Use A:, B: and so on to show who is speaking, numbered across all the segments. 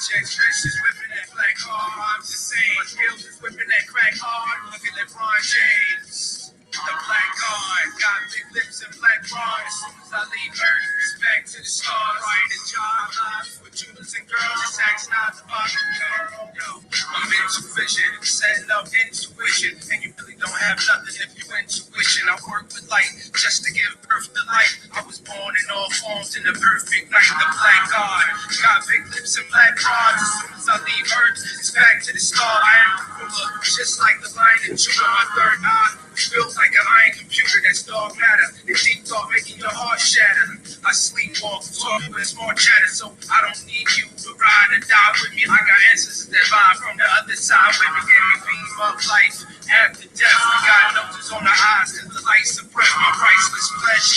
A: projects, bitches whipping that black hard. I'm just saying, my skills is whipping that crack hard. Look at LeBron James. The black guard, got big lips and black bras. As soon as I leave Earth, it's back to the stars. Writing job lives with Judas and girls. Just ask not to bother the girl. Yo, I'm mental vision, setting up intuition. And you really don't have nothing if you intuition. I work with light just to give birth to life. I was born in all forms in the perfect night. The black guard, got big lips and black bras. As soon as I leave Earth, it's back to the star. I am the ruler, just like the lion and Judah. My third eye feels like an iron computer that's dark matter. The deep thought making your heart shatter. I sleepwalk, talk with small chatter, so I don't need you to ride or die with me. I got answers that vibe from the other side with me. Get me beam up life after death. I got noses on the eyes cause the light suppress my priceless flesh.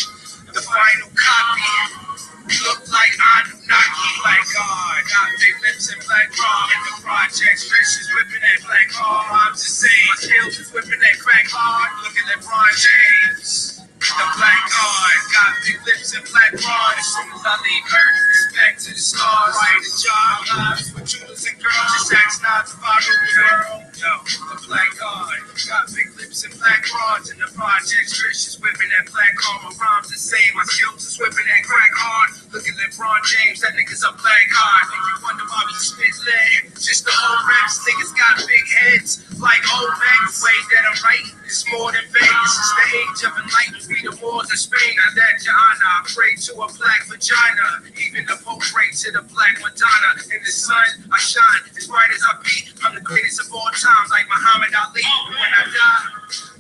A: The final copy. Look like Anunnaki, like God. Got big lips and black bra in the projects. Bitches whipping that black hard. I'm just saying, my skills is whipping that crack hard. Look at LeBron James. The black guard, got big lips and black bra. As soon as I leave Earth, it's back to the stars. Writing job lives with Judas and girls. Just ask not to follow the world. Yo, the black guard, got big lips and black bras in the projects. Bitches whipping that black hard. My rhymes the same, my skills is whipping that crack hard. Look at LeBron James, that nigga's a black heart. Make you wonder why we spit lead. Just the whole raps, niggas got big heads. Like old Max, way that I'm right. It's more than Vegas. It's the age of enlightenment. We the wars of Spain. Now that your honor, I pray to a black vagina. Even the Pope pray to the black Madonna. In the sun, I shine as bright as I be. I'm the greatest of all time, like Muhammad Ali. When I die,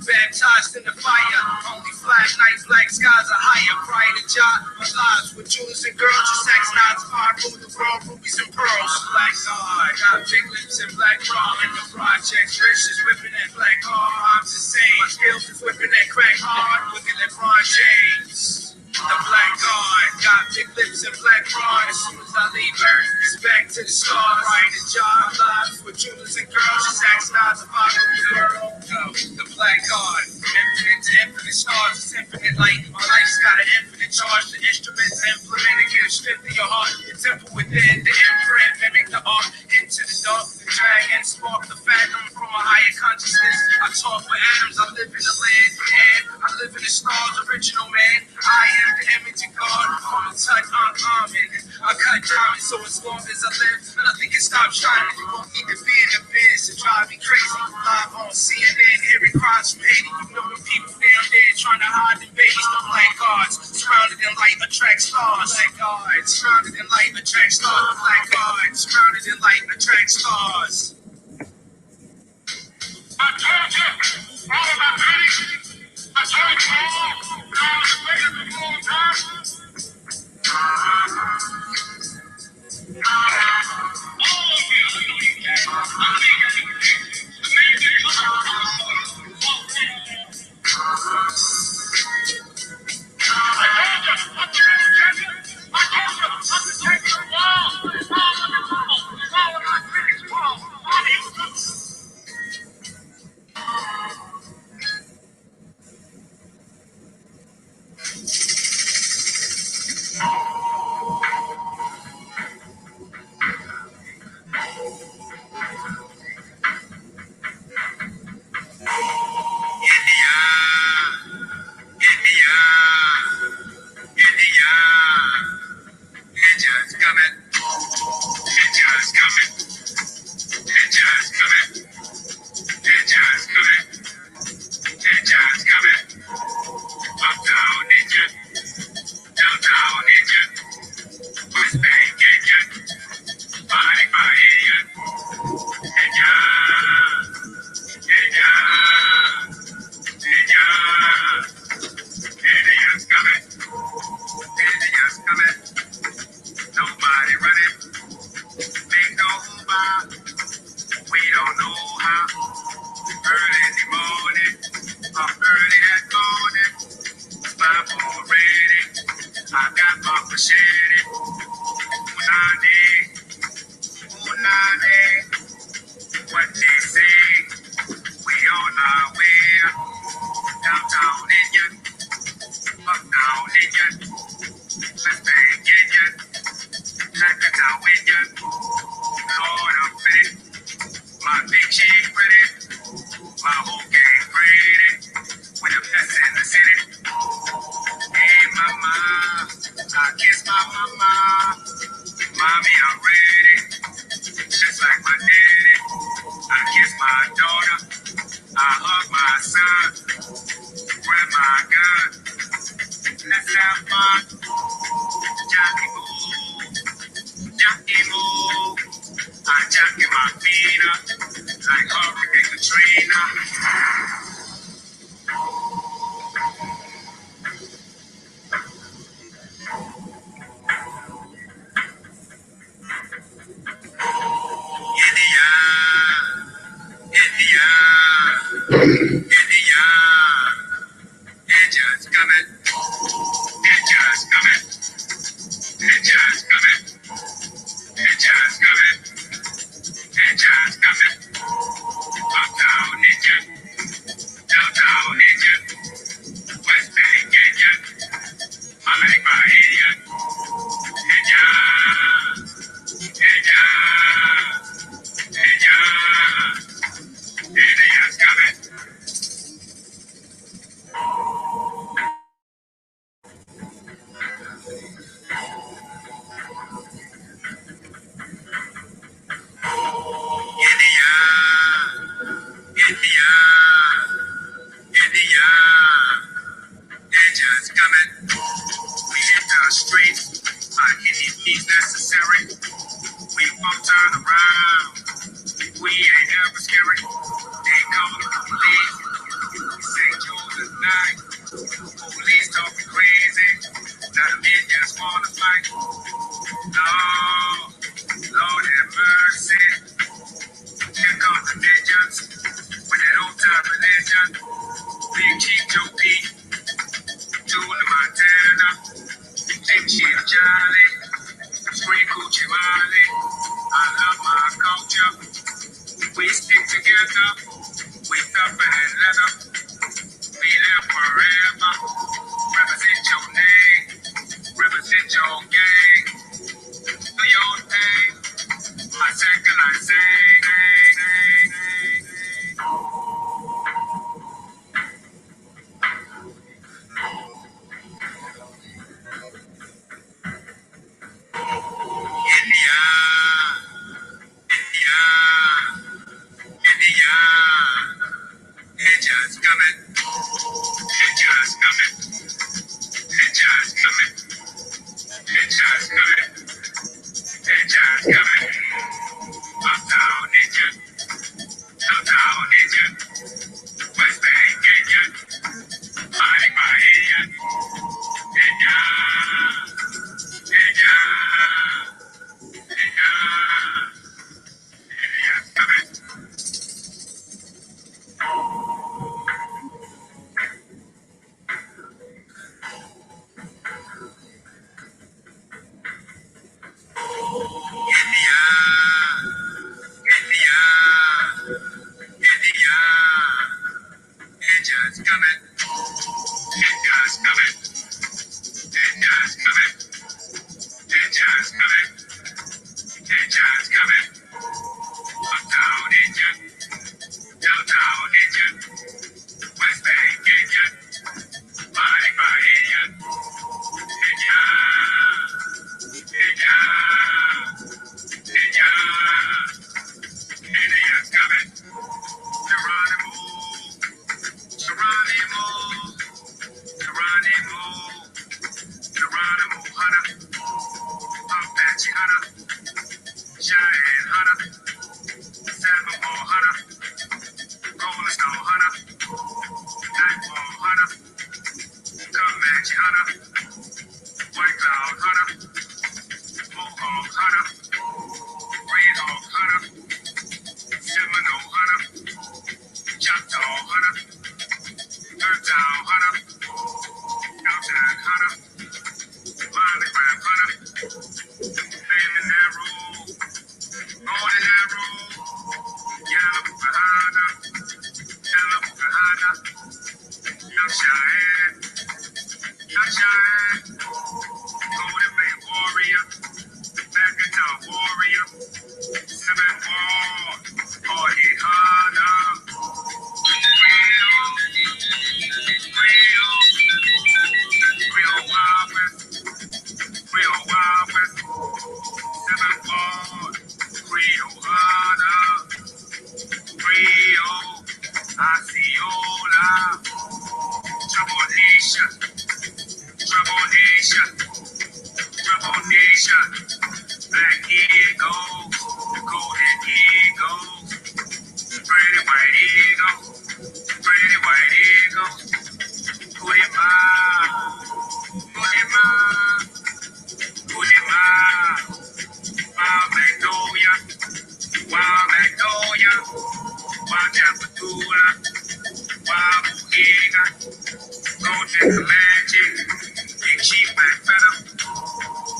A: baptized in the fire. Only flag night, black skies are higher. Prior to job, my lives with jewels and girls. Just sex knives, fire, rule the world, rubies and pearls. Black guard, got big lips and black bra in the projects. Riches whipping that black hard. I'm just saying, my skills is whipping that crack hard. Look at LeBron James. The black guard, got big lips and black bra. As soon as I leave Earth, it's back to the stars. Writing job lives with Judas and girls. Just ask not to follow the world. Yo, the black guard, from infinite to infinite stars, it's infinite light. My life's got an infinite charge. The instruments implemented give strength to your heart. The temple within, the imprint, mimic the art. Into the dark, the dragon spark the fathom from a higher consciousness. I talk with atoms, I live in the land, and I live in the stars, original man. I am the image of God, from a touch uncommon. I cut diamonds, so as long as I live, nothing can stop shining. You won't need to be in the biz to drive me crazy. Live on CNN, hearing cries from Haiti. You know the people down there trying to hide the babies. The black guards, surrounded in light, attract stars. Black guards, surrounded in light, attract stars. Black guards, surrounded in light, attract stars.
B: I told you, all of my pennies. I told you all, when I was waiting for a long time. All of you, I know you guys. I know you guys. The man that you
A: Any means necessary. We won't turn around. We ain't ever scary. They call the police. St. Joseph night. Police talking crazy. Now the men just wanna fight. Lord, Lord have mercy. Here comes the vengeance. With that old time religion. Big Chief Joe P. Julie Montana. Big Chief Charlie. Screen Coochie Molly. I love my culture. We stick together. We tougher than leather. Be there forever. Represent your name. Represent your gang. Do your thing. My second I sing. India. India. India. Ninjas coming. Ninjas coming. Ninjas coming. Ninjas coming. Ninjas coming. Uptown ninja. Downtown ninja. West Bank ninja. Hiding my idiot. Ninja. Ninja. Ninja. Ninjas coming. India. India. India. Ninjas coming. Ninjas coming. Ninjas coming. Ninjas coming. Ninjas coming. Uptown ninja. Downtown ninja. West Bank ninja. Hiding my idiot. Ninja. Ninja. Ninja. Ninjas coming. Geronimo. Geronimo. Geronimo. Geronimo Hunter. Apache Hunter. Cheyenne Hunter. Sagamore Hunter. Rolling Stone Hunter. Nightfall Hunter. Comanche Hunter. White Cloud Hunter. Mohawk Hunter. Red Hawk Hunter. Seminole Hunter. Choctaw Hunter. Earthtown Hunter. Outside Hunter. Molly Crab Hunter. Bending Arrow. Golden Arrow. Yellow Kahana. Yellow Kahana. Young Cheyenne. Young Cheyenne. Golden Bay Warrior. Mackinac Warrior. Seven Wall. Party Hunter. Real Wild West. Real Wild West. Seven Wall. Rio Hunter. Rio. Osceola. Trouble Nation. Trouble Nation. Trouble Nation. Black Eagle. The Golden Eagle. Pretty White Eagle. Pretty White Eagle. Kurima. Kurima. Kurima. Wild Magnolia. Wild Magnolia. Wild Tapatula. Wild Buhiga. Golden Magic. Big Chief Black Feather.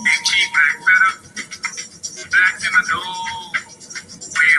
A: Big Chief Black Feather. Black Seminole. We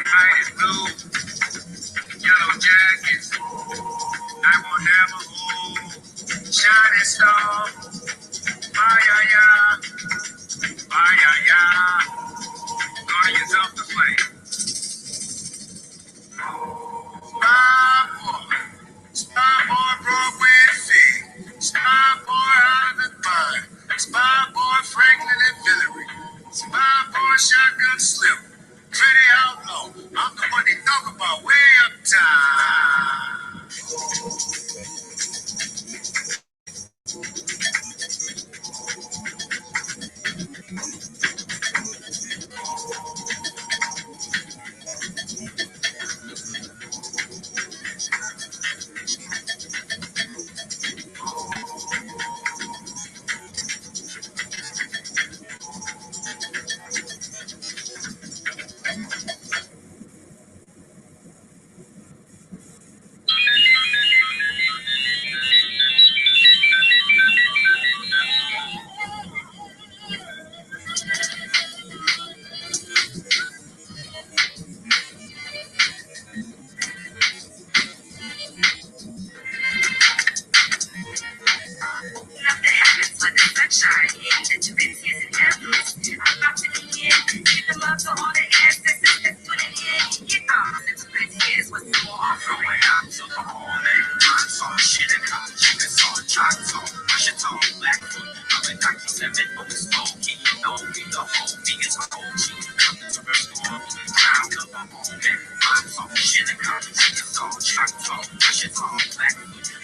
A: know me, the homie is OG. Coming to restore me. Round of the moment. I'm talking shit and conversation. It's all Choctaw. Shit's all black.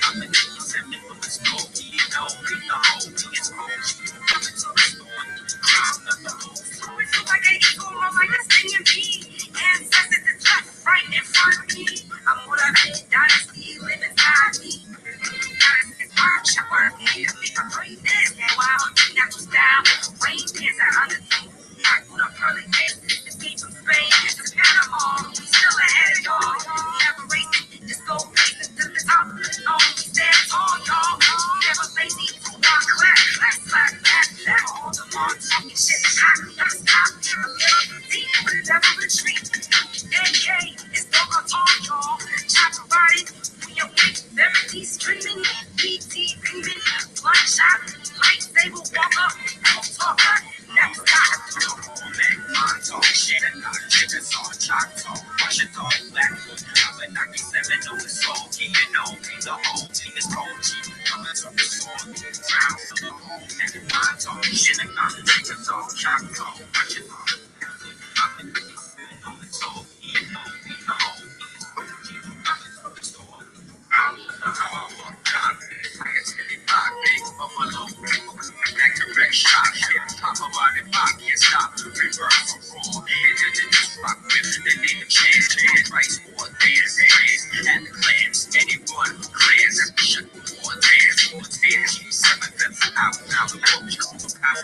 A: I'm the niggas and for the store. You know me, the homie is OG. Coming to restore me. Round of the moment. So it feels like an eagle, I'm like a singing bee. Ancestors is just right in front of me. I'm on a big dynasty, live inside me. It's work, shop work, here, make a great dance. Wild, natural style, rain dance, and underneath. I put up early days, escape from Spain, to Panama. Still ahead of y'all, never racing, just go racing to the top. Oh, we stand tall, y'all, never lazy. One clap, clap, clap, clap, clap. All the long talking shit, I stop, a little deep, but it never retreat. AK, it's dog on talk, y'all. Chopper riding, we awake, memories streaming, BT beaming, bloodshot, lightsaber walk up, don't talk up, never stop. Man, talk shit and not chickens on Choctaw. Watch it all black. I'm a 97 on the soul. You know me, the whole team is OG. Coming to the soul, round to the home. And mind talk shit and not chickens on Choctaw. Watch it all. I'm a 97 on the soul. You know me, the whole team is OG. Coming to the soul, round to the home. I can tell you my big buffalo. Back to red shot. Pop a body pop, can't stop. Reverse from raw. And then just rock with the name of chance. Rice war dance. And the clans. Anyone clans that we shut the war dance. War dance. 7th out. Now the war just out.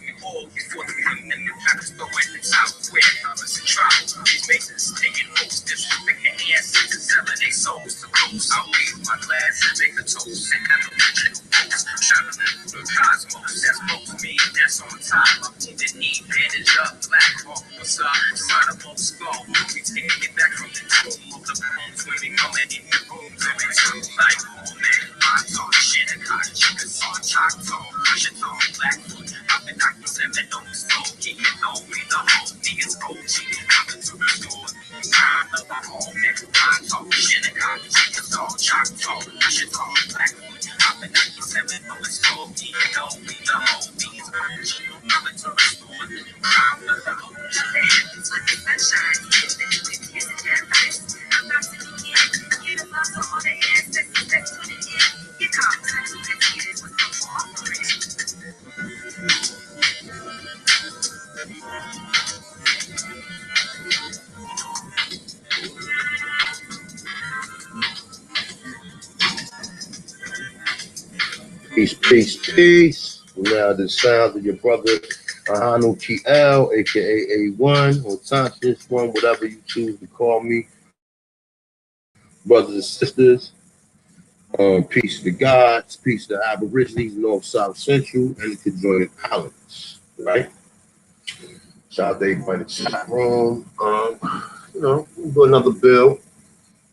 A: We all before the queen and the rappers go in the southwest. Promise and trouble. These masons taking notes. Disrespect the ancestors. Selling their souls to ghosts. I'll leave my glass and make a toast. And have a little folks. Traveling through the cosmos. That's most me. That's on time. The need advantage of black hawk. What's up? Son of old skull. We taking it back from the tomb of the bones. When we coming in the room. Living true like oh man. I'm talking shit and cotton chickens on Choctaw. Shit's on Blackfoot. I've been 97 on the stove. You know me, the whole thing is OG. Coming to the door. Time of the home. I'm talking shit and cotton chickens on Choctaw. Shit's on Blackfoot. I've been 97 on the stove. You know me, the whole thing is OG. Coming to the store. Time of the home. It's like the sunshine. It's that nice. I'm not sitting here. Get a love to all the ancestors that tune in. You come to the kids with the offering.
C: Peace, peace, peace. Now the sounds of your brother Ahanu TL, aka A1, or Conscious One, whatever you choose to call me. Brothers and sisters, peace to the gods, peace to the Aborigines, North, South, Central, and the conjoined islands. Right? Shout out to everybody in the chat room. We'll do another bill.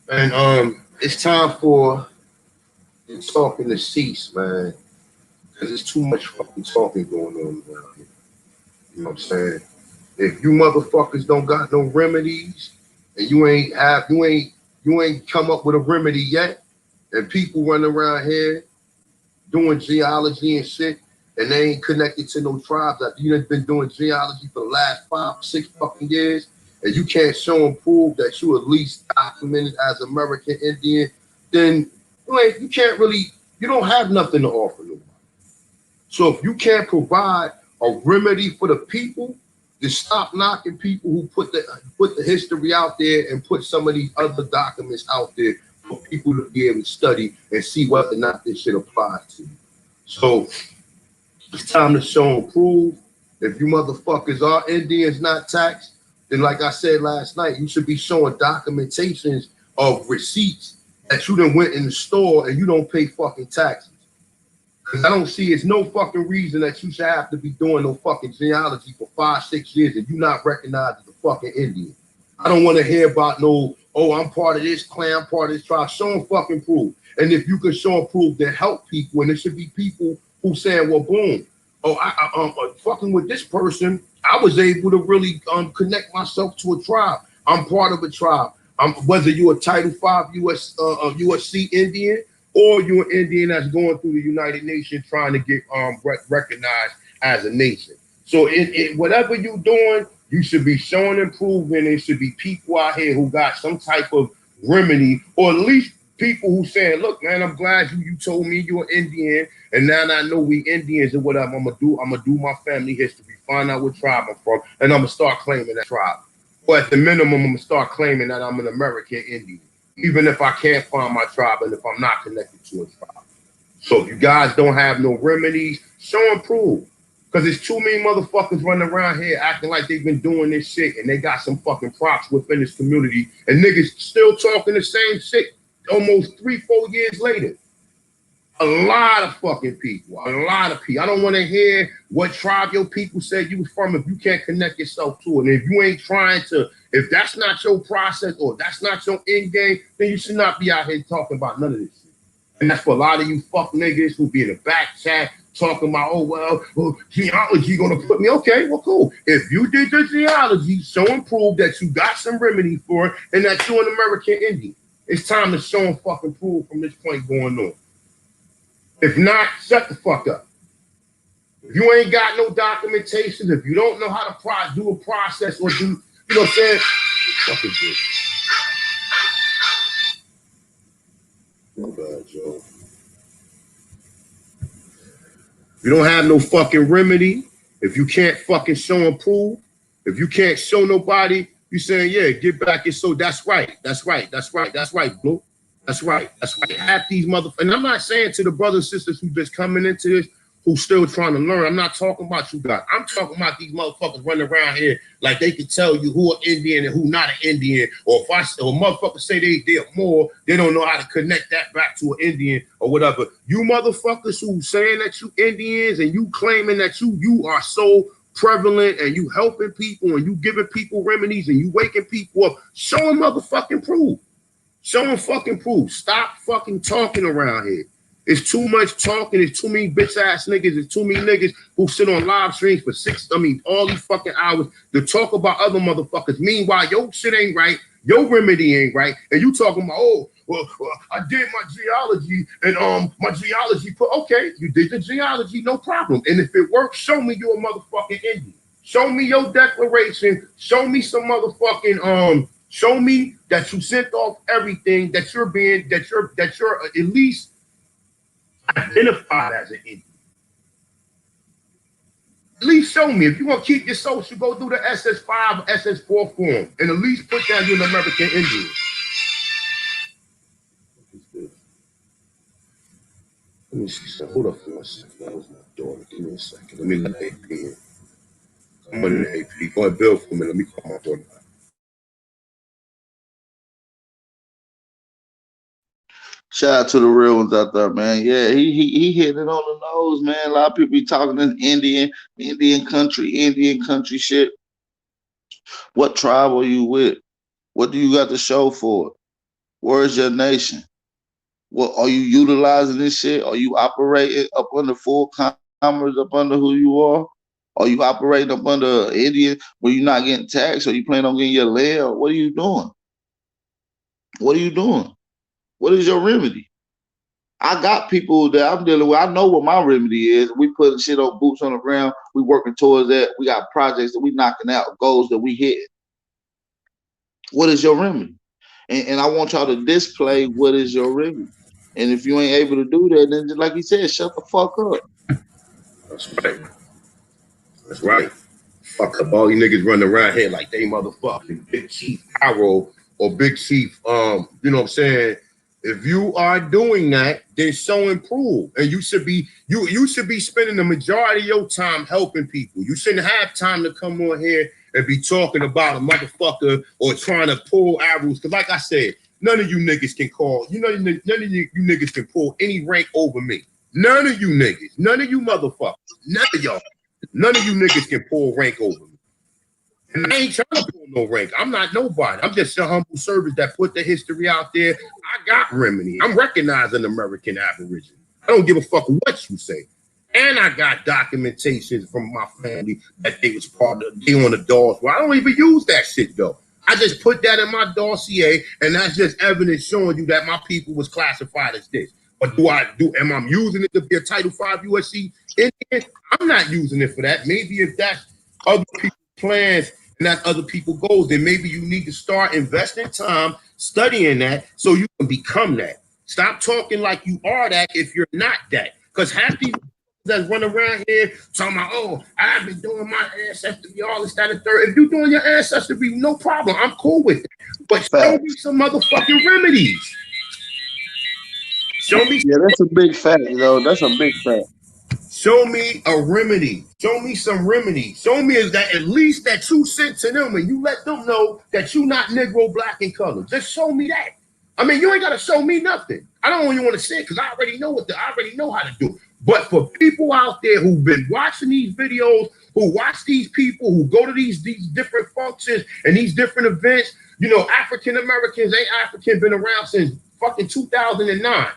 C: And it's time for the talking to cease, man. Because there's too much fucking talking going on around here. You know what I'm saying? If you motherfuckers don't got no remedies and you ain't come up with a remedy yet, and people running around here doing geology and shit, and they ain't connected to no tribes that you have been doing geology for the last 5, 6 fucking years, and you can't show and prove that you at least documented as American Indian, then you can't really, you don't have nothing to offer nobody. So if you can't provide a remedy for the people, to stop knocking people who put the history out there and put some of these other documents out there for people to be able to study and see whether or not this shit applies to you. So it's time to show and prove. If you motherfuckers are Indians not taxed, then like I said last night, you should be showing documentations of receipts that you done went in the store and you don't pay fucking taxes. Because I don't see it's no fucking reason that you should have to be doing no fucking genealogy for 5, 6 years and you not recognized as a fucking Indian. I don't want to hear about no, oh, I'm part of this clan, I'm part of this tribe. Show and fucking prove. And if you can show and prove that help people, and it should be people who saying, well, boom, oh, I fucking with this person, I was able to really connect myself to a tribe. I'm part of a tribe. Whether you're a Title V USC Indian, or you're an Indian that's going through the United Nations trying to get recognized as a nation. So whatever you doing, you should be showing improvement. There should be people out here who got some type of remedy, or at least people who saying, look, man, I'm glad you told me you're Indian, and now I know we Indians or whatever. I'm gonna do my family history, find out what tribe I'm from, and I'm gonna start claiming that tribe. Or at the minimum, I'm gonna start claiming that I'm an American Indian, even if I can't find my tribe and if I'm not connected to a tribe. So if you guys don't have no remedies, show and prove. Because there's too many motherfuckers running around here acting like they've been doing this shit and they got some fucking props within this community, and niggas still talking the same shit almost 3-4 years later. A lot of fucking people, a lot of people. I don't want to hear what tribe your people said you was from if you can't connect yourself to it. And if you ain't trying to, if that's not your process or that's not your end game, then you should not be out here talking about none of this shit. And that's for a lot of you fuck niggas who be in the back chat talking about, oh, well, genealogy gonna put me, okay, well, cool. If you did the genealogy, show and prove that you got some remedy for it and that you're an American Indian. It's time to show and fucking prove from this point going on. If not, shut the fuck up. If you ain't got no documentation, if you don't know how to do a process or do, you know what I'm saying? Fucking good. My bad, Joe. If you don't have no fucking remedy, if you can't fucking show and prove, if you can't show nobody, you saying, yeah, get back your soul. That's right. That's right. That's right. That's right, Blue. That's right. That's right. Half these motherfuckers. And I'm not saying to the brothers and sisters who just coming into this, who still trying to learn. I'm not talking about you guys. I'm talking about these motherfuckers running around here like they can tell you who are Indian and who not an Indian. Or if motherfuckers say they're more, they don't know how to connect that back to an Indian or whatever. You motherfuckers who saying that you Indians and you claiming that you are so prevalent and you helping people and you giving people remedies and you waking people up, show them motherfucking proof. Show them fucking proof. Stop fucking talking around here. It's too much talking. It's too many bitch ass niggas. It's too many niggas who sit on live streams for all these fucking hours to talk about other motherfuckers. Meanwhile, your shit ain't right. Your remedy ain't right. And you talking about, oh, well, I did my geology and my geology put, okay, you did the geology, no problem. And if it works, show me you're a motherfucking Indian. Show me your declaration. Show me some motherfucking, show me that you sent off everything, that you're at least identified as an Indian. At least show me. If you want to keep your social, go do the SS5 or SS4 form and at least put down you're an American Indian. Let me see something. Hold up for 1 second. That was my daughter. Give me a second. Let me let AP in. Come on in, AP. Go ahead, Bill, for a minute. Let me call my daughter.
D: Shout out to the real ones out there, man. Yeah, he hit it on the nose, man. A lot of people be talking in Indian country shit. What tribe are you with? What do you got to show for it? Where is your nation? What are you utilizing this shit? Are you operating up under full commerce, up under who you are? Are you operating up under Indian where you're not getting taxed? Or you plan on getting your layer? What are you doing? What are you doing? What is your remedy? I got people that I'm dealing with. I know what my remedy is. We putting shit on boots on the ground. We working towards that. We got projects that we knocking out, goals that we hit. What is your remedy? And I want y'all to display what is your remedy. And if you ain't able to do that, then just like he said, shut the fuck up.
C: That's right. That's right. Fuck up all these niggas running around here like they motherfucking Big Chief Arrow or Big Chief, you know what I'm saying? If you are doing that, then show and prove. And you should be spending the majority of your time helping people. You shouldn't have time to come on here and be talking about a motherfucker or trying to pull arrows. Because like I said, none of you niggas can call, none of you niggas can pull any rank over me. None of you niggas, none of you motherfuckers, none of y'all, none of you niggas can pull rank over me. And I ain't trying to pull no rank. I'm not nobody. I'm just a humble servant that put the history out there. I got remedy. I'm recognizing American Aborigine. I don't give a fuck what you say. And I got documentation from my family that they was part of, they on the doors. Well, I don't even use that shit though. I just put that in my dossier and that's just evidence showing you that my people was classified as this. Or am I using it to be a Title V USC Indian? I'm not using it for that. Maybe if that's other people's plans and that's other people's goals, then maybe you need to start investing time studying that so you can become that. Stop talking like you are that if you're not that. Because half these that run around here talking about, oh, I've been doing my ancestry, all this, that, and third. If you're doing your ancestry, no problem. I'm cool with it. But show me some motherfucking remedies. Show me.
D: Yeah, that's a big fact, That's a big fact.
C: Show me a remedy. Show me some remedy. Show me that at least that 2 cents to them and you let them know that you not Negro, black, and colored. Just show me that. I mean, you ain't got to show me nothing. I don't even want to say it because I already know I already know how to do it. But for people out there who've been watching these videos, who watch these people, who go to these different functions and these different events, African Americans ain't African, been around since fucking 2009.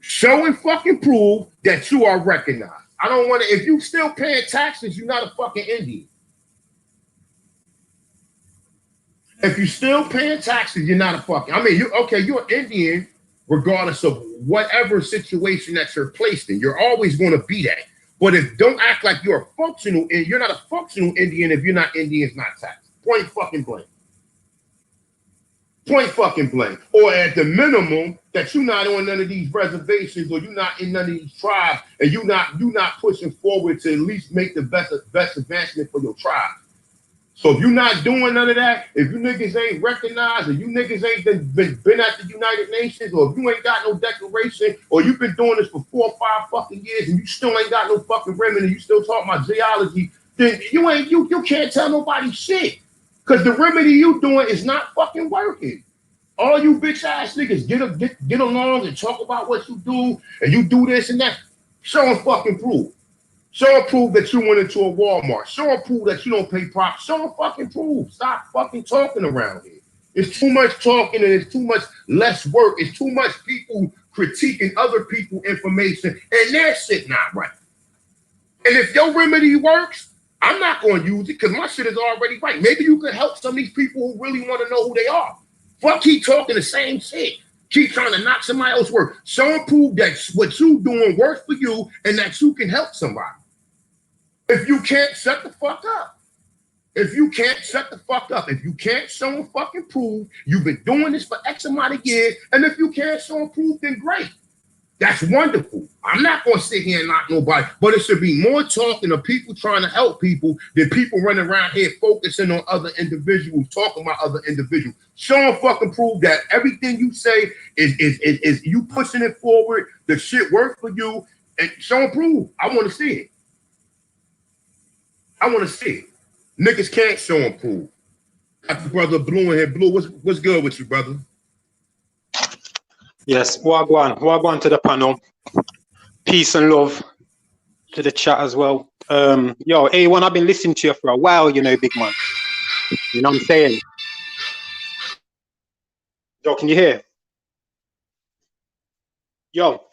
C: Show and fucking prove that you are recognized. I don't want to, if you still paying taxes, you're not a fucking Indian. If you're still paying taxes, you're not a fucking, you're an Indian regardless of whatever situation that you're placed in. You're always going to be that. But don't act like you're a functional, you're not a functional Indian if you're not Indian, it's not taxed. Point fucking blank. Point fucking blank. Or at the minimum, that you're not on none of these reservations or you're not in none of these tribes and you're not pushing forward to at least make the best advancement for your tribe. So if you're not doing none of that, if you niggas ain't recognized, or you niggas ain't been at the United Nations, or if you ain't got no declaration, or you've been doing this for 4 or 5 fucking years and you still ain't got no fucking remedy, you still talking about geology, then you can't tell nobody shit. Because the remedy you doing is not fucking working. All you bitch ass niggas get along and talk about what you do, and you do this and that. Show and fucking prove. Show and prove that you went into a Walmart. Show and prove that you don't pay props. Show and fucking prove. Stop fucking talking around here. It's too much talking and it's too much less work. It's too much people critiquing other people's information and their shit not right. And if your remedy works, I'm not going to use it because my shit is already right. Maybe you can help some of these people who really want to know who they are. Fuck, keep talking the same shit. Keep trying to knock somebody else's work. Show and prove that what you doing works for you and that you can help somebody. If you can't, shut the fuck up. If you can't, shut the fuck up. If you can't show and fucking prove you've been doing this for X amount of years, and if you can't show and prove, then great. That's wonderful. I'm not going to sit here and knock nobody, but it should be more talking of people trying to help people than people running around here focusing on other individuals, talking about other individuals. Show and fucking prove that everything you say is you pushing it forward, the shit works for you, and show and prove. I want to see it. I want to see it. Niggas can't show and prove. Got the brother Blue in here. Blue, what's good with you, brother?
E: Yes, wagwan to the panel. Peace and love to the chat as well. Yo, A1, I've been listening to you for a while, big man. You know what I'm saying? Yo, can you hear? Yo.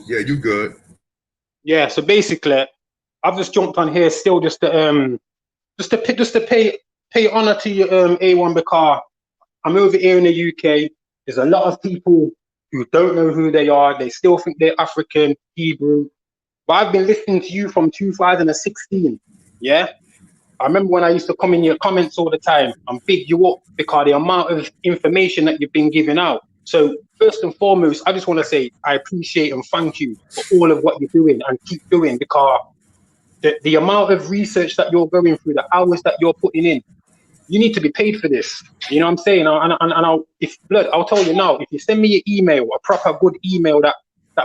C: Yeah, you good.
E: Yeah, so basically, I've just jumped on here still just to pay honor to you, A1, because I'm over here in the UK. There's a lot of people who don't know who they are. They still think they're African, Hebrew. But I've been listening to you from 2016, yeah? I remember when I used to come in your comments all the time and big you up because the amount of information that you've been giving out. So first and foremost, I just want to say I appreciate and thank you for all of what you're doing and keep doing, because the amount of research that you're going through, the hours that you're putting in, you need to be paid for this. You know what I'm saying? I'll tell you now, if you send me an email, a proper good email that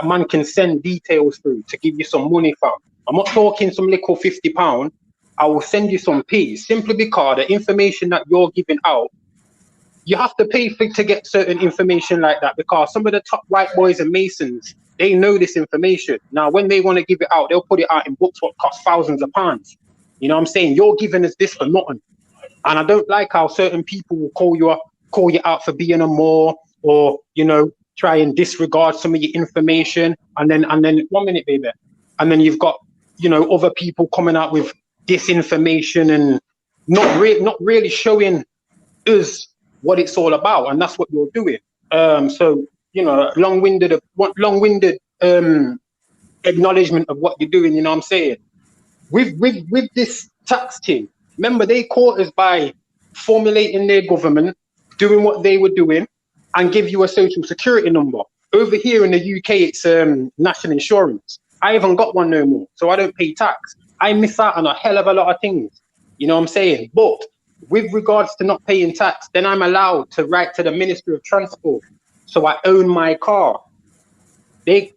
E: man can send details through to give you some money from, I'm not talking some little £50. I will send you some pay, simply because the information that you're giving out, you have to pay to get certain information like that, because some of the top white boys and Masons, they know this information. Now, when they want to give it out, they'll put it out in books what cost thousands of pounds. You know what I'm saying? You're giving us this for nothing. And I don't like how certain people will call you out for being a Moor, or, try and disregard some of your information. And then 1 minute, baby. And then you've got, other people coming out with disinformation and not really showing us what it's all about. And that's what you're doing. So long-winded acknowledgement of what you're doing. You know what I'm saying? With this tax thing, remember they caught us by formulating their government, doing what they were doing, and give you a social security number. Over here in the UK, it's national insurance. I haven't got one no more, so I don't pay tax. I miss out on a hell of a lot of things. You know what I'm saying? But with regards to not paying tax, then I'm allowed to write to the Ministry of Transport. So I own my car. They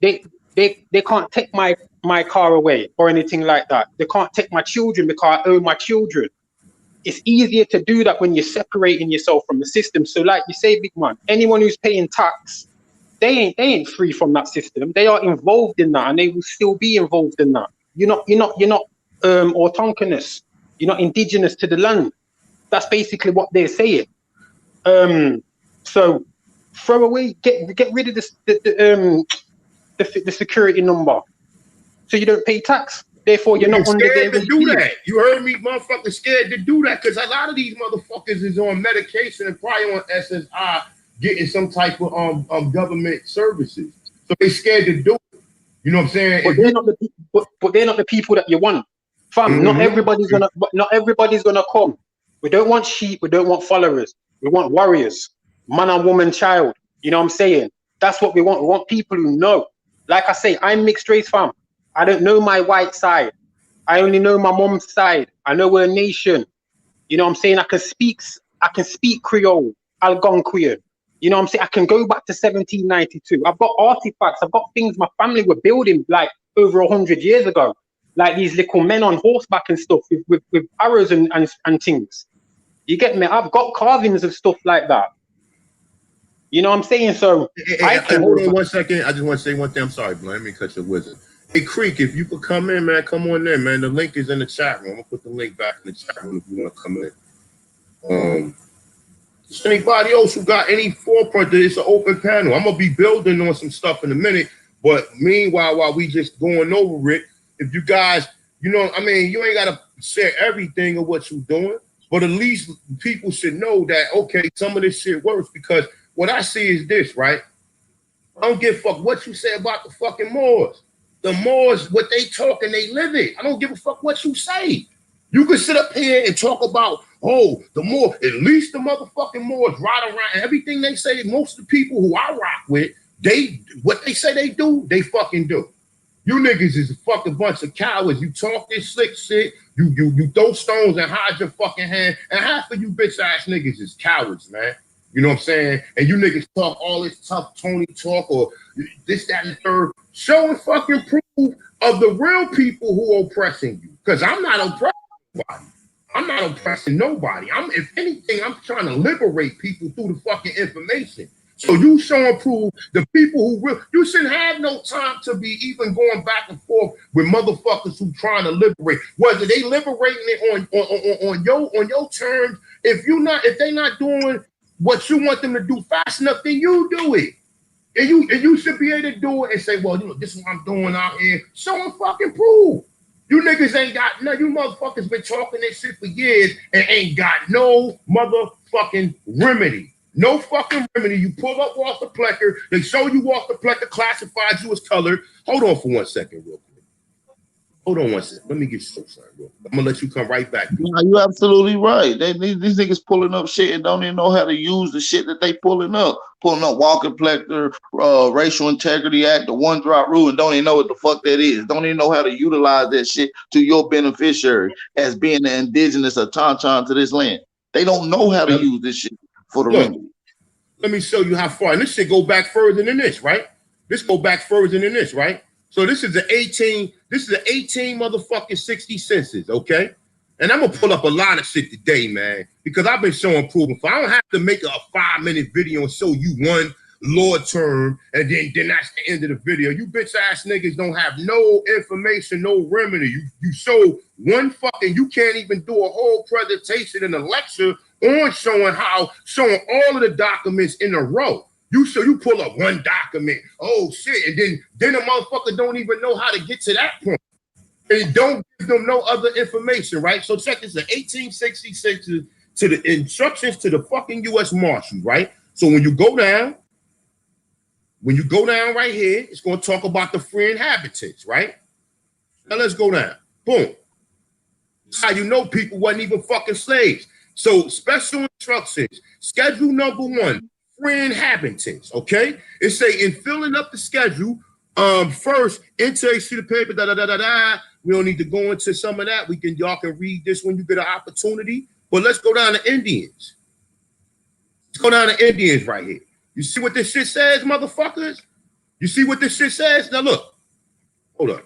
E: can't take my car away or anything like that. They can't take my children because I own my children. It's easier to do that when you're separating yourself from the system. So like you say, big man, anyone who's paying tax, they ain't free from that system. They are involved in that, and they will still be involved in that. You're not autochthonous. You're not indigenous to the land. That's basically what they're saying. So throw away, get rid of the security number, so you don't pay tax. Therefore, you're not under
C: scared
E: their
C: to do that. You heard me, motherfuckers, scared to do that because a lot of these motherfuckers is on medication and probably on SSI, getting some type of government services. So they scared to do it. You know what I'm saying?
E: But they're not the people that you want, fam. Mm-hmm. Not everybody's gonna come. We don't want sheep. We don't want followers. We want warriors, man and woman, child. You know what I'm saying? That's what we want. We want people who know. Like I say, I'm mixed race, fam. I don't know my white side. I only know my mom's side. I know we're a nation. You know what I'm saying? I can speak Creole, Algonquian. You know what I'm saying? I can go back to 1792. I've got artifacts. I've got things my family were building like over 100 years ago. Like these little men on horseback and stuff with arrows and things. You get me? I've got carvings of stuff like that. You know what I'm saying? So
C: hold on 1 second. I just want to say one thing. I'm sorry, Blunt. Let me cut your wizard. Hey, Creek, if you could come in, man, come on in, man. The link is in the chat room. I'm gonna put the link back in the chat room if you want to come in. Is anybody else who got any forefront? It's an open panel. I'm gonna be building on some stuff in a minute, but meanwhile, while we just going over it, if you guys, you ain't gotta share everything of what you're doing, but at least people should know that okay, some of this shit works because what I see is this, right? I don't give a fuck what you say about the fucking Moors. The Moors, what they talk and they live it. I don't give a fuck what you say. You can sit up here and talk about, the Moors, at least the motherfucking Moors ride around and everything they say, most of the people who I rock with, what they say they do, they fucking do. You niggas is a fucking bunch of cowards. You talk this slick shit, you throw stones and hide your fucking hand, and half of you bitch ass niggas is cowards, man. You know what I'm saying? And you niggas talk all this tough Tony talk or this, that, and the third. Show and fucking proof of the real people who are oppressing you. Because I'm not oppressing nobody. I'm not oppressing nobody. If anything, I'm trying to liberate people through the fucking information. So you show and prove the people who you shouldn't have no time to be even going back and forth with motherfuckers who trying to liberate. Whether they liberating it on your terms, if they not doing what you want them to do fast enough, then you do it. And you should be able to do it and say, well, this is what I'm doing out here. Show and fucking prove. You niggas ain't got none. You motherfuckers been talking this shit for years and ain't got no motherfucking remedy. No fucking remedy. You pull up Walter Plecker. They show you Walter Plecker classified you as colored. Hold on for 1 second real quick. Hold on 1 second. Let me get you some sign real quick. I'm going to let you come right back.
D: No, you're absolutely right. These niggas pulling up shit and don't even know how to use the shit that they pulling up. Pulling up Walker Plecker, Racial Integrity Act, the One Drop Rule, and don't even know what the fuck that is. Don't even know how to utilize that shit to your beneficiary as being the indigenous or Tanchan to this land. They don't know how to use this shit for the remedy.
C: Let me show you how far. And this shit go back further than this, right? This go back further than this, right? So this is the 18 motherfucking 60 census, okay? And I'm gonna pull up a lot of shit today, man, because I've been showing proof. If I don't have to make a 5-minute video and show you one Lord term, and then that's the end of the video. You bitch ass niggas don't have no information, no remedy. You show one fucking, you can't even do a whole presentation in a lecture on showing all of the documents in a row. You pull up one document, oh shit, and then a motherfucker don't even know how to get to that point. And don't give them no other information, right? So check this, the 1866 to the instructions to the fucking U.S. Marshals, right? So when you go down, when you go down right here, it's going to talk about the free inhabitants, right? Now let's go down. Boom. That's how you know people wasn't even fucking slaves. So special instructions, schedule number 1, free inhabitants, okay? It say in filling up the schedule, first, enter a sheet of paper, We don't need to go into some of that. Y'all can read this when you get an opportunity. But let's go down to Indians. Let's go down to Indians right here. You see what this shit says, motherfuckers? You see what this shit says? Now look. Hold on.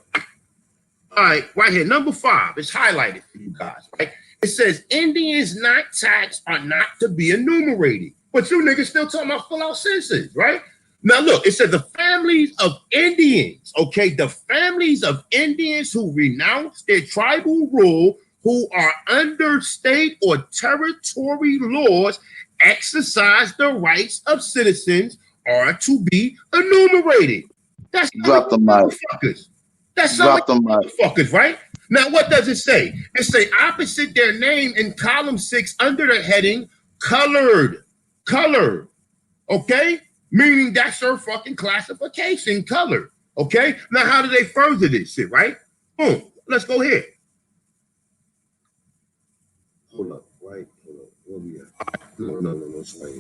C: All right, right here, number 5. It's highlighted for you guys, right? It says Indians not taxed are not to be enumerated. But you niggas still talking about full out census, right? Now look, it says the families of Indians, okay? The families of Indians who renounce their tribal rule, who are under state or territory laws, exercise the rights of citizens are to be enumerated. That's
D: Drop the mic.
C: That's
D: Drop the mic.
C: Motherfuckers, right? Now, what does it say? It say opposite their name in column 6 under the heading colored. Colored. Okay? Meaning that's your fucking classification, colored. Okay? Now, how do they further this shit, right? Boom. Let's go here. Hold up, right? Hold up. Where we at? No. Sorry.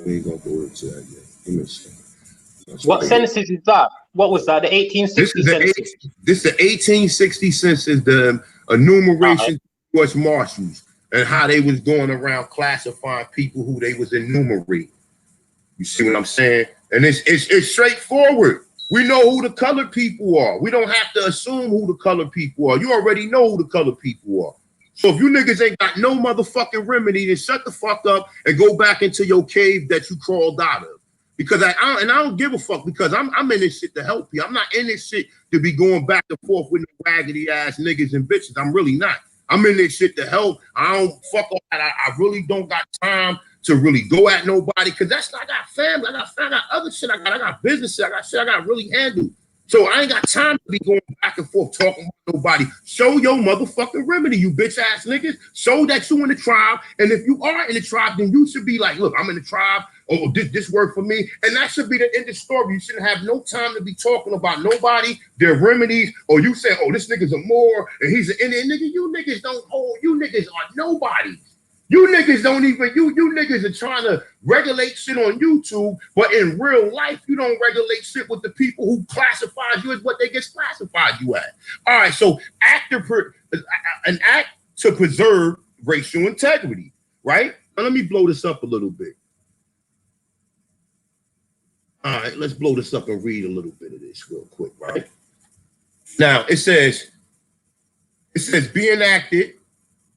C: We ain't gonna go into that yet. Give me a second.
E: What census is that? What was that? The 1860 census?
C: This is the 1860 census, the enumeration U.S. Marshals, and how they was going around classifying people who they was enumerating. You see what I'm saying? And it's straightforward. We know who the colored people are. We don't have to assume who the colored people are. You already know who the colored people are. So if you niggas ain't got no motherfucking remedy, then shut the fuck up and go back into your cave that you crawled out of. Because I don't give a fuck, because I'm in this shit to help you. I'm not in this shit to be going back and forth with no raggedy ass niggas and bitches. I'm really not. I'm in this shit to help. I don't fuck all that. I really don't got time to really go at nobody, because that's not, I got family. I got other shit. I got business shit. I got shit I got really handled. So I ain't got time to be going back and forth talking about nobody. Show your motherfucking remedy, you bitch ass niggas. Show that you in the tribe. And if you are in the tribe, then you should be like, look, I'm in the tribe. Oh, this worked for me. And that should be the end of the story. You shouldn't have no time to be talking about nobody, their remedies, or you say, oh, this nigga's a Moor and he's an Indian nigga. You niggas don't hold. You niggas are nobody. You niggas don't even, you niggas are trying to regulate shit on YouTube, but in real life, you don't regulate shit with the people who classify you as what they get classified you as. All right, so an act to preserve racial integrity, right? Now, let me blow this up a little bit. All right, let's blow this up and read a little bit of this real quick, right? Now, it says be enacted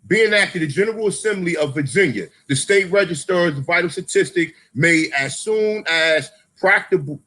C: the General Assembly of Virginia. The state registers the vital statistics made as soon as practicable,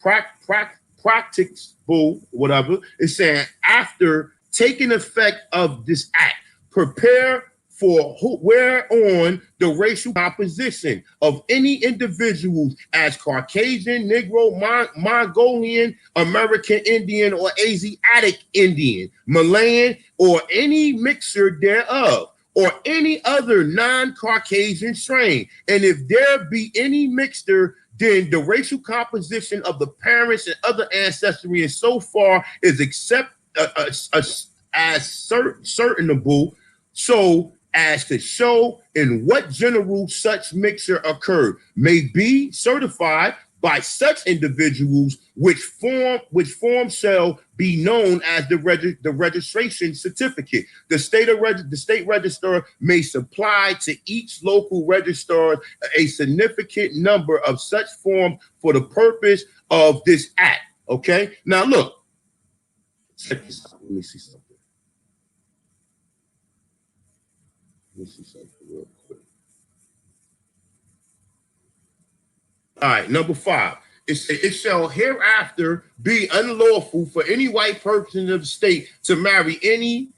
C: whatever. It's saying after taking effect of this act, prepare for whereon the racial composition of any individuals as Caucasian, Negro, Mongolian, American Indian, or Asiatic Indian, Malayan, or any mixture thereof, or any other non-Caucasian strain. And if there be any mixture, then the racial composition of the parents and other ancestry and so far is certainable, so as to show in what general such mixture occurred, may be certified by such individuals, which form shall be known as the registration certificate. The state register may supply to each local registrar a significant number of such forms for the purpose of this act. Okay, now look, check this out. Let me see something. Real quick. All right, number 5. It shall hereafter be unlawful for any white person of the state to marry to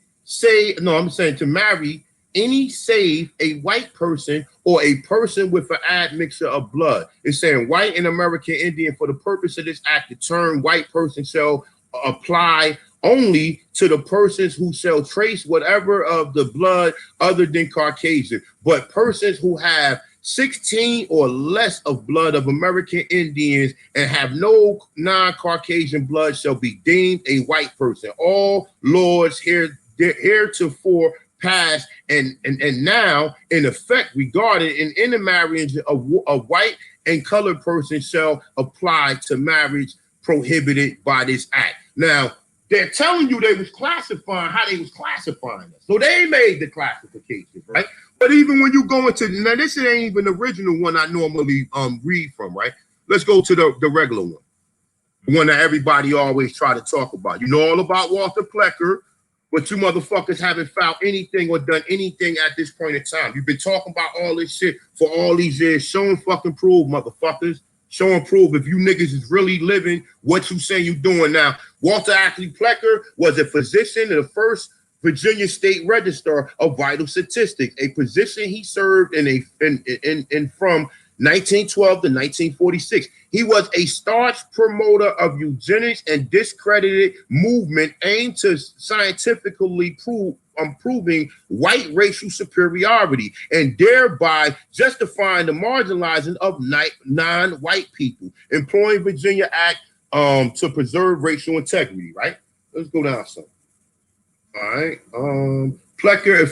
C: marry any save a white person or a person with an admixture of blood. It's saying white and American Indian for the purpose of this act. The term white person shall apply only to the persons who shall trace whatever of the blood other than Caucasian, but persons who have 16 or less of blood of American Indians and have no non-Caucasian blood shall be deemed a white person. All laws heretofore passed and now in effect regarded in intermarriage of white and colored persons shall apply to marriage prohibited by this act. Now, they're telling you they was classifying how they was classifying it. So they made the classification, right? But even when you go into, now this ain't even the original one I normally read from, right? Let's go to the regular one. The one that everybody always try to talk about. You know all about Walter Plecker, but you motherfuckers haven't found anything or done anything at this point in time. You've been talking about all this shit for all these years. Show and fucking prove, motherfuckers. Show and prove if you niggas is really living what you say you doing now. Walter Ashley Plecker was a physician in the first Virginia State Register of Vital Statistics, a position he served in from 1912 to 1946. He was a staunch promoter of eugenics and discredited movement aimed to scientifically proving white racial superiority and thereby justifying the marginalizing of non-white people, employing Virginia Act to preserve racial integrity, right? Let's go down some. All right. Plecker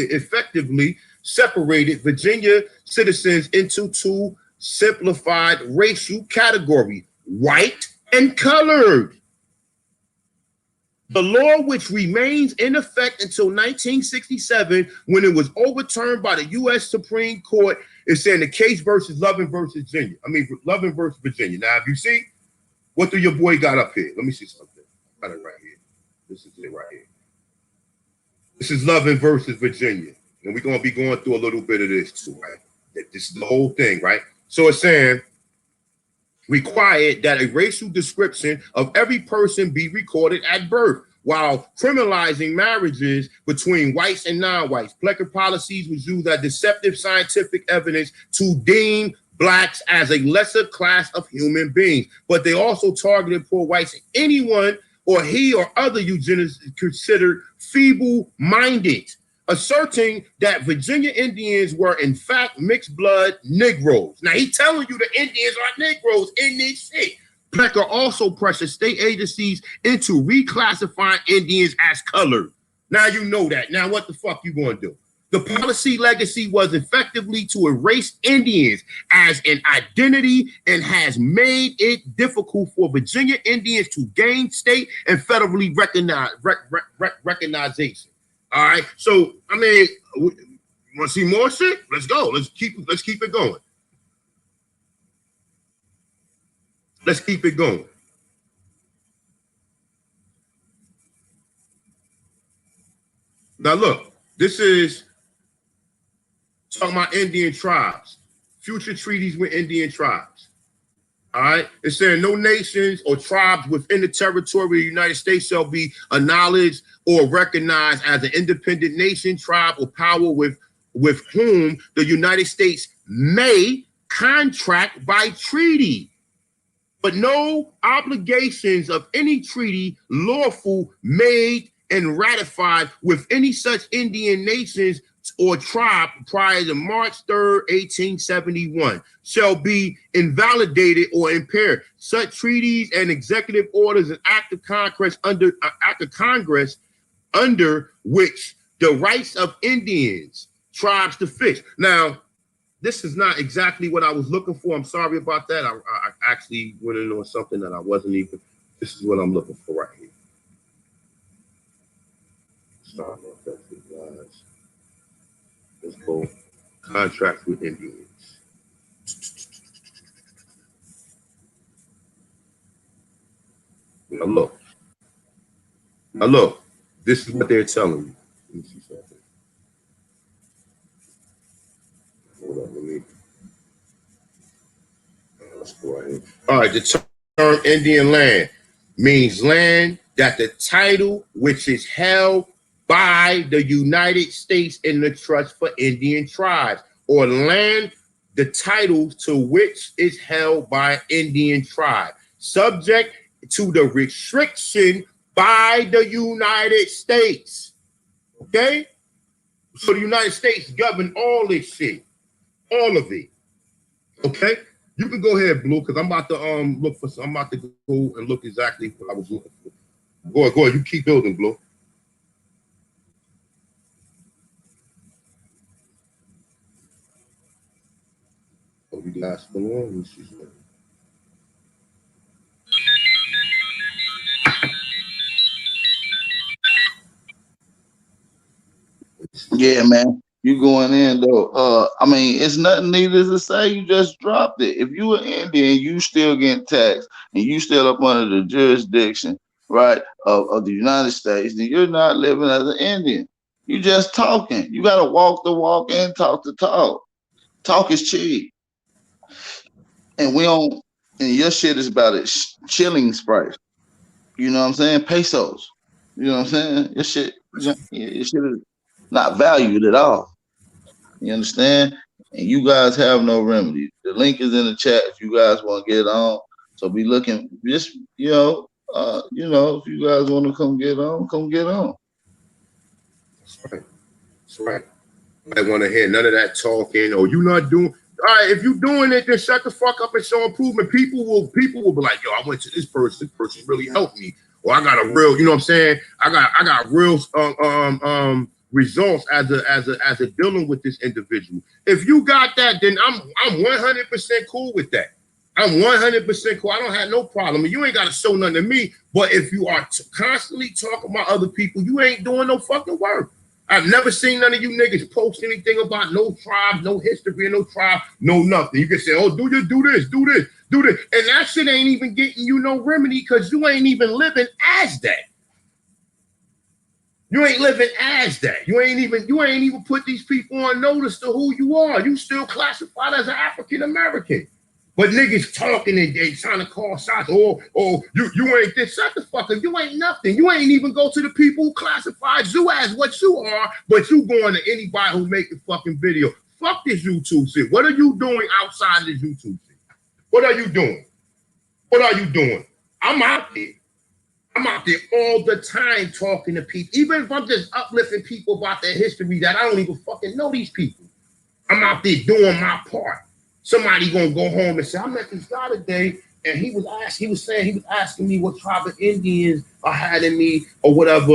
C: effectively separated Virginia citizens into two simplified racial categories, white and colored. The law, which remains in effect until 1967, when it was overturned by the U.S. Supreme Court, is saying the case versus Loving versus Virginia. Loving versus Virginia. Now, if you see, what do your boy got up here? Let me see something. Got it right here. This is it right here. This is Loving versus Virginia. And we're going to be going through a little bit of this too, right? This is the whole thing, right? So it's saying, required that a racial description of every person be recorded at birth, while criminalizing marriages between whites and non-whites. Plecker policies was used as deceptive scientific evidence to deem blacks as a lesser class of human beings, but they also targeted poor whites, anyone or he or other eugenists considered feeble-minded, asserting that Virginia Indians were in fact mixed blood Negroes. Now he telling you the Indians are Negroes in this shit. Plecker also pressured state agencies into reclassifying Indians as colored. Now you know that. Now what the fuck you gonna do? The policy legacy was effectively to erase Indians as an identity and has made it difficult for Virginia Indians to gain state and federally recognition. All right. So I mean, you want to see more shit? Let's go. Let's keep it going. Let's keep it going. Now look, this is talking about Indian tribes, future treaties with Indian tribes. All right. It's saying no nations or tribes within the territory of the United States shall be acknowledged or recognized as an independent nation, tribe, or power with whom the United States may contract by treaty, but no obligations of any treaty lawful made and ratified with any such Indian nations or tribe prior to March 3rd, 1871 shall be invalidated or impaired. Such treaties and executive orders and act of Congress under which the rights of Indians, tribes to fish. Now, this is not exactly what I was looking for. I'm sorry about that. I actually went in on something that I wasn't even. This is what I'm looking for right here. Sorry about that, guys. Let's go. Contracts with Indians. Now look. This is what they're telling you. Let me see something. Hold on, let's go right here. All right, the term Indian land means land that the title which is held by the United States in the trust for Indian tribes, or land the title to which is held by Indian tribe, subject to the restriction by the United States. Okay? So the United States govern all this shit, all of it. Okay, you can go ahead, Blue, because I'm about to look for. I'm about to go and look exactly what I was looking for. Go ahead. You keep building, Blue. Oh, you guys still on?
D: Yeah, man. You going in though. I mean, it's nothing needless to say, you just dropped it. If you an Indian, you still getting taxed and you still up under the jurisdiction, right, of the United States, then you're not living as an Indian. You just talking. You gotta walk the walk and talk the talk. Talk is cheap. And we don't, and your shit is about it shillings price. You know what I'm saying? Pesos. You know what I'm saying? Your shit is not valued at all. You understand? And you guys have no remedy. The link is in the chat if you guys want to get on. So be looking, just if you guys want to come get on, come get on.
C: That's right. That's right. I want to hear none of that talking. Or you not doing. All right, if you doing it, then shut the fuck up and show improvement. People will be like, yo, I went to this person. This person really helped me. Or I got a real, you know what I'm saying? I got real results as a dealing with this individual. If you got that, then I'm 100% cool with that. I'm 100% cool. I don't have no problem. You ain't got to show nothing to me. But if you are constantly talking about other people, you ain't doing no fucking work. I've never seen none of you niggas post anything about no tribe, no history, no tribe, no nothing. You can say, oh, do this. And that shit ain't even getting you no remedy because you ain't even living as that. You ain't living as that. You ain't even put these people on notice to who you are. You still classified as an African American. But niggas talking and they trying to call shots. Oh, you ain't this. Shut the fuck up. You ain't nothing. You ain't even go to the people who classified you as what you are, but you going to anybody who make a fucking video. Fuck this YouTube shit. What are you doing outside of this YouTube shit? What are you doing? What are you doing? I'm out there. I'm out there all the time talking to people. Even if I'm just uplifting people about their history that I don't even fucking know these people. I'm out there doing my part. Somebody gonna go home and say, I met this guy today, and he was asking me what tribe of Indians I had in me or whatever.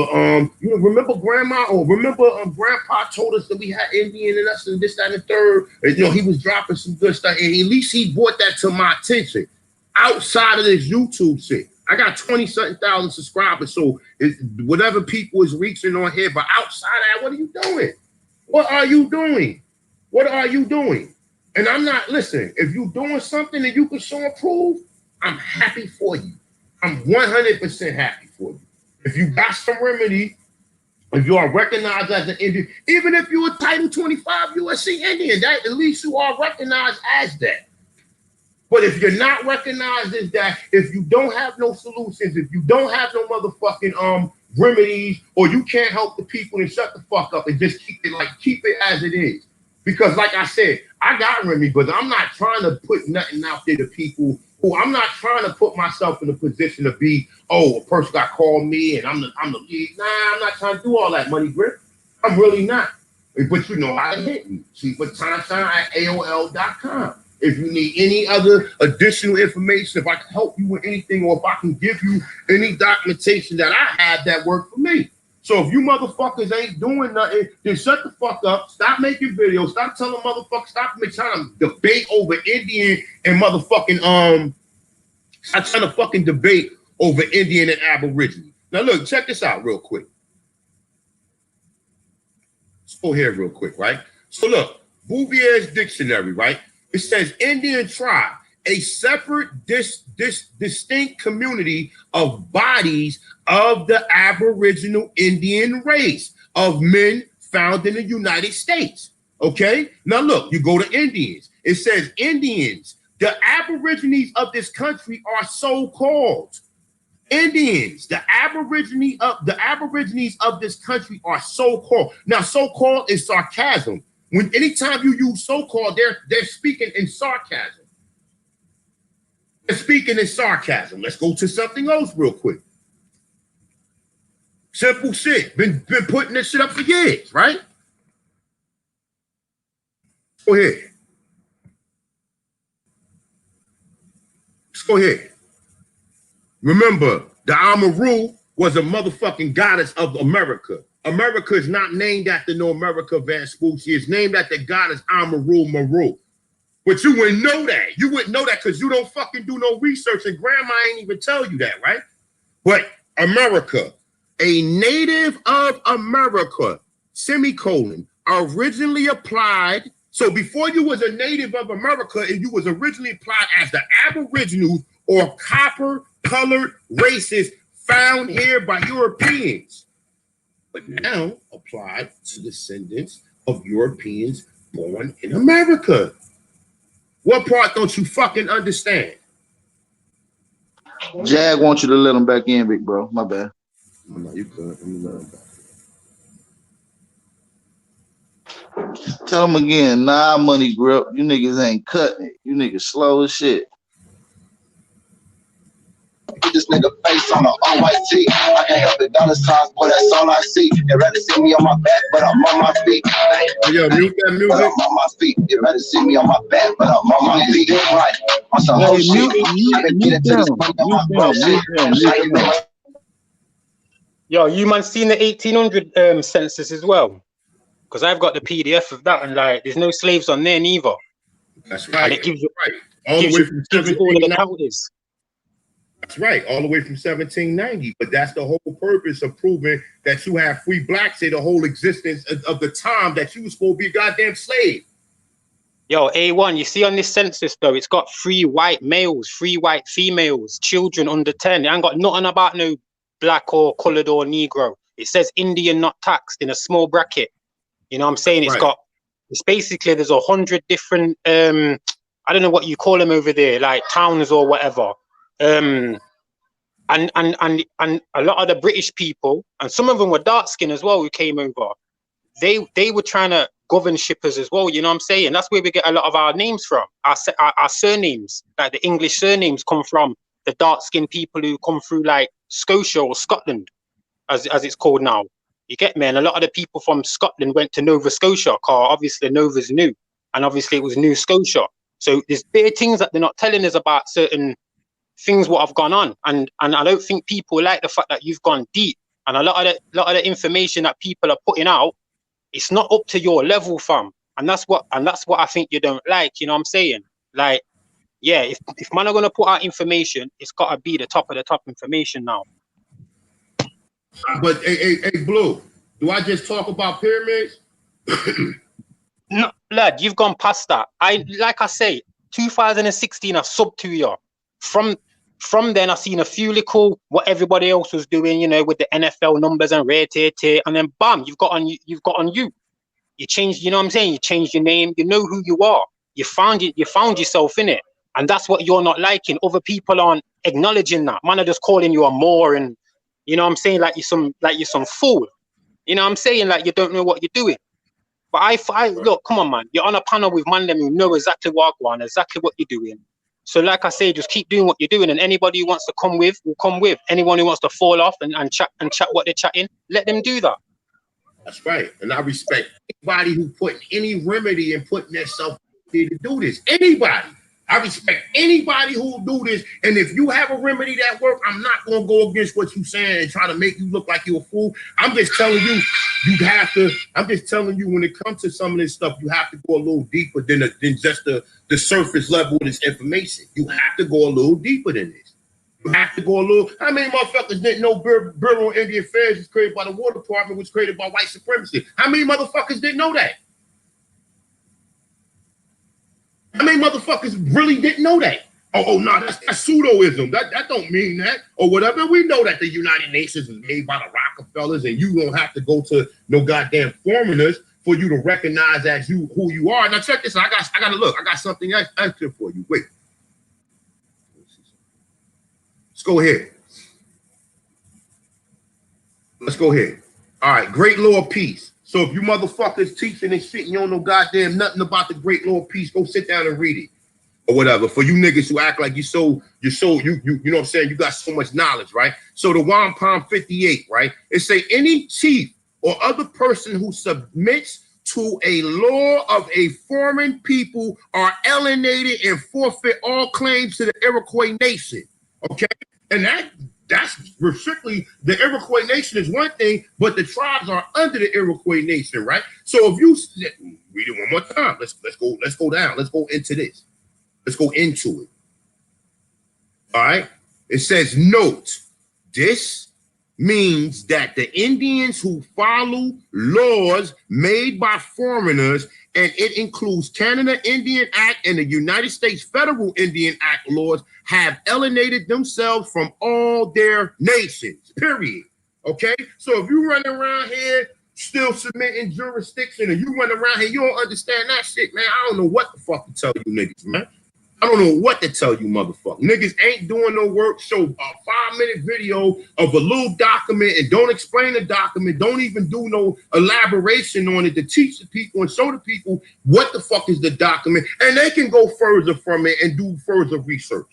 C: You remember grandma or remember grandpa told us that we had Indian in us and this, that, and the third. And, he was dropping some good stuff, and at least he brought that to my attention. Outside of this YouTube shit, I got 20-something thousand subscribers, so it's whatever people is reaching on here. But outside of that, what are you doing? What are you doing? What are you doing? And I'm not, listen, if you're doing something that you can show and prove, I'm happy for you. I'm 100% happy for you. If you got some remedy, if you are recognized as an Indian, even if you're a Title 25 USC Indian, that at least you are recognized as that. But if you're not recognized as that, if you don't have no solutions, if you don't have no motherfucking remedies, or you can't help the people, then shut the fuck up and just keep it as it is. Because like I said, I got remedy, but I'm not trying to put nothing out there to people who I'm not trying to put myself in a position to be, a person got called me and I'm the lead. Nah, I'm not trying to do all that money grip. I'm really not. But you know how to hit me. See, but TimeShine@AOL.com. If you need any other additional information, if I can help you with anything, or if I can give you any documentation that I have that worked for me. So if you motherfuckers ain't doing nothing, then shut the fuck up. Stop making videos. Stop telling motherfuckers. Stop trying to debate over Indian and motherfucking stop trying to fucking debate over Indian and Aborigine. Now look, check this out real quick. Let's go here real quick, right? So look, Bouvier's dictionary, right? It says Indian tribe, a separate, distinct community of bodies of the Aboriginal Indian race of men found in the United States. Okay? Now look, you go to Indians. It says Indians, the Aborigines of this country are so-called. Indians, the Aborigines of this country are so-called. Now, so-called is sarcasm. When anytime you use so-called, they're speaking in sarcasm. They're speaking in sarcasm. Let's go to something else real quick. Simple shit. Been putting this shit up for years, right? Go ahead. Let's go ahead. Remember, the Amaru was a motherfucking goddess of America. America is not named after no America Vespucci. It's named after the goddess Amaru Maru. But you wouldn't know that. You wouldn't know that because you don't fucking do no research, and grandma ain't even tell you that, right? But America, a native of America, semicolon, originally applied. So before you was a native of America, and you was originally applied as the Aboriginals or copper-colored races found here by Europeans, but now applied to descendants of Europeans born in America. What part don't you fucking understand?
D: Jag wants you to let him back in, big bro. My bad.
C: No, you could. Let me let him back.
D: Tell him again. Nah, money grip. You niggas ain't cutting it. You niggas slow as shit.
F: This nigga face on the all-white tee. I can't help it, dollar signs, boy, that's all I see. They'd rather see me on my back, but I'm on my feet.
C: Yo, mute that music.
F: But I'm on my feet. They'd rather see me on my back, but I'm on my feet. Right. On some whole shit. I been getting to this money on my bullshit.
E: Yo, you man seen the 1800 census as well? Because I've got the PDF of that, and like, there's no slaves on there neither.
C: That's right.
E: And it gives you,
C: right. All the way from
E: gives you all of the counties.
C: That's right, all the way from 1790. But that's the whole purpose of proving that you have free blacks here, the whole existence of the time that you was supposed to be a goddamn slave.
E: Yo, A1, you see on this census though, it's got 3 white males, 3 white females, children under 10. It ain't got nothing about no black or colored or Negro. It says Indian not taxed in a small bracket. You know what I'm saying? It's got, it's basically, there's 100 different, I don't know what you call them over there, like towns or whatever. And a lot of the British people, and some of them were dark skinned as well, who came over, they were trying to govern shippers as well. You know what I'm saying? That's where we get a lot of our names from. Our surnames, like the English surnames, come from the dark skinned people who come through like Scotia or Scotland, as it's called now. You get me? And a lot of the people from Scotland went to Nova Scotia, because obviously Nova's new, and obviously it was New Scotia. So there's big things that they're not telling us about certain things what have gone on, and I don't think people like the fact that you've gone deep, and a lot of the information that people are putting out, it's not up to your level, fam, and that's what I think you don't like. You know what I'm saying? Like, yeah, if man are gonna put out information, it's gotta be the top of the top information now.
C: But hey, Blue, do I just talk about pyramids?
E: No, lad, you've gone past that. Like I say, 2016 I subbed to you. From then I seen a few little what everybody else was doing, you know, with the NFL numbers and rare tear, and then bam, you've got on you. You changed, you know what I'm saying? You changed your name, you know who you are. You found yourself in it. And that's what you're not liking. Other people aren't acknowledging that. Man are just calling you a Moor, and you know what I'm saying, like you're some fool. You know what I'm saying? Like you don't know what you're doing. But I look, come on, man. You're on a panel with man them who know exactly what I want, exactly what you're doing. So like I say, just keep doing what you're doing, and anybody who wants to come with will come with. Anyone who wants to fall off and chat what they're chatting, let them do that.
C: That's right. And I respect anybody who put any remedy and putting themselves there to do this. Anybody. I respect anybody who will do this. And if you have a remedy that works, I'm not going to go against what you're saying and try to make you look like you're a fool. I'm just telling you, I'm just telling you, when it comes to some of this stuff, you have to go a little deeper than just the surface level of this information. You have to go a little deeper than this. You have to go a little. How many motherfuckers didn't know Bureau of Indian Affairs was created by the War Department, was created by white supremacy? How many motherfuckers didn't know that? How many motherfuckers really didn't know that? Oh no, that's pseudoism. That don't mean that, or whatever. We know that the United Nations was made by the Rockefellers, and you don't have to go to no goddamn foreigners for you to recognize as you who you are. Now check this out. I gotta look. I got something extra for you. Wait. Let's go ahead. Let's go ahead. All right, Great Law of Peace. So if you motherfuckers teaching and shit, and you don't know goddamn nothing about the Great Law of Peace, go sit down and read it. Or whatever. For you niggas who act like you know what I'm saying, you got so much knowledge, right? So the Wampum 58, right? It say any chief or other person who submits to a law of a foreign people are alienated and forfeit all claims to the Iroquois nation. Okay, and that's strictly the Iroquois nation is one thing, but the tribes are under the Iroquois nation, right? So if you read it one more time, let's go down. Let's go into this. Let's go into it. All right. It says, note, this means that the Indians who follow laws made by foreigners, and it includes Canada Indian Act and the United States Federal Indian Act laws, have alienated themselves from all their nations, period. Okay? So if you run around here still submitting jurisdiction and you run around here, you don't understand that shit, man, I don't know what the fuck to tell you niggas, man. I don't know what to tell you, motherfucker. Niggas ain't doing no work. Show a 5-minute video of a little document and don't explain the document. Don't even do no elaboration on it to teach the people and show the people what the fuck is the document. And they can go further from it and do further research.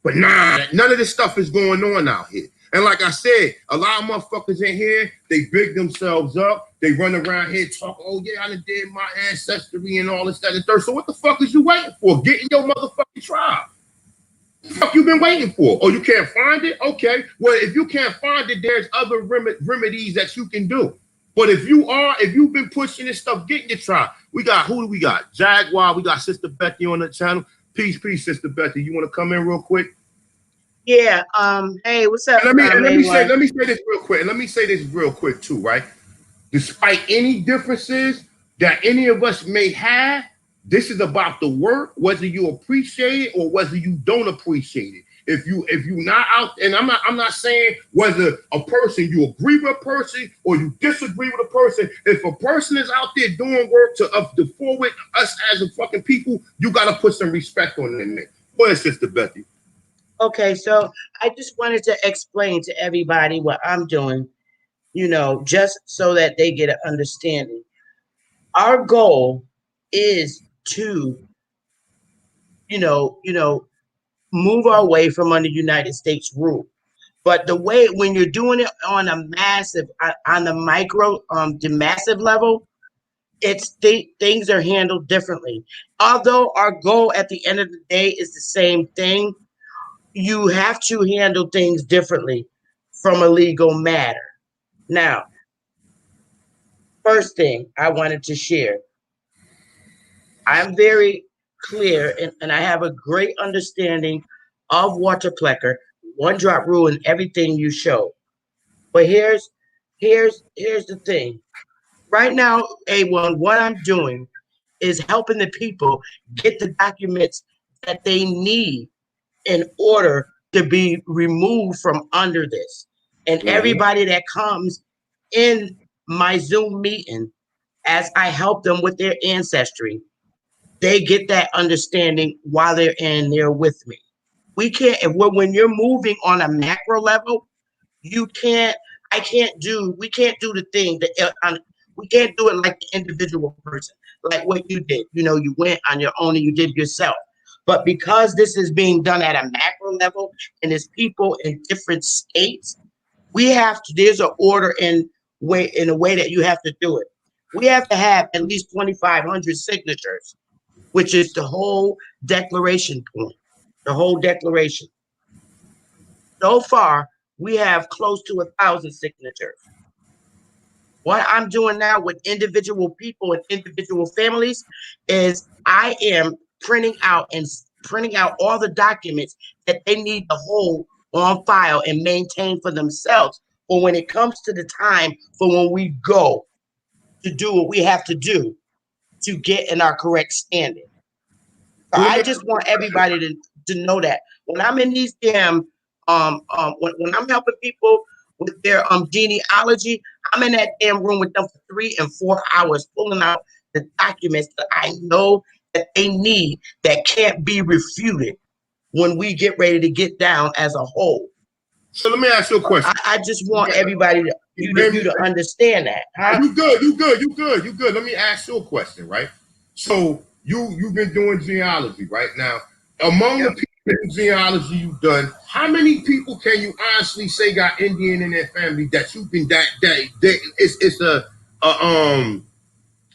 C: But nah, none of this stuff is going on out here. And like I said, a lot of motherfuckers in here, they big themselves up. They run around here talk, oh yeah, I done did my ancestry and all this, that, and third. So what the fuck is you waiting for? Get in your motherfucking tribe. What the fuck you been waiting for? Oh, you can't find it? Okay. Well, if you can't find it, there's other remedies that you can do. But if you've been pushing this stuff, get in your tribe. Who do we got? Jaguar, we got Sister Betty on the channel. Peace, Sister Betty. You want to come in real quick?
G: Yeah. Hey, what's up?
C: Let me say this real quick. And let me say this real quick too, right? Despite any differences that any of us may have, this is about the work, whether you appreciate it or whether you don't appreciate it. If you not out, and I'm not saying whether a person you agree with a person or you disagree with a person. If a person is out there doing work to forward us as a fucking people, you gotta put some respect on them. Go ahead, Sister Betty.
G: Okay, so I just wanted to explain to everybody what I'm doing, just so that they get an understanding. Our goal is to, move our way from under United States rule. But the way, when you're doing it on a massive, on the micro, the massive level, things are handled differently. Although our goal at the end of the day is the same thing, you have to handle things differently from a legal matter. Now, first thing I wanted to share, I'm very clear and I have a great understanding of Waterplecker, one drop rule, and everything you show. But here's the thing. Right now, A1, what I'm doing is helping the people get the documents that they need in order to be removed from under this. And everybody that comes in my Zoom meeting, as I help them with their ancestry, they get that understanding while they're in there with me. We can't, when you're moving on a macro level, we can't do the thing that we can't do it like the individual person, like what you did. You went on your own and you did yourself. But because this is being done at a macro level and there's people in different states, there's an order in a way that you have to do it. We have to have at least 2,500 signatures, which is the whole declaration point, the whole declaration. So far, we have close to 1,000 signatures. What I'm doing now with individual people and individual families is I am printing out all the documents that they need to hold on file and maintain for themselves. But when it comes to the time for when we go to do what we have to do to get in our correct standing. So I just want everybody to know that when I'm in these damn, when I'm helping people with their genealogy, I'm in that damn room with them for 3 and 4 hours, pulling out the documents that I know that they need that can't be refuted when we get ready to get down as a whole.
C: So let me ask you a question.
G: I just want everybody to understand that. Huh?
C: You good. Let me ask you a question, right? So you've been doing genealogy, right? Now, among the people in genealogy you've done, how many people can you honestly say got Indian in their family that you can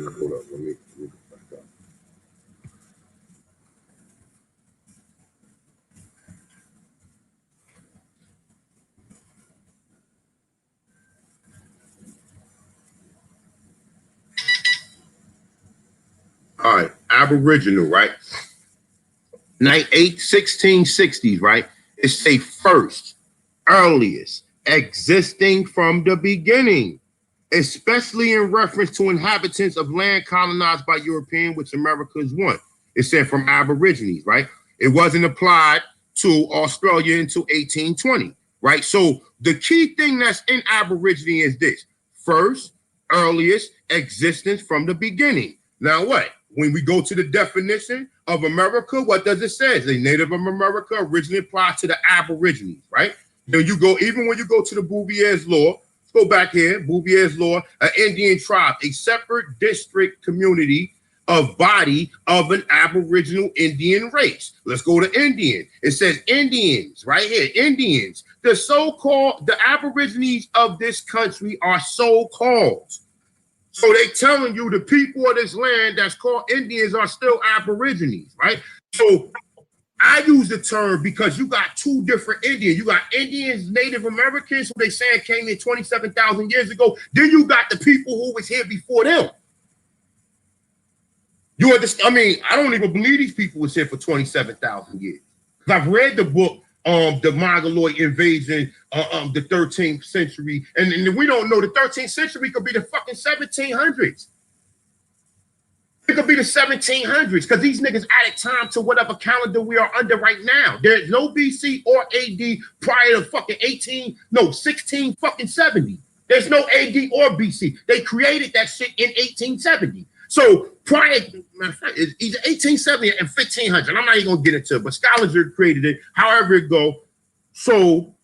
C: hold up. Let me get back up. All right, Aboriginal, right? 1660s, right? It say first, earliest, existing from the beginning, especially in reference to inhabitants of land colonized by European, which America is one. It said from Aborigines, right? It wasn't applied to Australia until 1820, right? So the key thing that's in Aborigine is this: first, earliest, existence from the beginning. Now what? When we go to the definition of America, what does it say? The Native of America originally applied to the Aborigines, right? Then you go, even when you go to the Bouvier's law, let's go back here, Bouvier's law, an Indian tribe, a separate district community of body of an Aboriginal Indian race. Let's go to Indian. It says Indians right here, Indians. The so-called, the Aborigines of this country are so-called. So they telling you the people of this land that's called Indians are still Aborigines, right? So I use the term because you got two different Indians. You got Indians, Native Americans, who they saying came in 27,000 years ago. Then you got the people who was here before them. You understand? I mean, I don't even believe these people was here for 27,000 years. Because I've read the book, the Mongoloid invasion, the 13th century. And we don't know, the 13th century could be the fucking 1700s. It could be the 1700s because these niggas added time to whatever calendar we are under right now. There's no BC or AD prior to fucking 16 fucking 70. There's no AD or BC. They created that shit in 1870. So prior, matter of fact, it's either 1870 and 1500. I'm not even gonna get into it, but scholars have created it, however it go. So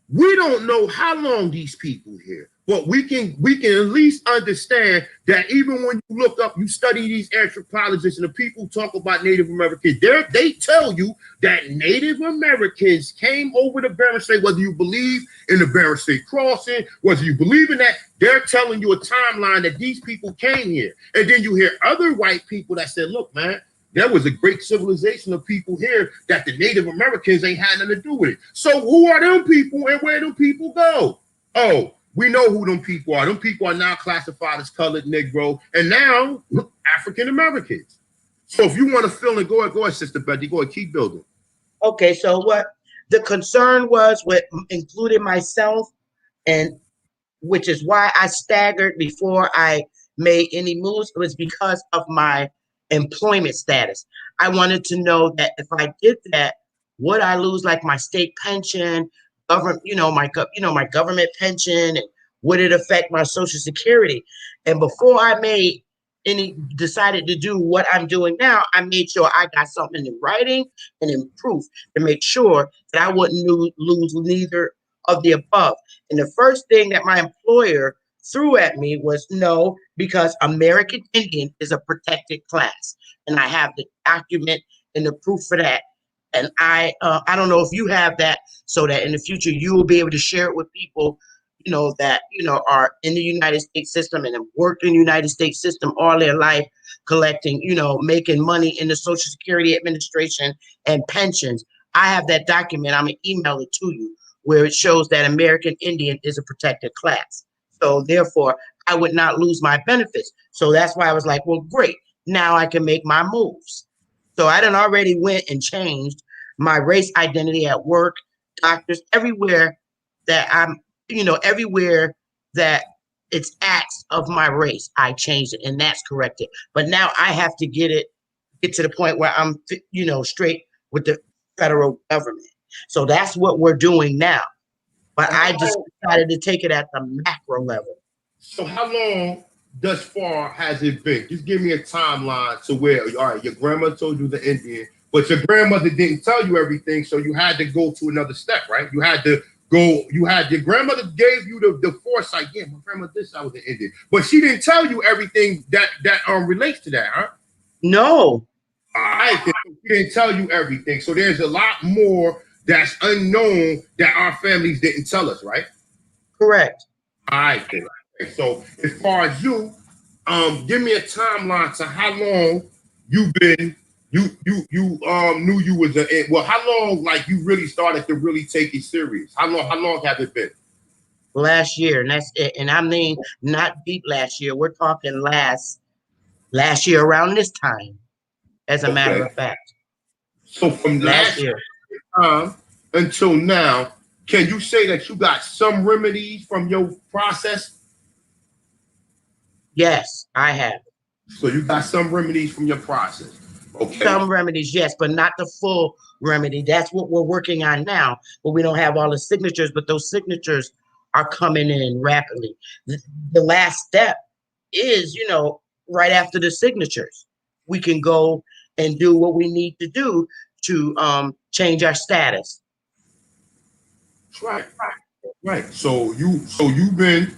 C: we don't know how long these people here, but we can at least understand that even when you look up, you study these anthropologists and the people who talk about Native Americans, they tell you that Native Americans came over the Bering Strait, whether you believe in the Bering Strait crossing, whether you believe in that, they're telling you a timeline that these people came here. And then you hear other white people that said, look, man, there was a great civilization of people here that the Native Americans ain't had nothing to do with it. So who are them people and where them people go? Oh, we know who them people are. Them people are now classified as colored, Negro, and now African Americans. So if you want to fill in, go ahead, Sister Betty, go ahead, keep building.
G: Okay, so what the concern was with including myself, and which is why I staggered before I made any moves, was because of my employment status. I wanted to know that if I did that, would I lose like my state pension, government, my government pension, and would it affect my Social Security? And before I decided to do what I'm doing now, I made sure I got something in writing and in proof to make sure that I wouldn't lose neither of the above. And the first thing that my employer threw at me was no, because American Indian is a protected class. And I have the document and the proof for that. And I don't know if you have that, so that in the future you will be able to share it with people, that, are in the United States system and have worked in the United States system all their life, collecting, making money in the Social Security Administration and pensions. I have that document. I'm going to email it to you, where it shows that American Indian is a protected class. So therefore, I would not lose my benefits. So that's why I was like, well, great. Now I can make my moves. So I done already went and changed my race identity at work, doctors, everywhere that I'm, everywhere that it's acts of my race, I changed it, and that's corrected. But now I have to get to the point where I'm, straight with the federal government. So that's what we're doing now. But I just decided to take it at the macro level.
C: So how long thus far has it been? Just give me a timeline to where, all right, your grandma told you the Indian, but your grandmother didn't tell you everything, so you had to go to another step, right? You had your grandmother gave you the foresight. Yeah, my grandma this, I was an Indian. But she didn't tell you everything that relates to that, huh?
G: No.
C: All right, she didn't tell you everything. So there's a lot more that's unknown that our families didn't tell us, right?
G: Correct.
C: All right, then. So as far as you, give me a timeline to how long you've been you knew you was how long like you really started to really take it serious? How long have it been?
G: Last year, and that's it. And I mean not deep last year. We're talking last year around this time, as a matter of fact.
C: So from
G: last year
C: until now, can you say that you got some remedies from your process?
G: Yes, I have.
C: So you got some remedies from your process. Okay.
G: Some remedies, yes, but not the full remedy. That's what we're working on now, but we don't have all the signatures, but those signatures are coming in rapidly. The last step is, right after the signatures, we can go and do what we need to do to change our status.
C: Right. So you've been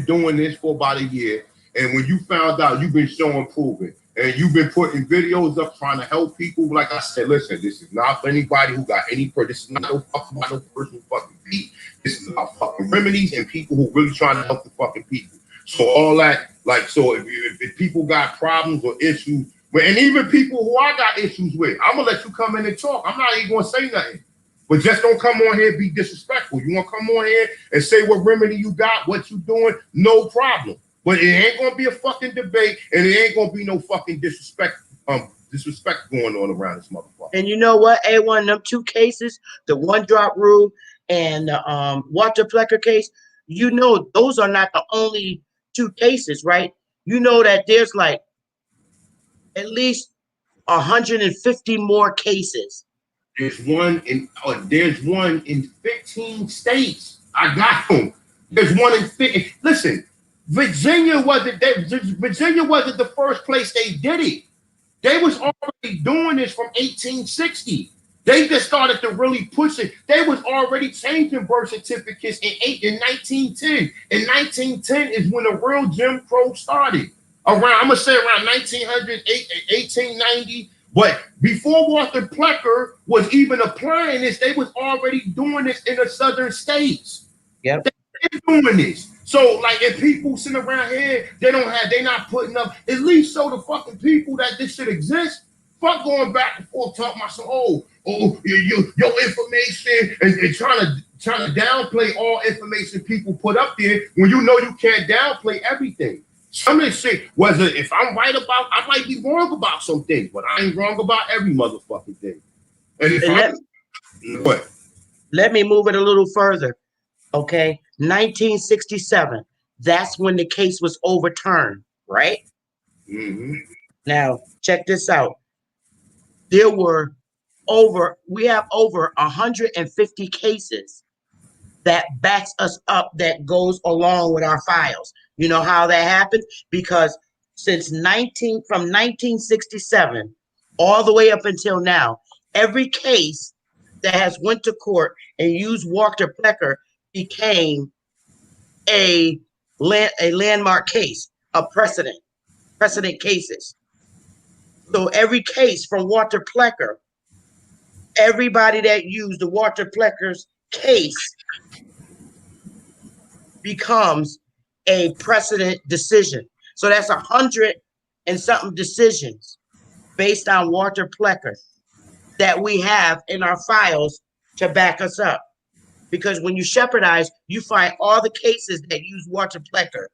C: doing this for about a year, and when you found out, you've been showing improvement, and you've been putting videos up trying to help people. Like I said, listen, this is not for anybody who got any. This is not no personal fucking beat. This is about fucking remedies and people who really trying to help the fucking people. So all that, so if people got problems or issues, and even people who I got issues with, I'm gonna let you come in and talk. I'm not even gonna say nothing. But just don't come on here and be disrespectful. You want to come on here and say what remedy you got, what you doing, no problem. But it ain't going to be a fucking debate, and it ain't going to be no fucking disrespect going on around this motherfucker.
G: And you know what, A1, them two cases, the one drop rule and the Walter Plecker case, those are not the only two cases, right? You know that there's like at least 150 more cases.
C: There's one in 15 states. I got them. There's one in 15. Listen, Virginia wasn't the first place they did it. They was already doing this from 1860. They just started to really push it. They was already changing birth certificates in 1910. In 1910 is when the real Jim Crow started. I'm gonna say around 1900, 1890. But before Walter Plecker was even applying this, they was already doing this in the southern states.
G: Yep.
C: They're doing this. So, if people sitting around here, they not putting up, at least show the fucking people that this shit exists. Fuck going back and forth talking about your information and trying to downplay all information people put up there when you know you can't downplay everything. Some of this shit, if I'm right about, I might be wrong about some things, but I ain't wrong about every motherfucking thing. And
G: let me move it a little further. Okay, 1967. That's when the case was overturned, right?
C: Mm-hmm.
G: Now, check this out. We have over 150 cases that backs us up, that goes along with our files. You know how that happened? Because from 1967 all the way up until now, every case that has went to court and used Walter Plecker became a landmark case, a precedent cases. So every case from Walter Plecker, everybody that used the Walter Plecker's case becomes a precedent decision. So that's 100 and something decisions based on Walter Plecker that we have in our files to back us up. Because when you shepherdize, you find all the cases that use Walter Plecker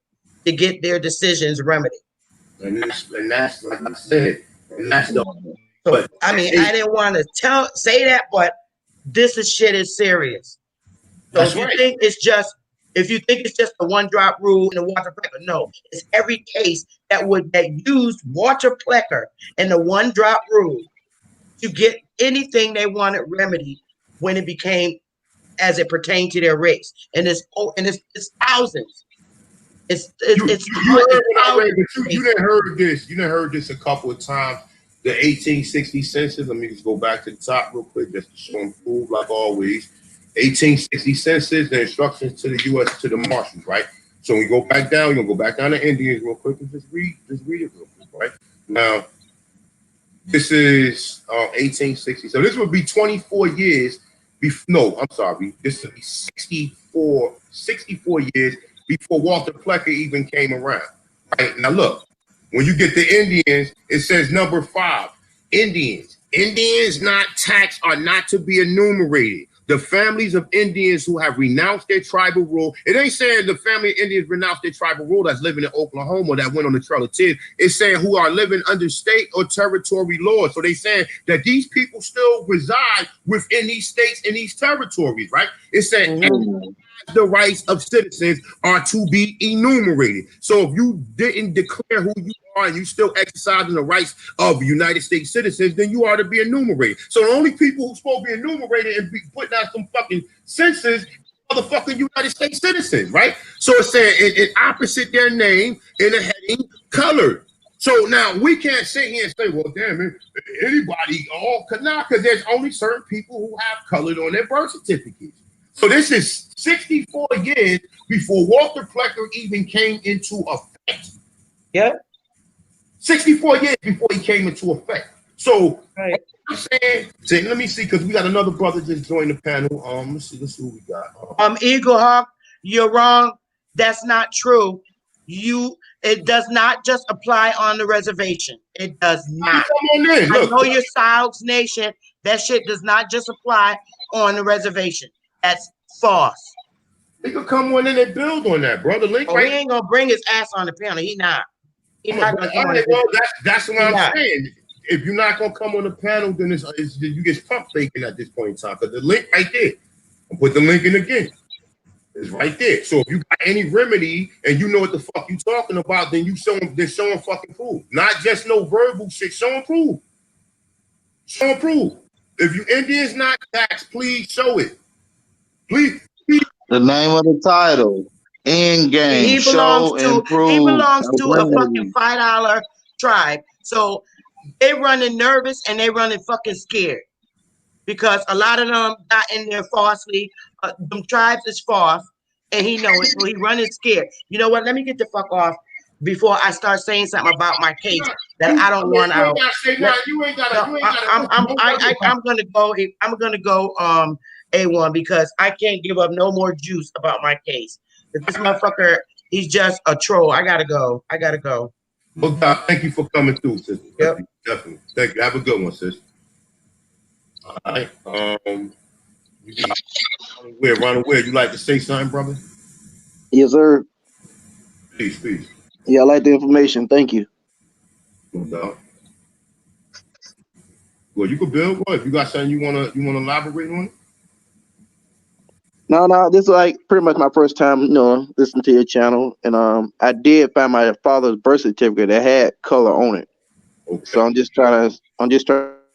G: to get their decisions remedied.
C: And that's like I said, and that's the.
G: So, I mean, I didn't want to say that, but this shit is serious. So if you think it's just the one drop rule and the Walter Plecker, no, it's every case that used Walter Plecker and the one drop rule to get anything they wanted remedied when it became, as it pertained to their race, and it's thousands. You
C: didn't heard this. You didn't heard this a couple of times. The 1860 census. Let me just go back to the top real quick, just to show and prove, like always. 1860 census, the instructions to the U.S. to the Marshals, right? So we go back down. We're gonna go back down to Indians real quick and just read it real quick, right? Now, this is 1860. So this would be 24 years. No, I'm sorry. This would be 64 years before Walter Plecker even came around. Right? Now look, when you get the Indians, it says number 5, Indians. Indians not taxed are not to be enumerated. The families of Indians who have renounced their tribal rule. It ain't saying the family of Indians renounced their tribal rule that's living in Oklahoma that went on the Trail of Tears. It's saying who are living under state or territory laws. So they saying that these people still reside within these states and these territories, right? It's saying the rights of citizens are to be enumerated. So if you didn't declare who you are and you still exercising the rights of United States citizens, then you are to be enumerated. So the only people who's supposed to be enumerated and be putting out some fucking census are the fucking United States citizens, right? So it's saying it opposite their name in a heading colored. So now we can't sit here and say, well, damn it, anybody, all nah, because there's only certain people who have colored on their birth certificates. So this is 64 years before Walter Plecker even came into effect.
G: Yeah.
C: 64 years before he came into effect. So
G: Right.
C: I'm saying, let me see, because we got another brother just joined the panel. Let's see who we got.
G: Eagle Hawk, you're wrong. That's not true. It does not just apply on the reservation. It does not.
C: Come on in.
G: I
C: Look,
G: know your Sioux Nation. That shit does not just apply on the reservation. That's false.
C: he could come on in and build on that, brother. Link
G: Oh,
C: right.
G: he ain't gonna bring his ass on the panel. He not. He not gonna come on.
C: Well, that's what I'm
G: not.
C: saying. If you're not gonna come on the panel, then you get pump faking at this point in time. Because the link right there, I'll put the link in again. It's right there. So if you got any remedy and you know what the fuck you talking about, then you show them fucking proof. Not just no verbal shit. Show them proof. Show them proof. If you Indians not taxed, please show it. Please.
D: The name of the title. End game.
G: He
D: Show and prove.
G: He belongs to a
D: remedy.
G: fucking $5 tribe. So they running nervous and they running fucking scared because a lot of them got in there falsely. Them tribes is false, and he know it. So he running scared. You know what? Let me get the fuck off before I start saying something about my case that I don't want out. I'm gonna go. I'm gonna go. A1 because I can't give up no more juice about my case. If this motherfucker, he's just a troll. I gotta go.
C: Well, God, thank you for coming through, sister.
G: Yep.
C: Definitely. Thank you. Have a good one, sis. All right. Ronald Ware, you like to say something, brother?
F: Yes, sir.
C: Peace.
F: Yeah, I like the information. Thank you.
C: No doubt. Well, you could build one if you got something you wanna elaborate on it.
F: No, this is like pretty much my first time, listening to your channel, and I did find my father's birth certificate that had color on it.
C: Okay.
F: So I'm just trying to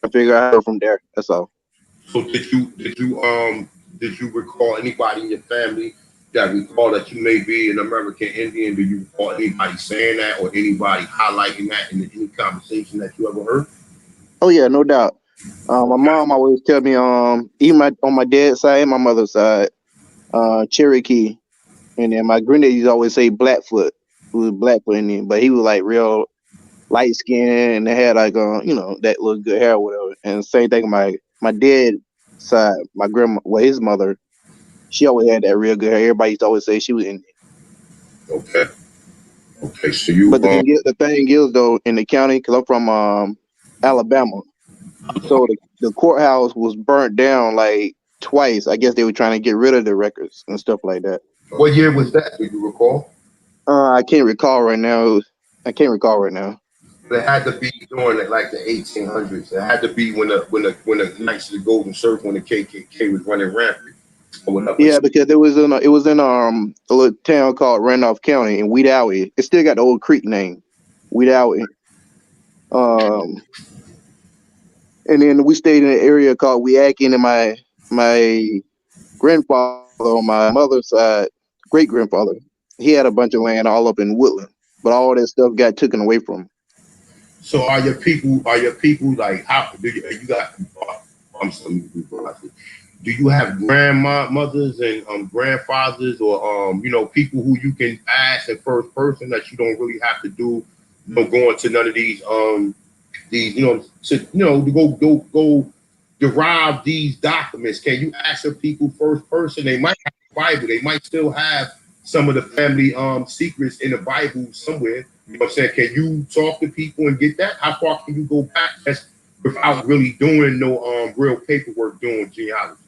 F: figure out how to go from there. That's all.
C: So did you recall anybody in your family that recall that you may be an American Indian? Do you recall anybody saying that or anybody highlighting that in any conversation that you ever heard?
F: Oh yeah, no doubt. My mom always tell me, even on my dad's side and my mother's side, Cherokee, and then my granddad used to always say Blackfoot, who was Blackfoot Indian, but he was like real light skinned and they had like that little good hair or whatever. And same thing my dad's side, my grandma, his mother, she always had that real good hair. Everybody used to always say she was Indian.
C: Okay, so you.
F: But the thing is though, in the county, because I'm from Alabama, so the courthouse was burnt down like twice. I guess they were trying to get rid of the records and stuff like that.
C: What year was that? Do you recall?
F: I can't recall right now.
C: It had to be during like the 1800s. It had to be when the Knights of the Golden Circle, when the KKK was running rampant.
F: Yeah, because it was in a little town called Randolph County in Wedowee. It still got the old creek name, Wedowee. And then we stayed in an area called Weakin, and my grandfather on my mother's side, great grandfather, he had a bunch of land all up in Woodland, but all that stuff got taken away from him.
C: So are your people like, how do you got? I'm sorry, do you have grandmothers and grandfathers or people who you can ask in first person that you don't really have to do going to none of these to go derive these documents? Can you ask the people first person? They might have the Bible, they might still have some of the family secrets in the Bible somewhere, You know what I'm saying? Can you talk to people and get that? How far can you go back just without really doing no real paperwork doing genealogy?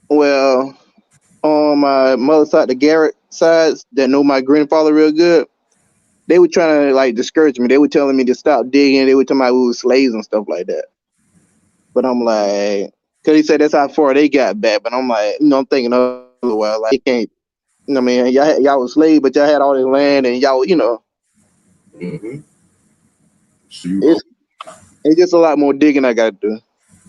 F: Well, on my mother's side, the Garrett sides that know my grandfather real good, they were trying to like discourage me. They were telling me to stop digging. They were telling me we were slaves and stuff like that. But I'm like, because he said that's how far they got back. But I'm like, I'm thinking otherwise. Like, you can't, I mean, y'all was slaves, but y'all had all this land and y'all,
C: Mm-hmm. So
F: it's just a lot more digging I got to do.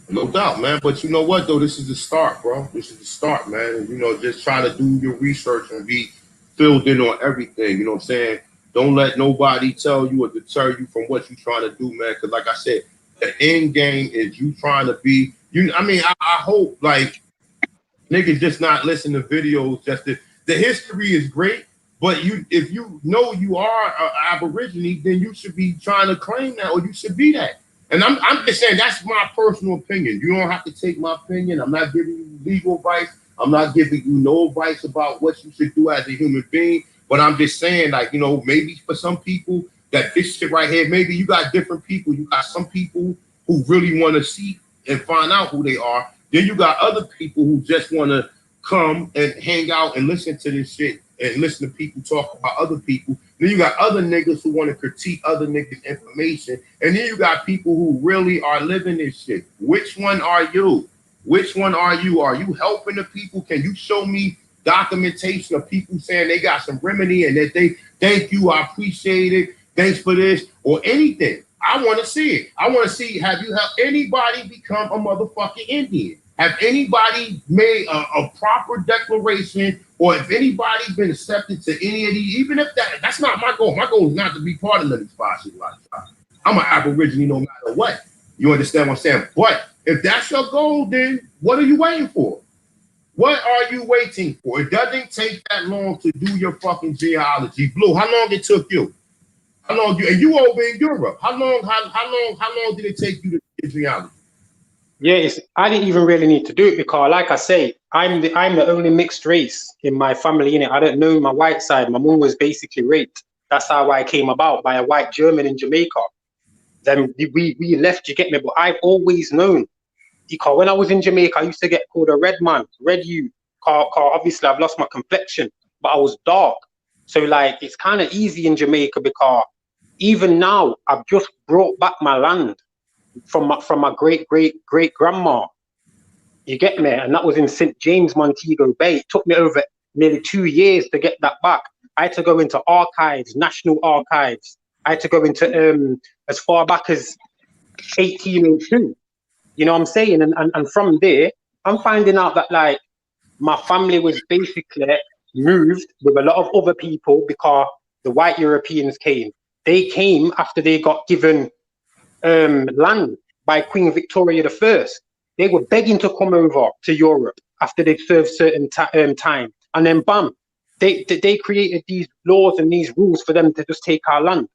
C: No doubt, man. But you know what, though? This is the start, bro. This is the start, man. And, just try to do your research and be filled in on everything. You know what I'm saying? Don't let nobody tell you or deter you from what you're trying to do, man. Because like I said, the end game is you trying to be, I hope, like, niggas just not listen to videos. The history is great, but if you know you are an Aborigine, then you should be trying to claim that, or you should be that. And I'm just saying that's my personal opinion. You don't have to take my opinion. I'm not giving you legal advice. I'm not giving you no advice about what you should do as a human being. But I'm just saying, like, maybe for some people that this shit right here, maybe you got different people. You got some people who really want to see and find out who they are. Then you got other people who just want to come and hang out and listen to this shit and listen to people talk about other people. Then you got other niggas who want to critique other niggas' information. And then you got people who really are living this shit. Which one are you? Which one are you? Are you helping the people? Can you show me documentation of people saying they got some remedy and that they thank you, I appreciate it, thanks for this, or anything? I want to see it. I want to see, have you helped anybody become a motherfucking Indian? Have anybody made a proper declaration, or if anybody's been accepted to any of these, even if that's not my goal. My goal is not to be part of the Spastic lifestyle. I'm an Aborigine no matter what. You understand what I'm saying? But if that's your goal, then what are you waiting for? What are you waiting for? It doesn't take that long to do your fucking genealogy. Blue, how long it took you? How long and you over in Europe? How long did it take you to do genealogy?
E: Yeah, I didn't even really need to do it because, like I say, I'm the only mixed race in my family, innit? I don't know my white side. My mom was basically raped. That's how I came about, by a white German in Jamaica. Then we left, you get me? But I've always known, because when I was in Jamaica, I used to get called a red man, red you. Cause obviously I've lost my complexion, but I was dark. So like, it's kind of easy in Jamaica because even now, I've just brought back my land from my great grandma. You get me? And that was in St. James, Montego Bay. It took me over nearly 2 years to get that back. I had to go into archives, national archives. I had to go into as far back as 1802. You know what I'm saying? And from there, I'm finding out that like my family was basically moved with a lot of other people because the white Europeans came. They came after they got given land by Queen Victoria I. They were begging to come over to Europe after they'd served certain time. And then bam, they created these laws and these rules for them to just take our land.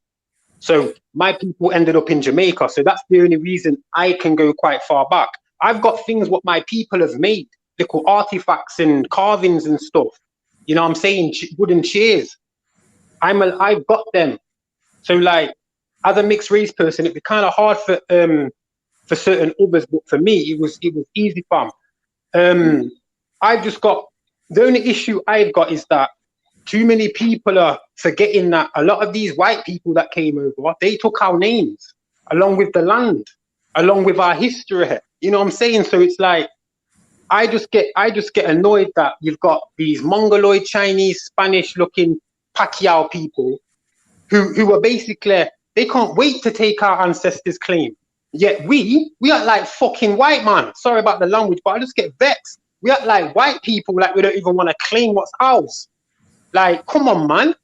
E: So my people ended up in Jamaica. So that's the only reason I can go quite far back. I've got things what my people have made, little artifacts and carvings and stuff. You know what I'm saying? Wooden chairs. I've got them. So like, as a mixed race person, it'd be kind of hard for certain others, but for me, it was easy, fam. I've just got, the only issue I've got is that too many people are forgetting that a lot of these white people that came over, they took our names along with the land, along with our history. You know what I'm saying? So it's like, I just get annoyed that you've got these Mongoloid, Chinese, Spanish-looking Pacquiao people who are basically, they can't wait to take our ancestors' claim. Yet we are like fucking white man. Sorry about the language, but I just get vexed. We are like white people, like we don't even want to claim what's ours. Like, come on, man.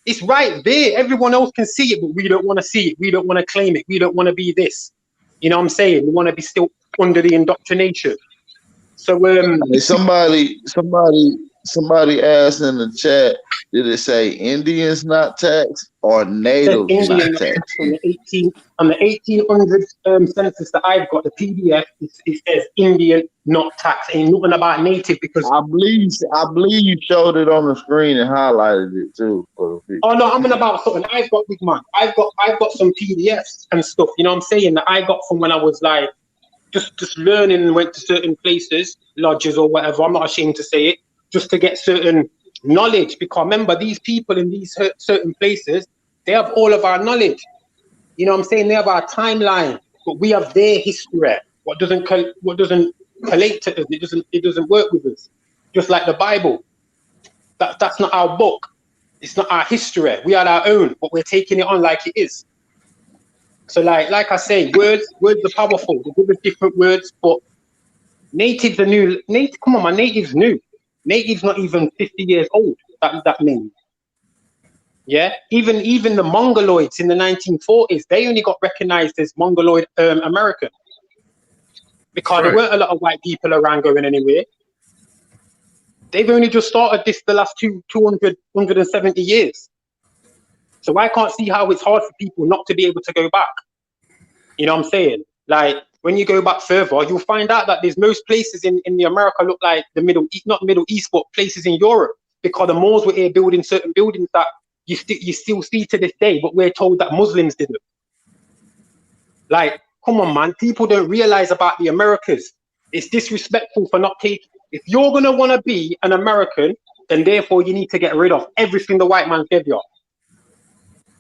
E: It's right there. Everyone else can see it, but we don't want to see it. We don't want to claim it. We don't want to be this. You know what I'm saying? We want to be still under the indoctrination. So
D: somebody asked in the chat, Did it say Indians not taxed or
E: Said
D: natives
E: Indian
D: not taxed?
E: on the 1800 census that I've got, the PDF, it says Indian not tax. Ain't nothing about native because
D: I believe you showed it on the screen and highlighted it too for the people.
E: oh no, I'm on about something I've got, big man. I've got some PDFs and stuff, you know what I'm saying, that I got from when I was like just learning and went to certain places, lodges or whatever. I'm not ashamed to say it, just to get certain knowledge. Because remember, these people in these certain places, they have all of our knowledge. You know what I'm saying? They have our timeline, but we have their history. What doesn't collate to us, it doesn't work with us. Just like the Bible. That's not our book. It's not our history. We are our own, but we're taking it on like it is. So like I say, words are powerful. They give us different words, but natives are new. Come on, my native's new. Native's not even 50 years old. That means. Yeah, even the Mongoloids in the 1940s, they only got recognized as Mongoloid American because there weren't a lot of white people around going anywhere. They've only just started this the last 270 years. So I can't see how it's hard for people not to be able to go back. You know what I'm saying? Like when you go back further, you'll find out that there's most places in the America look like the not Middle East, but places in Europe, because the Moors were here building certain buildings that you still see to this day, but we're told that Muslims did it. Like, come on, man. People don't realize about the Americas. It's disrespectful for not taking. If you're gonna want to be an American, then therefore you need to get rid of everything the white man gave you.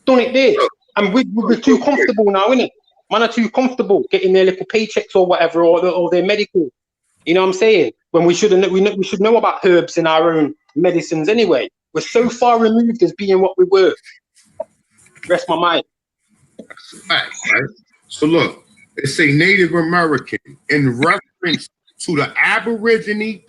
E: Done it there, and we're too comfortable now, innit? Man are too comfortable getting their little paychecks or whatever, or their medical. You know what I'm saying? When we should know about herbs in our own medicines anyway. We're so far removed as being what we were. Rest my mind.
C: That's a fact, right? So look, it's a Native American in reference to the Aboriginal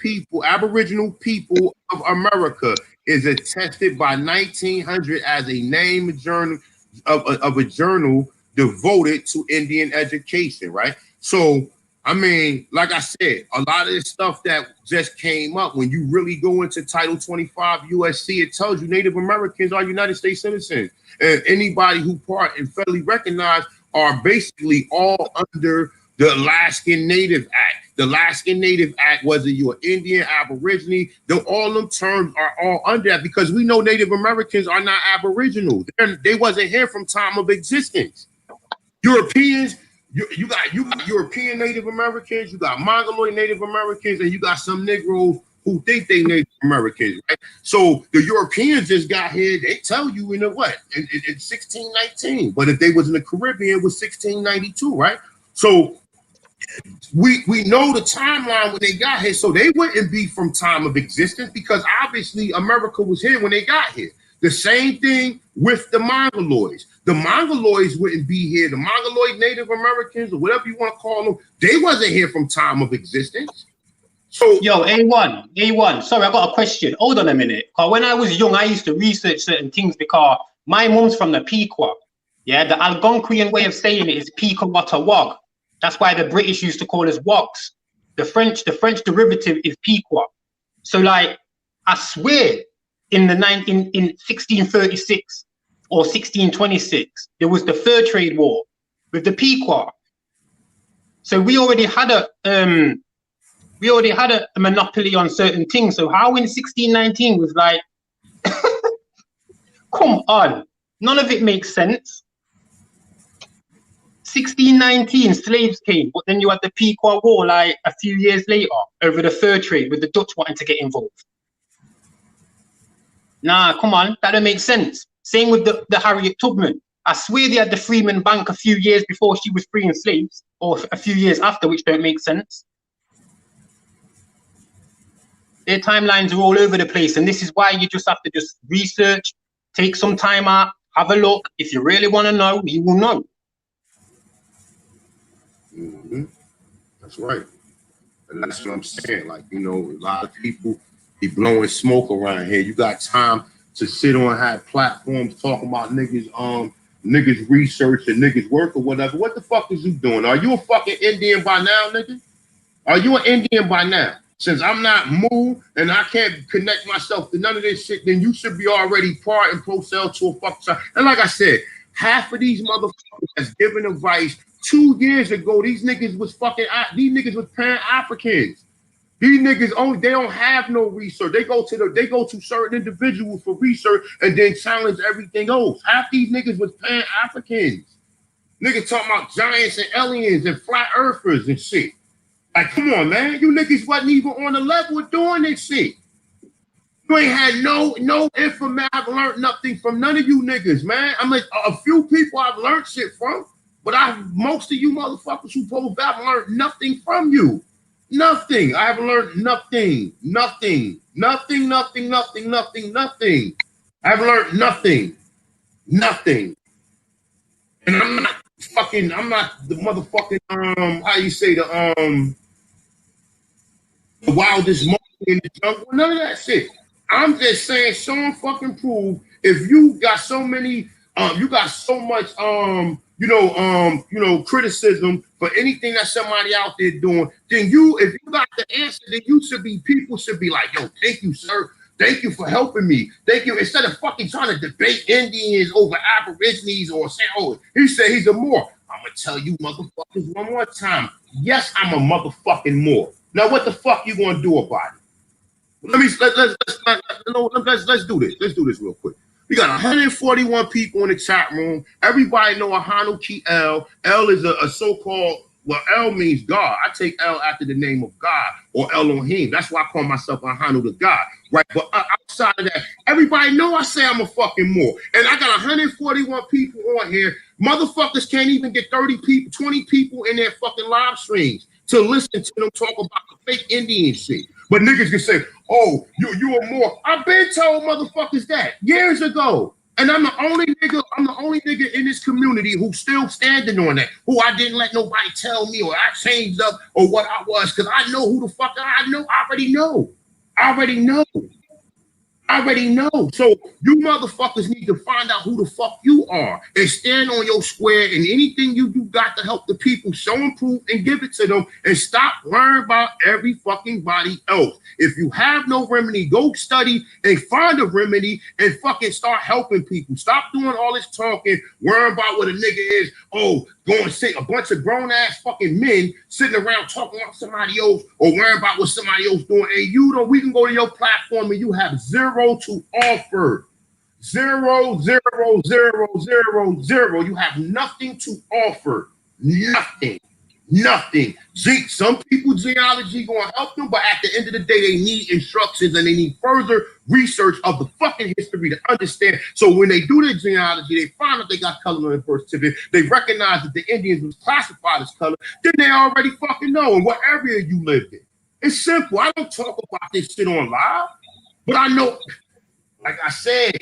C: people of America is attested by 1900 as a name journal of a journal devoted to Indian education, right? So, I mean, like I said, a lot of this stuff that just came up, when you really go into Title 25 USC, it tells you Native Americans are United States citizens. And anybody who part and federally recognized are basically all under the Alaskan Native Act. The Alaskan Native Act, whether you're Indian, Aborigine, all them terms are all under that, because we know Native Americans are not Aboriginal. They wasn't here from time of existence. Europeans, you got European Native Americans, you got Mongoloid Native Americans, and you got some Negroes who think they Native Americans, right? So the Europeans just got here, they tell you in 1619, but if they was in the Caribbean, it was 1692, right? So we know the timeline when they got here, so they wouldn't be from time of existence, because obviously America was here when they got here. The same thing with the Mongoloids. The Mongoloids wouldn't be here. The Mongoloid Native Americans, or whatever you want to call them, they wasn't here from time of existence. So,
E: yo, A1. Sorry, I got a question. Hold on a minute. Because when I was young, I used to research certain things, because my mum's from the Pequot. Yeah, the Algonquian way of saying it is Pequot-Wog. That's why the British used to call us Wogs. The French derivative is Pequot. So, like, I swear, in 1636 or 1626, there was the fur trade war with the Pequot. So we already had a monopoly on certain things. So how in 1619 was like, come on, none of it makes sense. 1619, slaves came, but then you had the Pequot War like a few years later over the fur trade with the Dutch wanting to get involved. Nah, come on, that don't make sense. Same with the Harriet Tubman. I swear they had the Freeman Bank a few years before she was freeing slaves, or a few years after, which don't make sense. Their timelines are all over the place, and this is why you just have to just research, take some time out, have a look. If you really want to know, you will know.
C: Mm-hmm. That's right. And that's what I'm saying. Like, you know, a lot of people be blowing smoke around here. You got time to sit on and have platforms talking about niggas research and niggas work or whatever. What the fuck is you doing? Are you a fucking Indian by now, nigga? Are you an Indian by now? Since I'm not moved and I can't connect myself to none of this shit, then you should be already part and pro-sell to a fucking side. And like I said, half of these motherfuckers that's giving advice 2 years ago, these niggas was Pan-Africans. These niggas only, they don't have no research. They go to certain individuals for research and then challenge everything else. Half these niggas was Pan-Africans. Niggas talking about giants and aliens and flat earthers and shit. Like, come on, man. You niggas wasn't even on the level of doing this shit. You ain't had no information. I've learned nothing from none of you niggas, man. I mean, a few people I've learned shit from, but most of you motherfuckers who post, I've learned nothing from you. Nothing. I haven't learned nothing. Nothing. Nothing. Nothing. Nothing. Nothing. Nothing. I haven't learned nothing. Nothing. And I'm not the motherfucking how you say the wildest monkey in the jungle. None of that shit. I'm just saying, show and fucking prove. If you got so many, you got so much, criticism for anything that somebody out there doing, then if you got the answer, then people should be like, yo, thank you, sir. Thank you for helping me. Thank you. Instead of fucking trying to debate Indians over Aborigines or say, oh, he said he's a Moor. I'm going to tell you motherfuckers one more time. Yes, I'm a motherfucking Moor. Now, what the fuck you going to do about it? Let's do this. Let's do this real quick. We got 141 people in the chat room. Everybody know Ahanu Ki El. El is a so-called, well, El means God. I take El after the name of God or Elohim. That's why I call myself Ahanu the God, right? But outside of that, everybody know I say I'm a fucking Moor. And I got 141 people on here. Motherfuckers can't even get 30 people, 20 people in their fucking live streams to listen to them talk about the fake Indian shit. But niggas can say, oh, you a Moor. I've been told motherfuckers that years ago. And I'm the only nigga in this community who's still standing on that, who I didn't let nobody tell me or I changed up or what I was, because I know who the fuck I know. I already know. So you motherfuckers need to find out who the fuck you are and stand on your square, and anything you do got to help the people, show and prove and give it to them, and stop worrying about every fucking body else. If you have no remedy, go study and find a remedy and fucking start helping people. Stop doing all this talking, worrying about what a nigga is. Oh, go and sit a bunch of grown ass fucking men sitting around talking about somebody else or worrying about what somebody else doing. And we can go to your platform and you have zero to offer. 0, 0, 0, 0, 0. You have nothing to offer. Nothing. Some people genealogy gonna help them, but at the end of the day, they need instructions and they need further research of the fucking history to understand. So when they do their genealogy, they find out they got color on their birth certificate. They recognize that the Indians was classified as color. Then they already fucking know in what area you lived in. It's simple. I don't talk about this shit on live, but I know, like I said,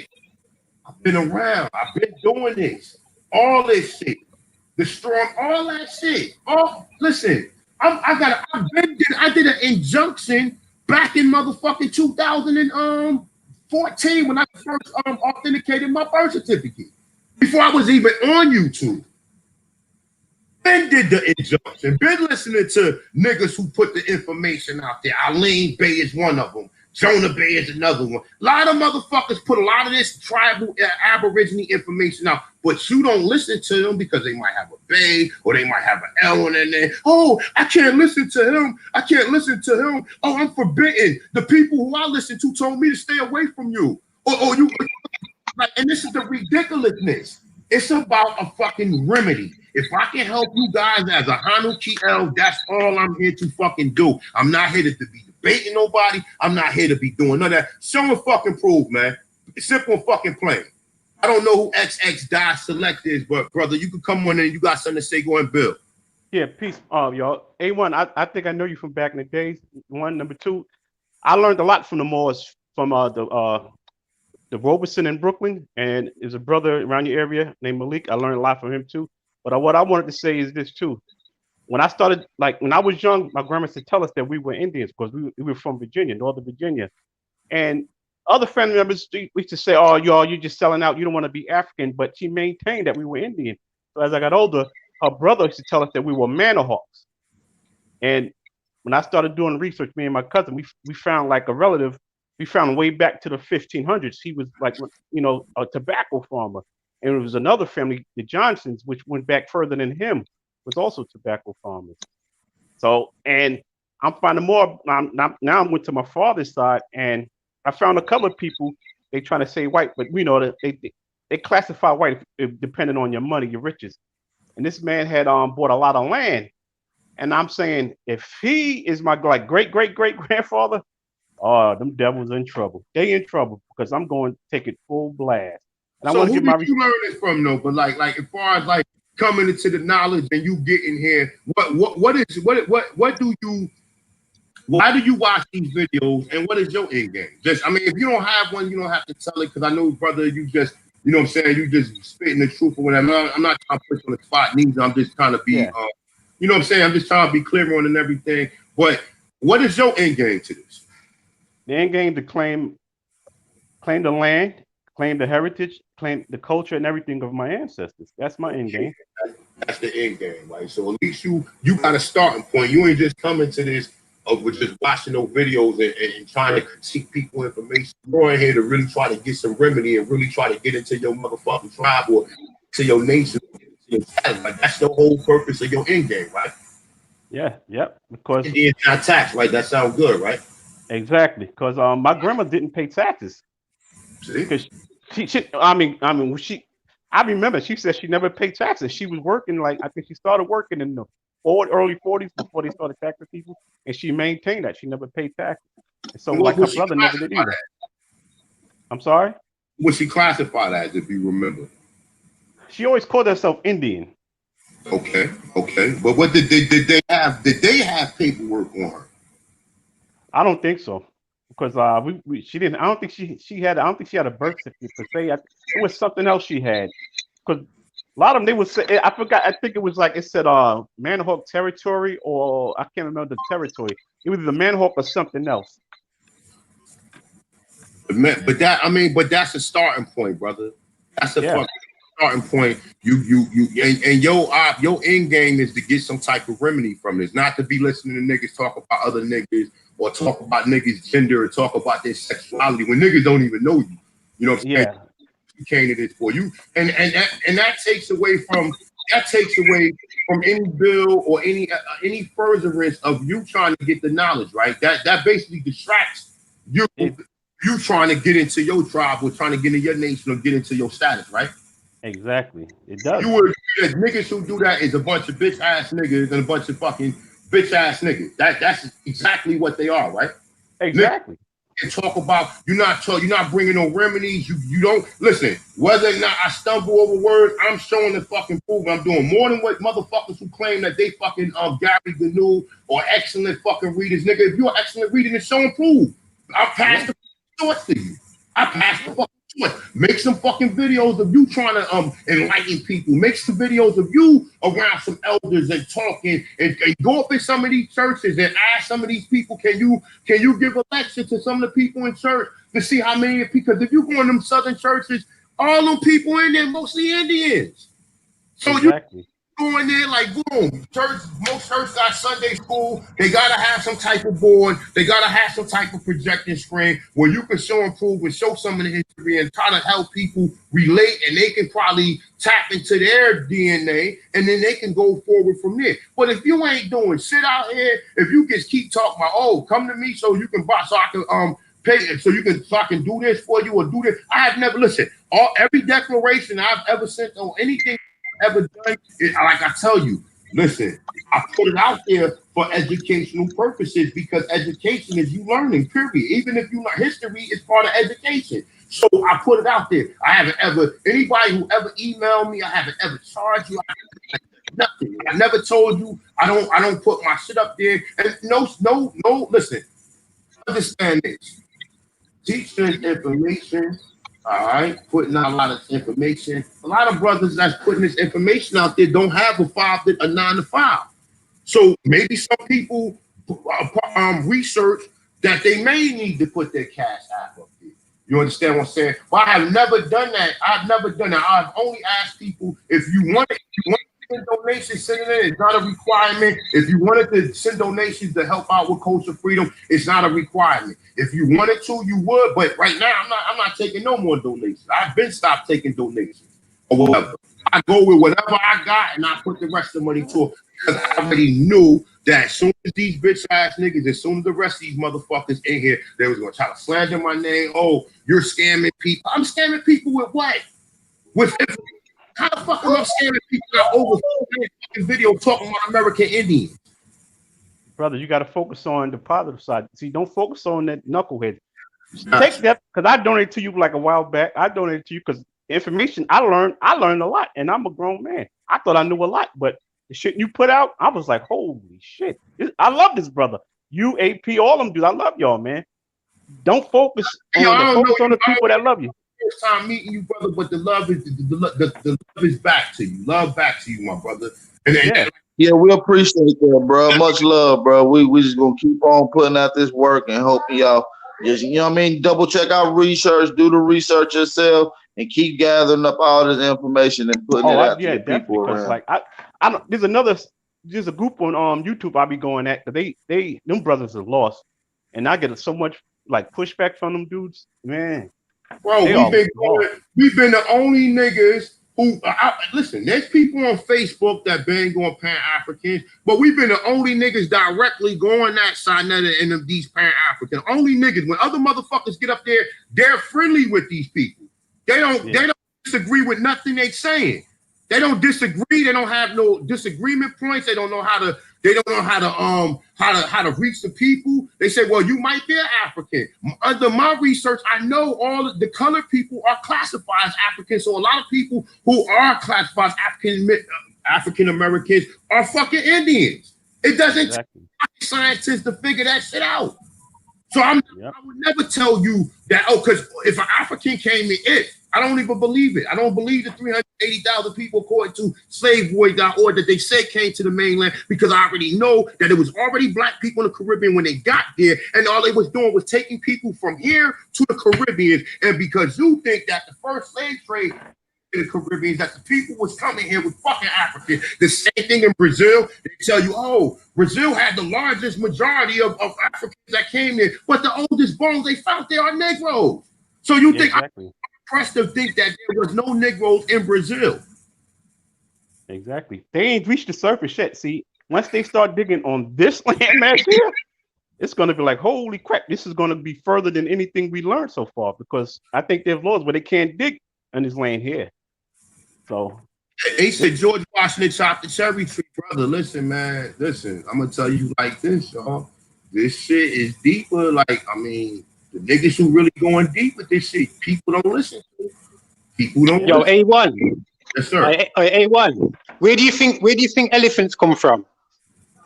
C: I've been around. I've been doing this. All this shit. Destroying all that shit. Oh, listen, I did an injunction back in motherfucking 2014 when I first authenticated my birth certificate. Before I was even on YouTube. Ben did the injunction. Been listening to niggas who put the information out there. Eileen Bay is one of them. Jonah Bay is another one. A lot of motherfuckers put a lot of this tribal Aborigine information out, but you don't listen to them because they might have a Bay or they might have an L in there. Oh, I can't listen to him. Oh, I'm forbidden. The people who I listen to told me to stay away from you. Or you, like, and this is the ridiculousness. It's about a fucking remedy. If I can help you guys as a Ahanu Ki El, that's all I'm here to fucking do. I'm not here to be debating nobody. I'm not here to be doing none of that. Show and fucking prove, man. It's simple and fucking plain. I don't know who XX Die Select is, but brother, you can come on in and you got something to say, go and build.
H: Yeah, peace, y'all. A1, I think I know you from back in the days. One, number two, I learned a lot from the Moors, from the Roberson in Brooklyn, and there's a brother around your area named Malik. I learned a lot from him too. But what I wanted to say is this too. When I started, like when I was young, my grandma used to tell us that we were Indians because we were from Virginia, Northern Virginia. And other family members used to say, oh, you're just selling out. You don't want to be African. But she maintained that we were Indian. So as I got older, her brother used to tell us that we were Manahawks. And when I started doing research, me and my cousin, we found like a relative. We found way back to the 1500s. He was like, you know, a tobacco farmer, and it was another family, the Johnsons, which went back further than him, was also tobacco farmers. So, and I'm finding more. Now I went to my father's side, and I found a couple of people. They trying to say white, but you know they classify white depending on your money, your riches. And this man had bought a lot of land, and I'm saying if he is my like great grandfather, oh, them devils in trouble. They in trouble because I'm going to take it full blast. And
C: So
H: I want
C: who
H: to give
C: did you learn this from though? But like as far as like coming into the knowledge and you getting here, what do you why do you watch these videos and what is your end game? Just I mean, if you don't have one, you don't have to tell it because I know, brother, you just you know what I'm saying, you just spitting the truth or whatever. I'm not trying to put you on the spot neither. I'm just trying to be you know what I'm saying? I'm just trying to be clear on and everything. But what is your end game to this?
H: the end game to claim the land, claim the heritage, claim the culture and everything of my ancestors. That's my end game.
C: That's the end game, right? So at least you got a starting point. You ain't just coming to this with just watching those videos and trying to critique people information. You're in here to really try to get some remedy and really try to get into your motherfucking tribe or to your nation. Like that's the whole purpose of your end game, right?
H: Yeah, yep. Because
C: Indians not tax, right? That sounds good, right?
H: exactly. Because my grandma didn't pay taxes.
C: See?
H: Because I remember she said she never paid taxes. She was working like I think she started working in the early 40s before they started taxing people, and she maintained that she never paid taxes. And so like her brother never did either. I'm sorry.
C: What she classified as, if you remember?
H: She always called herself Indian.
C: Okay. But what did they have? Did they have paperwork on her?
H: I don't think so, because she didn't. I don't think she had. I don't think she had a birth certificate per se. It was something else she had. Because a lot of them they would say. I forgot. I think it was like it said Manahawk territory, or I can't remember the territory. It was the Manahawk or something else.
C: But that's a starting point, brother. That's a fucking starting point. And your end game is to get some type of remedy from this, not to be listening to niggas talk about other niggas or talk about niggas' gender or talk about their sexuality when niggas don't even know you. You know what I'm saying? You came to this for you, and that takes away from any bill or any furtherance of you trying to get the knowledge, right? That basically distracts you. You trying to get into your tribe or trying to get into your nation or get into your status, right?
H: Exactly. It does.
C: You would niggas who do that is a bunch of bitch ass niggas and a bunch of fucking bitch ass niggas. That's exactly what they are, right?
H: Exactly.
C: And talk about you're not bringing no remedies. You don't listen. Whether or not I stumble over words, I'm showing the fucking proof. I'm doing more than what motherfuckers who claim that they fucking Gary Gnu or excellent fucking readers, nigga. If you're an excellent reader, then show and prove. I passed the torch to you. I passed the fucking torch. Make some fucking videos of you trying to enlighten people. Make some videos of you around some elders and talking and go up in some of these churches and ask some of these people, can you give a lecture to some of the people in church to see how many because if you go in them southern churches, all them people in there mostly Indians. So exactly. You go in there like boom, most churches got Sunday school. They gotta have some type of board. They gotta have some type of projecting screen where you can show and prove and show some of the history and try to help people relate, and they can probably tap into their DNA, and then they can go forward from there. But if you ain't doing shit out here, if you just keep talking about come to me so you can buy so I can pay so I can do this for you or do this. I have never every declaration I've ever sent on anything ever done, like I tell you, listen, I put it out there for educational purposes because education is you learning, period. Even if you know history is part of education. So I put it out there. I haven't ever, anybody who ever emailed me, I haven't ever charged you. Nothing. I never told you I don't put my shit up there. And no, listen, understand this. Teaching information. All right, putting out a lot of information. A lot of brothers that's putting this information out there don't have a 9 to 5. So maybe some people research that they may need to put their cash app up there. You understand what I'm saying? But I have never done that. I've only asked people if you want it, send donations, send it in. It's not a requirement. If you wanted to send donations to help out with Kosher Freedom, it's not a requirement. If you wanted to, you would. But right now, I'm not taking no more donations. I've been stopped taking donations or whatever. I go with whatever I got, and I put the rest of the money to it because I already knew that as soon as these bitch ass niggas, as soon as the rest of these motherfuckers in here, they was gonna try to slander my name. Oh, you're scamming people. I'm scamming people with what? With how the fuck am I scamming people that over fucking video talking about American Indians?
H: Brother, you got to focus on the positive side. See, don't focus on that knucklehead. Take that, because I donated to you like a while back. I donated to you because information I learned a lot, and I'm a grown man. I thought I knew a lot, but the shit you put out, I was like, holy shit. I love this brother. You, AP, all them dudes. I love y'all, man. Don't focus on the people that love you.
C: First time meeting you, brother, but the love is back to you. Love back to you, my brother. And then,
D: yeah, we appreciate that, bro. Much love, bro. We just gonna keep on putting out this work and hoping y'all just, you know what I mean, double check our research, do the research yourself, and keep gathering up all this information and putting it out to the people around.
H: Like I don't. There's a group on YouTube I be going at. Them brothers are lost, and I get so much like pushback from them dudes, man.
C: Bro, we've been the only niggas who listen. There's people on Facebook that been going Pan-Africans, but we've been the only niggas directly going that side and these Pan-African. Only niggas. When other motherfuckers get up there, they're friendly with these people. They don't disagree with nothing they saying. They don't disagree. They don't have no disagreement points. They don't know how to reach the people. They say, well, you might be an African. Under my research, I know all of the colored people are classified as African. So a lot of people who are classified as African Americans are fucking Indians. It doesn't take scientists to figure that shit out. So I would never tell you that, because if an African came in, I don't even believe it. I don't believe the 380,000 people, according to SlaveWar.org, that they said came to the mainland, because I already know that it was already black people in the Caribbean when they got there, and all they was doing was taking people from here to the Caribbean. And because you think that the first slave trade in the Caribbean, that the people was coming here with fucking Africans. The same thing in Brazil. They tell you, oh, Brazil had the largest majority of Africans that came there, but the oldest bones they found there are Negroes. So you think I'm pressed to think that there was no Negroes in Brazil?
H: Exactly. They ain't reached the surface yet. See, once they start digging on this land mass here, it's going to be like, holy crap, this is going to be further than anything we learned so far, because I think there's laws where they can't dig on this land here. So
C: they said George Washington chopped the cherry tree, brother. Listen, man. Listen, I'm gonna tell you like this, y'all. This shit is deeper. Like, I mean, the niggas who really going deep with this shit, people don't listen to. People don't.
E: Yo,
C: listen.
E: A1.
C: Yes, sir.
E: A1. Where do you think elephants come from?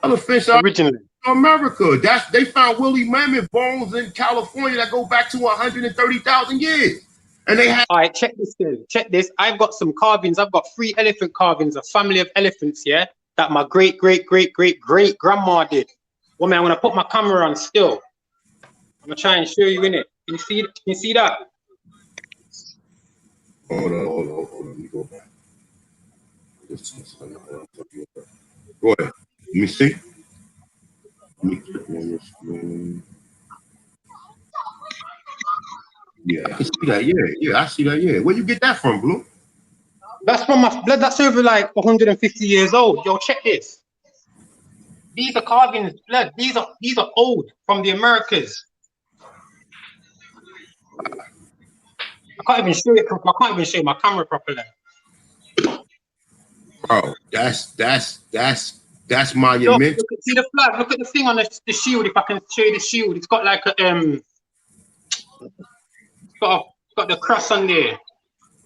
C: Elephants originally America. They found woolly mammoth bones in California that go back to 130,000 years. And they have.
E: All right, check this then. Check this. I've got some carvings. I've got 3 elephant carvings, a family of elephants, yeah, that my great grandma did. Well, man, I'm gonna put my camera on still. I'm gonna try and show you in it. Can you see that?
C: Hold on. Let me go back. Go ahead. Let me see. Let me click on this screen. Yeah, I can see that. Yeah, I see that. Yeah, where you get that from, Blue?
E: That's from my blood. That's over like 150 years old. Yo, check this. These are carvings, blood. These are old from the Americas. I can't even show it. I can't even show my camera properly.
C: Bro, that's monumental.
E: Look, see the flag. Look at the thing on the shield. If I can show you the shield, it's got like a got the cross on there.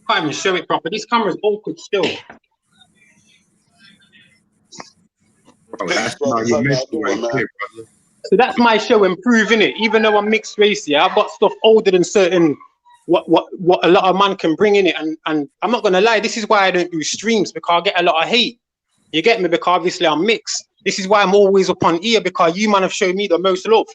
E: Can't even show it proper. This camera's awkward still.
C: Bro, that's monumental right there, brother.
E: So that's my show improving it. Even though I'm mixed race, yeah, I've got stuff older than certain what a lot of man can bring in it. And I'm not gonna lie, this is why I don't do streams, because I get a lot of hate. You get me? Because obviously I'm mixed. This is why I'm always up on ear, because you man have shown me the most love.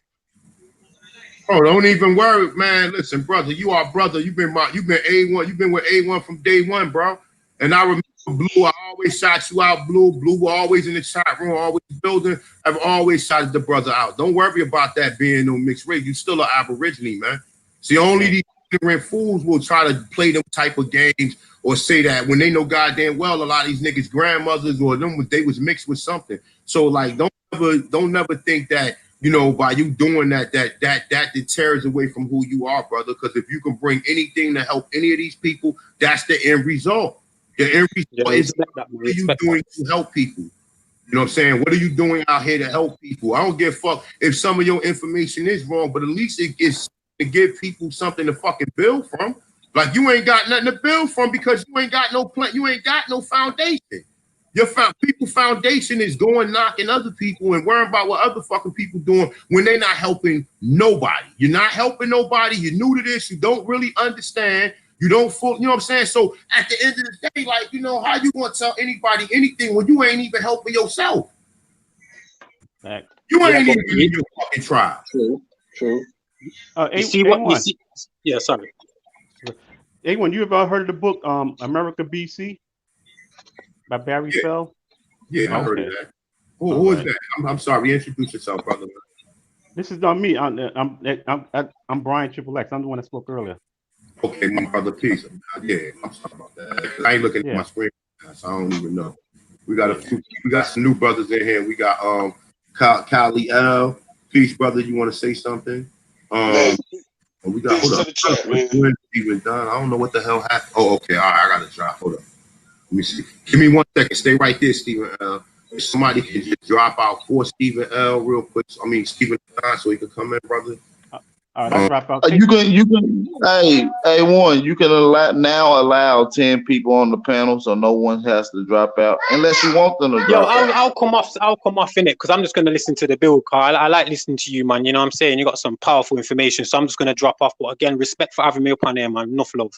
C: Bro, don't even worry, man. Listen, brother, you are brother. You've been A1. You've been with A1 from day one, bro. And I remember Blue, I always shot you out, Blue. Blue always in the chat room, always building. I've always shot the brother out. Don't worry about that being no mixed race. You still an Aborigine, man. See, only these ignorant fools will try to play them type of games or say that when they know goddamn well a lot of these niggas' grandmothers or them they was mixed with something. So like, don't never think that, you know, by you doing that deters away from who you are, brother. Because if you can bring anything to help any of these people, that's the end result. The end result is what are you doing to help people? You know what I'm saying? What are you doing out here to help people? I don't give a fuck if some of your information is wrong, but at least it is to give people something to fucking build from. Like you ain't got nothing to build from because you ain't got no plan, you ain't got no foundation. Your foundation is going knocking other people and worrying about what other fucking people doing when they're not helping nobody. You're not helping nobody. You're new to this. You don't really understand. You don't full, you know what I'm saying? So at the end of the day, like, you know, how you gonna tell anybody anything when you ain't even helping yourself?
H: Right.
C: You ain't even in your fucking tribe.
F: True.
E: You see what you see? Yeah, sorry.
H: A1, you ever heard of the book America BC by Barry Fell?
C: Yeah, I heard of that. Who is that? I'm sorry. Introduce yourself, brother.
H: This is not me. I'm Brian Triple X. I'm the one that spoke earlier.
C: Okay, my brother, peace. Yeah, I'm sorry about that. I ain't looking at my screen, so I don't even know. We got some new brothers in here. We got Kali L. Peace, brother. You want to say something? We got hold up. Steven Dunn. I don't know what the hell happened. Oh, okay. All right, I gotta drop. Hold up. Let me see. Give me 1 second. Stay right there, Steven L. If somebody can just drop out for Steven L. real quick. I mean Steven Dunn, so he can come in, brother.
H: Drop out.
D: You can. Hey, A1. You can allow 10 people on the panel, so no one has to drop out unless you want them to drop out.
E: I'll come off in it because I'm just gonna listen to the build, Carl. I like listening to you, man. You know what I'm saying? You got some powerful information, so I'm just gonna drop off. But again, respect for having me up on there, man. Enough love.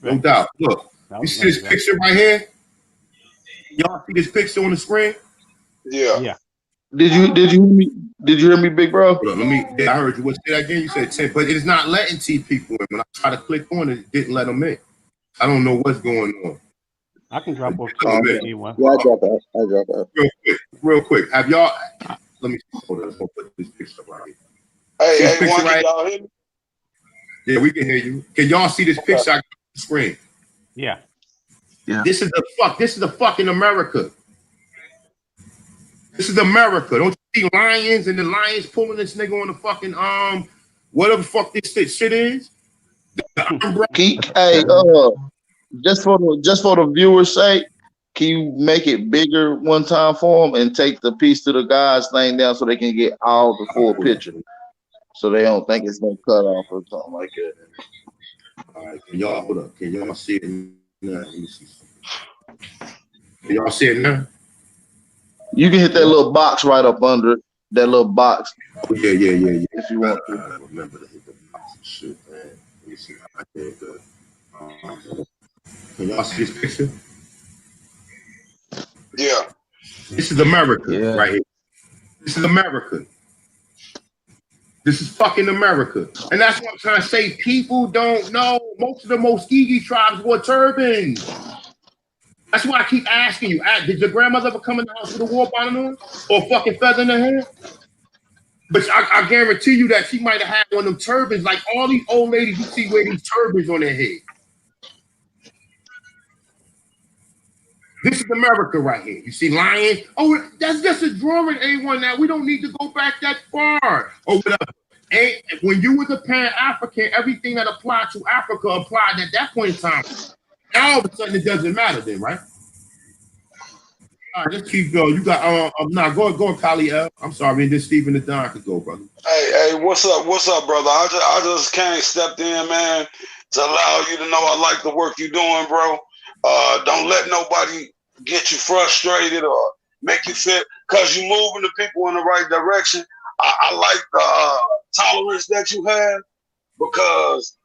C: No doubt. Look, you see this picture right here? Y'all see this picture on the screen?
B: Yeah.
D: Did you hear me, big bro?
C: Hold on, I heard you. What say that again? You said 10, but it is not letting T people in. When I try to click on it, it didn't let them in. I don't know what's going on.
H: I can drop off.
F: Yeah, I drop out.
C: Real quick. Have y'all? Let me hold on. Let's put this picture right here.
B: Hey,
C: picture
B: can y'all hear me?
C: Yeah, we can hear you. Can y'all see this picture on the screen?
H: Yeah.
C: This is the fucking America. This is America. Don't you see lions and the lions pulling this nigga on the fucking whatever the fuck this shit is?
D: Hey, just for the viewers' sake, can you make it bigger one time for them and take the piece to the guys thing down so they can get all the full picture, so they don't think it's gonna cut off or something like that.
C: All right, can y'all hold up? Can y'all see it now? Let me see something. Can y'all see it now?
D: You can hit that little box right up under it. That little box.
C: Oh, yeah.
D: If you want to.
C: I remember to hit the box and shit, man. Let me see how I did that. Can y'all see this picture?
B: Yeah.
C: This is America right here. This is America. This is fucking America. And that's what I'm trying to say. People don't know. Most of the Muskegee tribes wore turbans. That's why I keep asking you. Did your grandmother ever come in the house with a war bonnet on? Or a fucking feather in her hair? But I guarantee you that she might have had one of them turbans. Like all these old ladies you see wear these turbans on their head. This is America right here. You see lions? Oh, that's just a drawing, A1 now. We don't need to go back that far. Or whatever. When you was a Pan-African, everything that applied to Africa applied at that point in time. Now all of a sudden it doesn't matter then, right? All right, let's keep going. You got go Kali L. I'm sorry, and then Steven the Don could go, brother.
B: Hey, what's up, brother? I just came stepped in, man, to allow you to know I like the work you're doing, bro. Don't let nobody get you frustrated or make you feel, because you're moving the people in the right direction. I like the tolerance that you have, because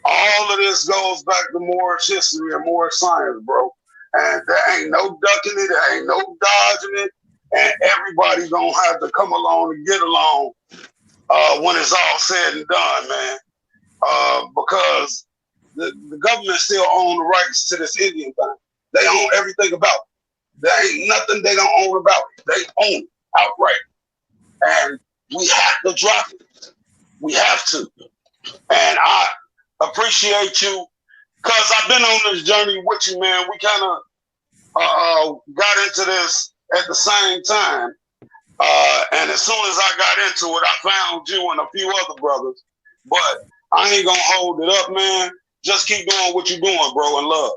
B: all of this goes back to Moorish history and Moorish science, bro. And there ain't no ducking it, there ain't no dodging it, and everybody gonna have to come along and get along when it's all said and done, man. Because the government still own the rights to this Indian thing. They own everything about it. There ain't nothing they don't own about it. They own it outright. And we have to drop it. We have to. And I appreciate you because I've been on this journey with you, man. We kind of got into this at the same time. And as soon as I got into it, I found you and a few other brothers. But I ain't going to hold it up, man. Just keep doing what you're doing, bro, and love.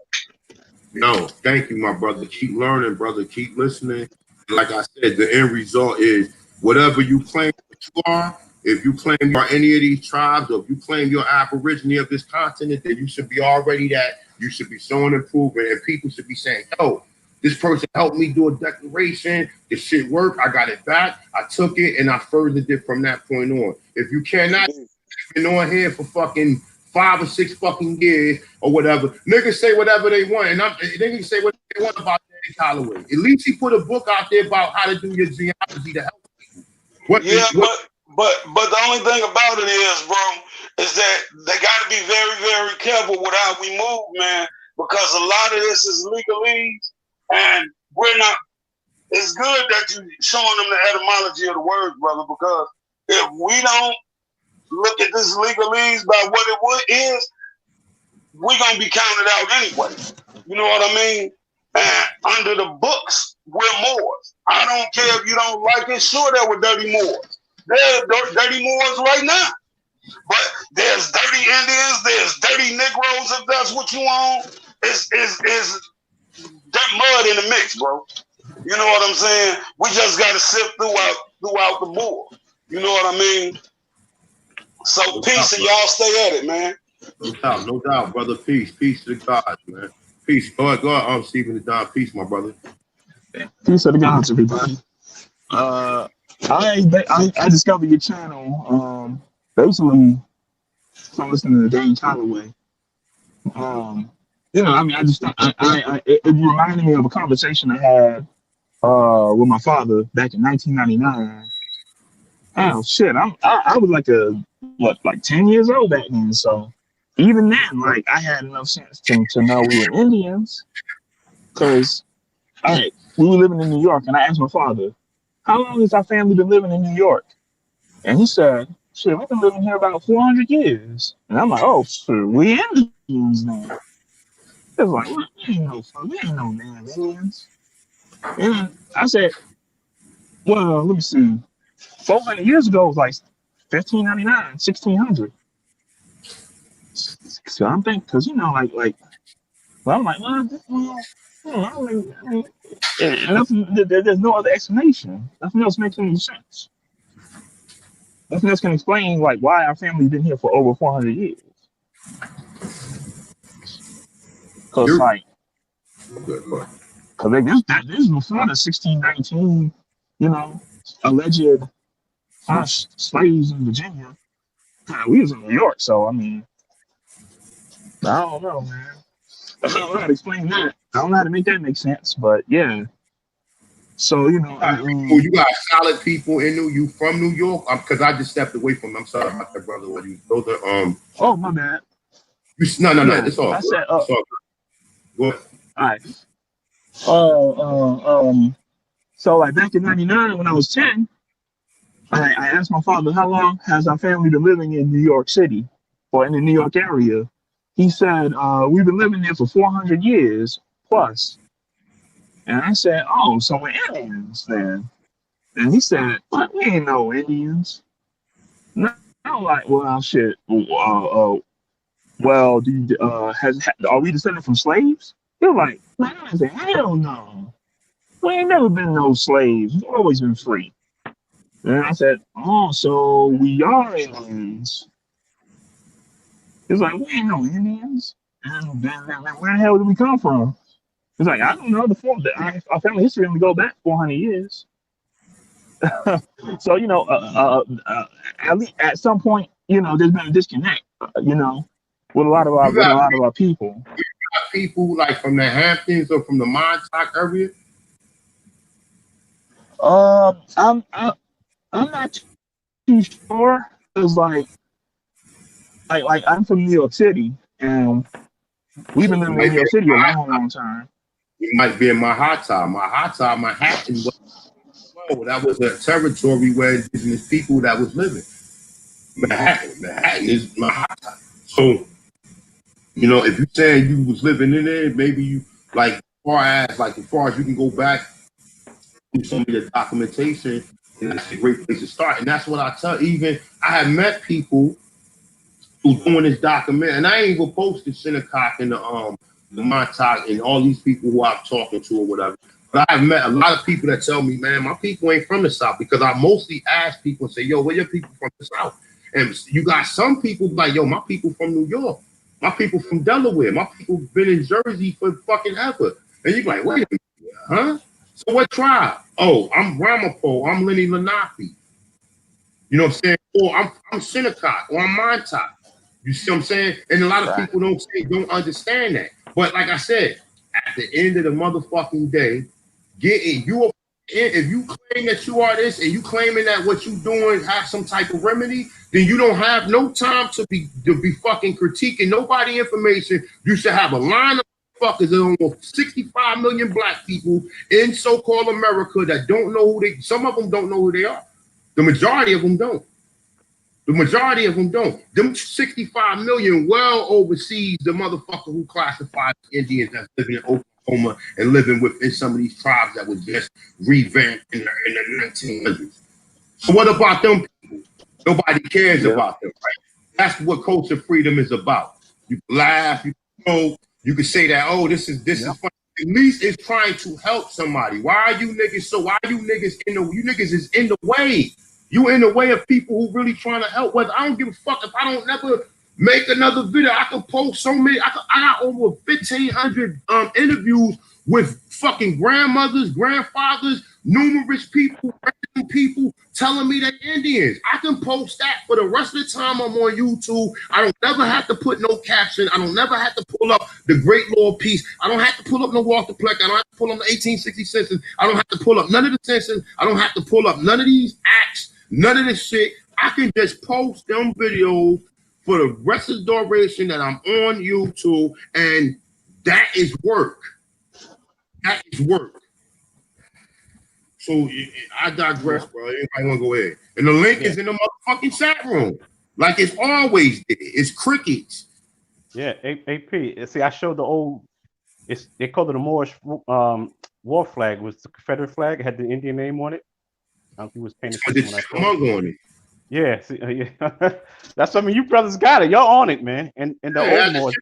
C: No, thank you, my brother. Keep learning, brother. Keep listening. Like I said, the end result is whatever you claim that you are. If you claim you are any of these tribes, or if you claim you're Aborigine of this continent, then you should be already that. You should be showing improvement, and people should be saying, yo, this person helped me do a declaration. This shit worked. I got it back. I took it, and I furthered it from that point on. If you cannot, been on here for fucking 5 or 6 fucking years or whatever. Niggas say whatever they want, and they can say what they want about Danny Calloway. At least he put a book out there about how to do your genealogy to help people. But
B: the only thing about it is, bro, is that they got to be very, very careful with how we move, man, because a lot of this is legalese, and we're not. It's good that you showing them the etymology of the words, brother, because if we don't look at this legalese by what it is, we're going to be counted out anyway. You know what I mean? And under the books, we're Moors. I don't care if you don't like it. Sure, there were dirty Moors. There are dirty Moors right now. But there's dirty Indians. There's dirty Negroes, if that's what you want. It's that mud in the mix, bro. You know what I'm saying? We just got to sift throughout the board. You know what I mean? So peace and y'all stay at it, man.
C: No doubt, brother. Peace to the gods, man. Peace. Go ahead, Stephen the Don. Peace, my brother.
I: Peace to the gods, everybody. I discovered your channel basically from listening to Danny Calloway. You know, I mean, it reminded me of a conversation I had with my father back in 1999. Oh shit, I was like 10 years old back then. So even then, like, I had enough sense to know we were Indians. Cause all right, we were living in New York, and I asked my father, how long has our family been living in New York? And he said, shit, we've been living here about 400 years. And I'm like, oh shit, we Indians now. It was like, we ain't no damn Indians. And I said, well, let me see. 400 years ago was like 1599, 1600. So I'm thinking, because, you know, well, I'm like, there's no other explanation. Nothing else makes any sense. Nothing else can explain, like, why our family's been here for over 400 years. Because, this is before the 1619, you know, alleged slaves in Virginia. We was in New York, so I mean, I don't know, man. I don't know how to explain that. I don't know how to make that make sense, but yeah. So you know,
C: you got solid people in you from New York, because I just stepped away from them. I'm sorry about that, brother. Those are
I: Oh my bad.
C: No. It's all. It's all good. Go ahead.
I: All right. So like back in '99 when I was 10. I asked my father, how long has our family been living in New York City or in the New York area? He said, we've been living there for 400 years plus. And I said, oh, so we're Indians then. And he said, what? We ain't no Indians. No, I'm like, well, shit. Well, do you, are we descended from slaves? He was like, man, I said, hell no. We ain't never been no slaves. We've always been free. And I said, oh, so we are Indians. He's like, we ain't no Indians. And where the hell did we come from? He's like, I don't know. Our family history only go back 400 years. So, you know, at least at some point, you know, there's been a disconnect, you know, with a lot of our people.
C: You got people like from the Hamptons or from the Montauk area?
I: I'm not too sure. It's like I'm from New York City, and we've been living in New York City a long time.
C: it might be in Manhattan. Manhattan that was a territory where indigenous people that was living. Manhattan is Manhattan. So, you know, if you saying you was living in there, maybe you as far as you can go back to some of the documentation, and that's a great place to start. And that's what I tell. Even I have met people who doing this document, and I ain't even posted Shinnecock and the Montauk and all these people who I'm talking to or whatever. But I've met a lot of people that tell me, man, my people ain't from the South, because I mostly ask people and say, yo, where your people from the South? And you got some people like, yo, my people from New York, my people from Delaware, my people been in Jersey for fucking ever. And you're like, wait a minute, huh? So what tribe? Oh, I'm Ramapo, I'm Lenni Lenape. You know what I'm saying? Or I'm Shinnecock, or I'm Montauk. You see what I'm saying? And a lot of people don't understand that. But like I said, at the end of the motherfucking day, if you claim that you are this and you claiming that what you doing have some type of remedy, then you don't have no time to be fucking critiquing nobody information. You should have a line of fuckers of almost 65 million black people in so-called America that don't know some of them don't know who they are. The majority of them don't. Them 65 million well oversees the motherfucker who classifies Indians that's living in Oklahoma and living within some of these tribes that was just revamped in the 1900s. So what about them people? Nobody cares about them, right? That's what culture freedom is about. You can laugh, you can you can say that, oh, this is funny. At least it's trying to help somebody. Why are you niggas is in the way? You in the way of people who really trying to help. Whether I don't give a fuck if I don't never make another video. I can post so many. I got over 1,500 interviews with fucking grandmothers, grandfathers, numerous people, random people telling me they're Indians. I can post that for the rest of the time I'm on YouTube. I don't never have to put no caption. I don't never have to pull up the Great Law of Peace. I don't have to pull up no Walter Pleck. I don't have to pull up the 1860 census. I don't have to pull up none of the census. I don't have to pull up none of these acts. None of this shit. I can just post them videos for the rest of the duration that I'm on YouTube, and that is work. That is work. So I digress, bro. Anybody want to go ahead? And the link is in the motherfucking chat room, like it's always did. It's crickets.
H: Yeah, AP. See, I showed the old. They called it a Moorish war flag. It was the Confederate flag. It had the Indian name on it. I don't think he was paying attention when I showed it.
C: On it.
H: Yeah, see, yeah. That's you brothers got it. Y'all on it, man. And the old Moors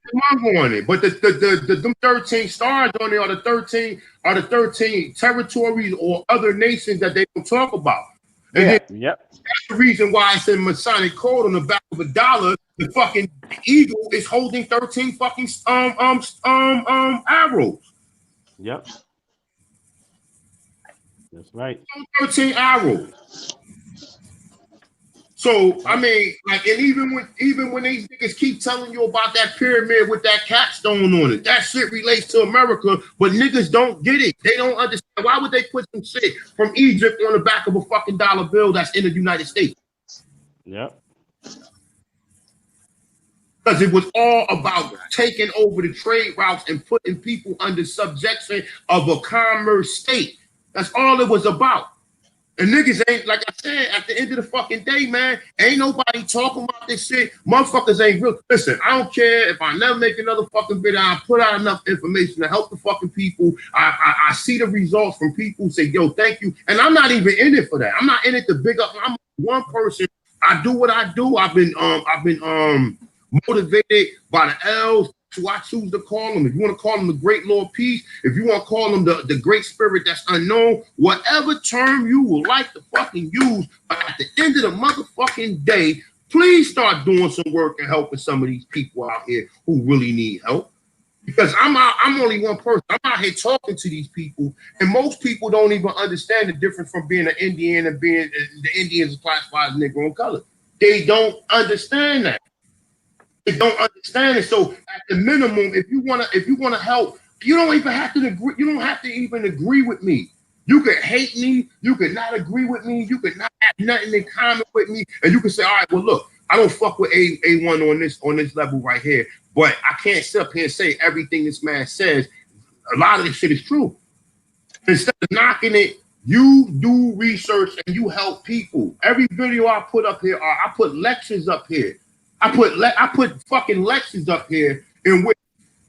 C: on it. But the 13 stars on there are the 13 territories or other nations that they don't talk about. And that's the reason why I said Masonic code on the back of $1. The fucking eagle is holding 13 fucking arrows.
H: Yep. That's right.
C: 13 arrows. So I mean, like, and even when these niggas keep telling you about that pyramid with that capstone on it, that shit relates to America, but niggas don't get it. They don't understand. Why would they put some shit from Egypt on the back of a fucking dollar bill that's in the United States?
H: Yep.
C: Because it was all about taking over the trade routes and putting people under subjection of a commerce state. That's all it was about. And niggas ain't, like I said, at the end of the fucking day, man, ain't nobody talking about this shit. Motherfuckers ain't real. Listen, I don't care if I never make another fucking video. I put out enough information to help the fucking people. I see the results from people say, yo, thank you. And I'm not even in it for that. I'm not in it to big up. I'm one person. I do what I do. I've been motivated by the L's. Who I choose to call them. If you want to call them the Great Law of Peace, if you want to call them the Great Spirit that's unknown, whatever term you would like to fucking use, but at the end of the motherfucking day, please start doing some work and helping some of these people out here who really need help. Because I'm only one person. I'm out here talking to these people, and most people don't even understand the difference from being an Indian and being the Indians classified as Negro and color. They don't understand that. They don't understand it. So at the minimum, if you wanna help, you don't even have to agree. You don't have to even agree with me. You could hate me. You could not agree with me. You could not have nothing in common with me, and you can say, all right, well, look, I don't fuck with A1 on this level right here, but I can't sit up here and say everything this man says a lot of this shit is true. Instead of knocking it, you do research and you help people. Every video I put up here, I put lectures up here. I put fucking lectures up here in which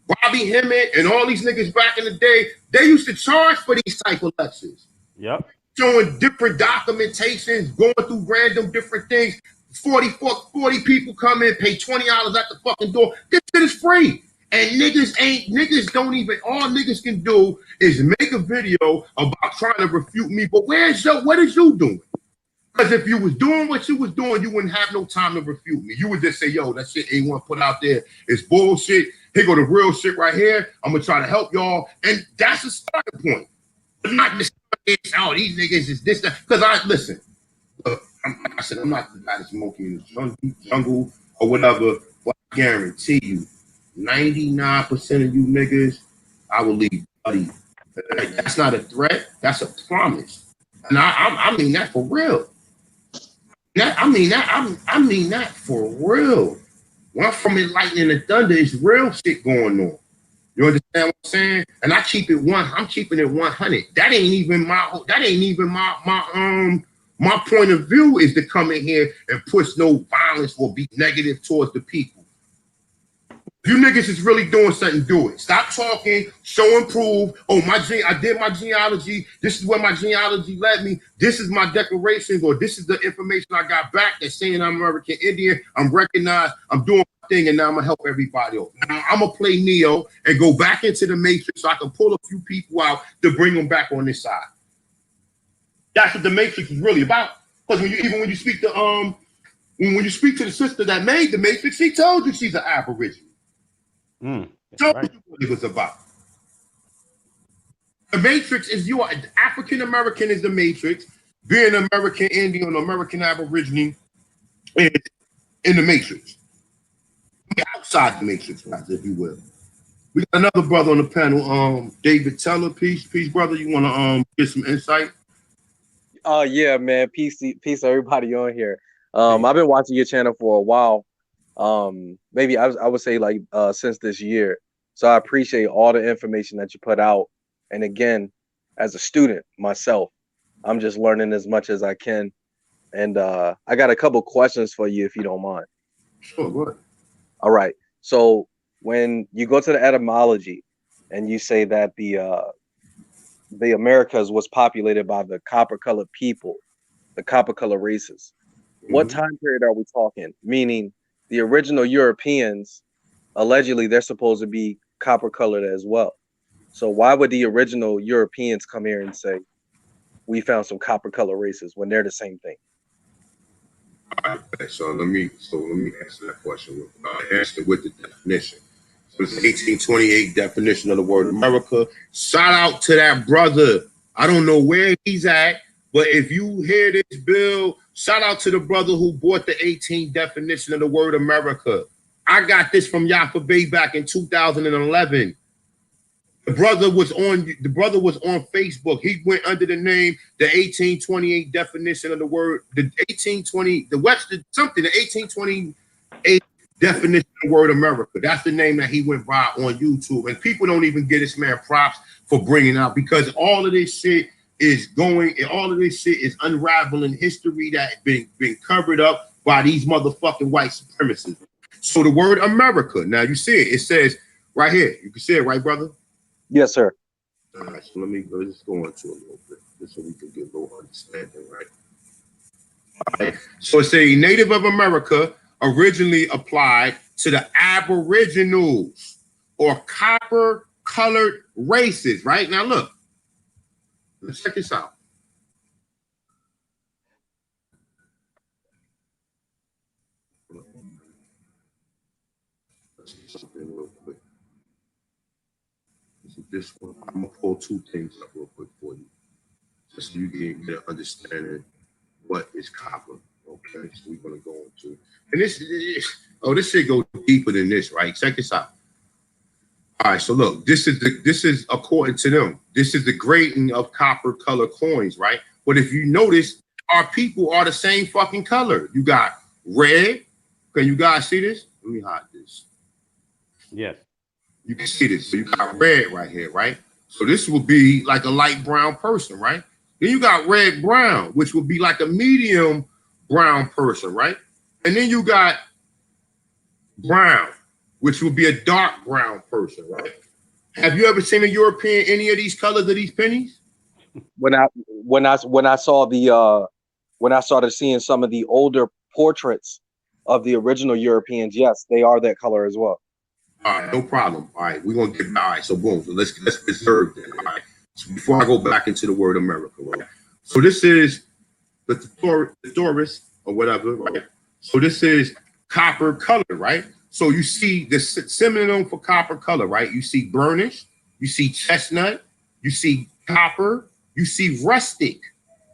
C: Bobby Hemmett and all these niggas back in the day, they used to charge for these type of lectures.
H: Yep.
C: Showing different documentations, going through random different things. 40 people come in, pay $20 at the fucking door. This shit is free. And niggas don't even, all niggas can do is make a video about trying to refute me. But what is you doing? Because if you was doing what you was doing, you wouldn't have no time to refute me. You would just say, yo, that shit A1 put out there is bullshit. Here go the real shit right here. I'm going to try to help y'all. And that's a starting point. But not just, oh, these niggas is this, that. Because listen, I said, I'm not the guy that's smoking in the jungle or whatever, but I guarantee you, 99% of you niggas, I will leave bloody. That's not a threat. That's a promise. And I mean that for real. I mean that for real. One from it, lightning and thunder is real shit going on. You understand what I'm saying? And I keep it I'm keeping it 100. That ain't even my point of view is to come in here and push no violence or be negative towards the people. If you niggas is really doing something, do it. Stop talking, show and prove. Oh, I did my genealogy. This is where my genealogy led me. This is my declarations, or this is the information I got back that's saying I'm American Indian. I'm recognized. I'm doing my thing, and now I'm gonna help everybody else. Now I'm gonna play Neo and go back into the Matrix so I can pull a few people out to bring them back on this side. That's what the Matrix is really about. Because when you speak to when you speak to the sister that made the Matrix, she told you she's an Aboriginal. Told you what it was about. The Matrix is you are African American is the Matrix. Being American Indian or American Aborigine is in the Matrix. Outside the Matrix, if you will. We got another brother on the panel, David Teller. Peace, brother. You want to get some insight?
J: Oh yeah, man. Peace to everybody on here. I've been watching your channel for a while. Maybe I would say like since this year. So I appreciate all the information that you put out. And again, as a student myself, I'm just learning as much as I can. And I got a couple questions for you if you don't mind.
C: Sure, go ahead.
J: All right. So when you go to the etymology and you say that the Americas was populated by the copper-colored people, the copper-colored races, what time period are we talking? Meaning the original Europeans, allegedly, they're supposed to be copper-colored as well. So why would the original Europeans come here and say, we found some copper-colored races when they're the same thing?
C: All right, so let me answer that question. Answer with the definition. So it's the 1828 definition of the word America. Shout out to that brother. I don't know where he's at, but if you hear this bill, shout out to the brother who bought the 18 definition of the word America. I got this from Yafa Bay back in 2011. The brother was on Facebook. He went under the name the 1828 definition of the word, the 1828 definition of the word America. That's the name that he went by on YouTube. And people don't even give this man props for bringing out, because all of this shit is unraveling history that been covered up by these motherfucking white supremacists. So the word America, now you see it. It says right here. You can see it, right, brother?
J: Yes, sir.
C: All right, so let's go into a little bit, just so we can get a little understanding, right? All right. So it's a Native of America originally applied to the Aboriginals or copper-colored races, right? Now look, let's check this out. Let's see something real quick. This one, I'm gonna pull two things up real quick for you, just so you can get an understanding what is copper. Okay, so we're gonna go into, and this shit go deeper than this, right? Check this out. All right, so look, this is according to them, this is the grading of copper color coins, right? But if you notice, our people are the same fucking color. You got red. Can you guys see this? Let me hide this.
H: Yes.
C: You can see this. So you got red right here, right? So this will be like a light brown person, right? Then you got red brown, which would be like a medium brown person, right? And then you got brown, which would be a dark brown person, right? Have you ever seen a European any of these colors of these pennies?
J: When I saw the when I started seeing some of the older portraits of the original Europeans, yes, they are that color as well.
C: All right, no problem. All right, we're gonna get all right. So boom, so let's preserve that. All right. So before I go back into the word America, right? So this is the Taurus or whatever, right? So this is copper color, right? So you see the synonym for copper color, right? You see burnished, you see chestnut, you see copper, you see rustic,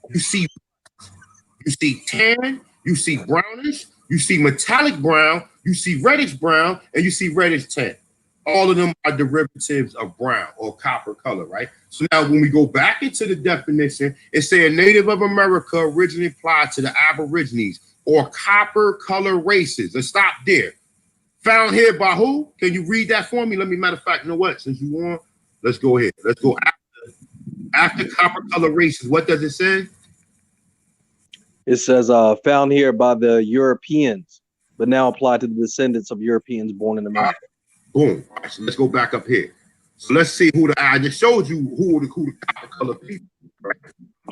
C: you see tan, you see brownish, you see metallic brown, you see reddish brown, and you see reddish tan. All of them are derivatives of brown or copper color, right? So now when we go back into the definition, it says a native of America originally applied to the Aborigines or copper color races. Let's stop there. Found here by who? Can you read that for me? Let me, matter of fact, you know what? Since you want, let's go ahead. Let's go after copper color races. What does it say?
J: It says found here by the Europeans, but now applied to the descendants of Europeans born in America.
C: Boom. All right, so let's go back up here. So let's see who I just showed you who the copper color people. Right?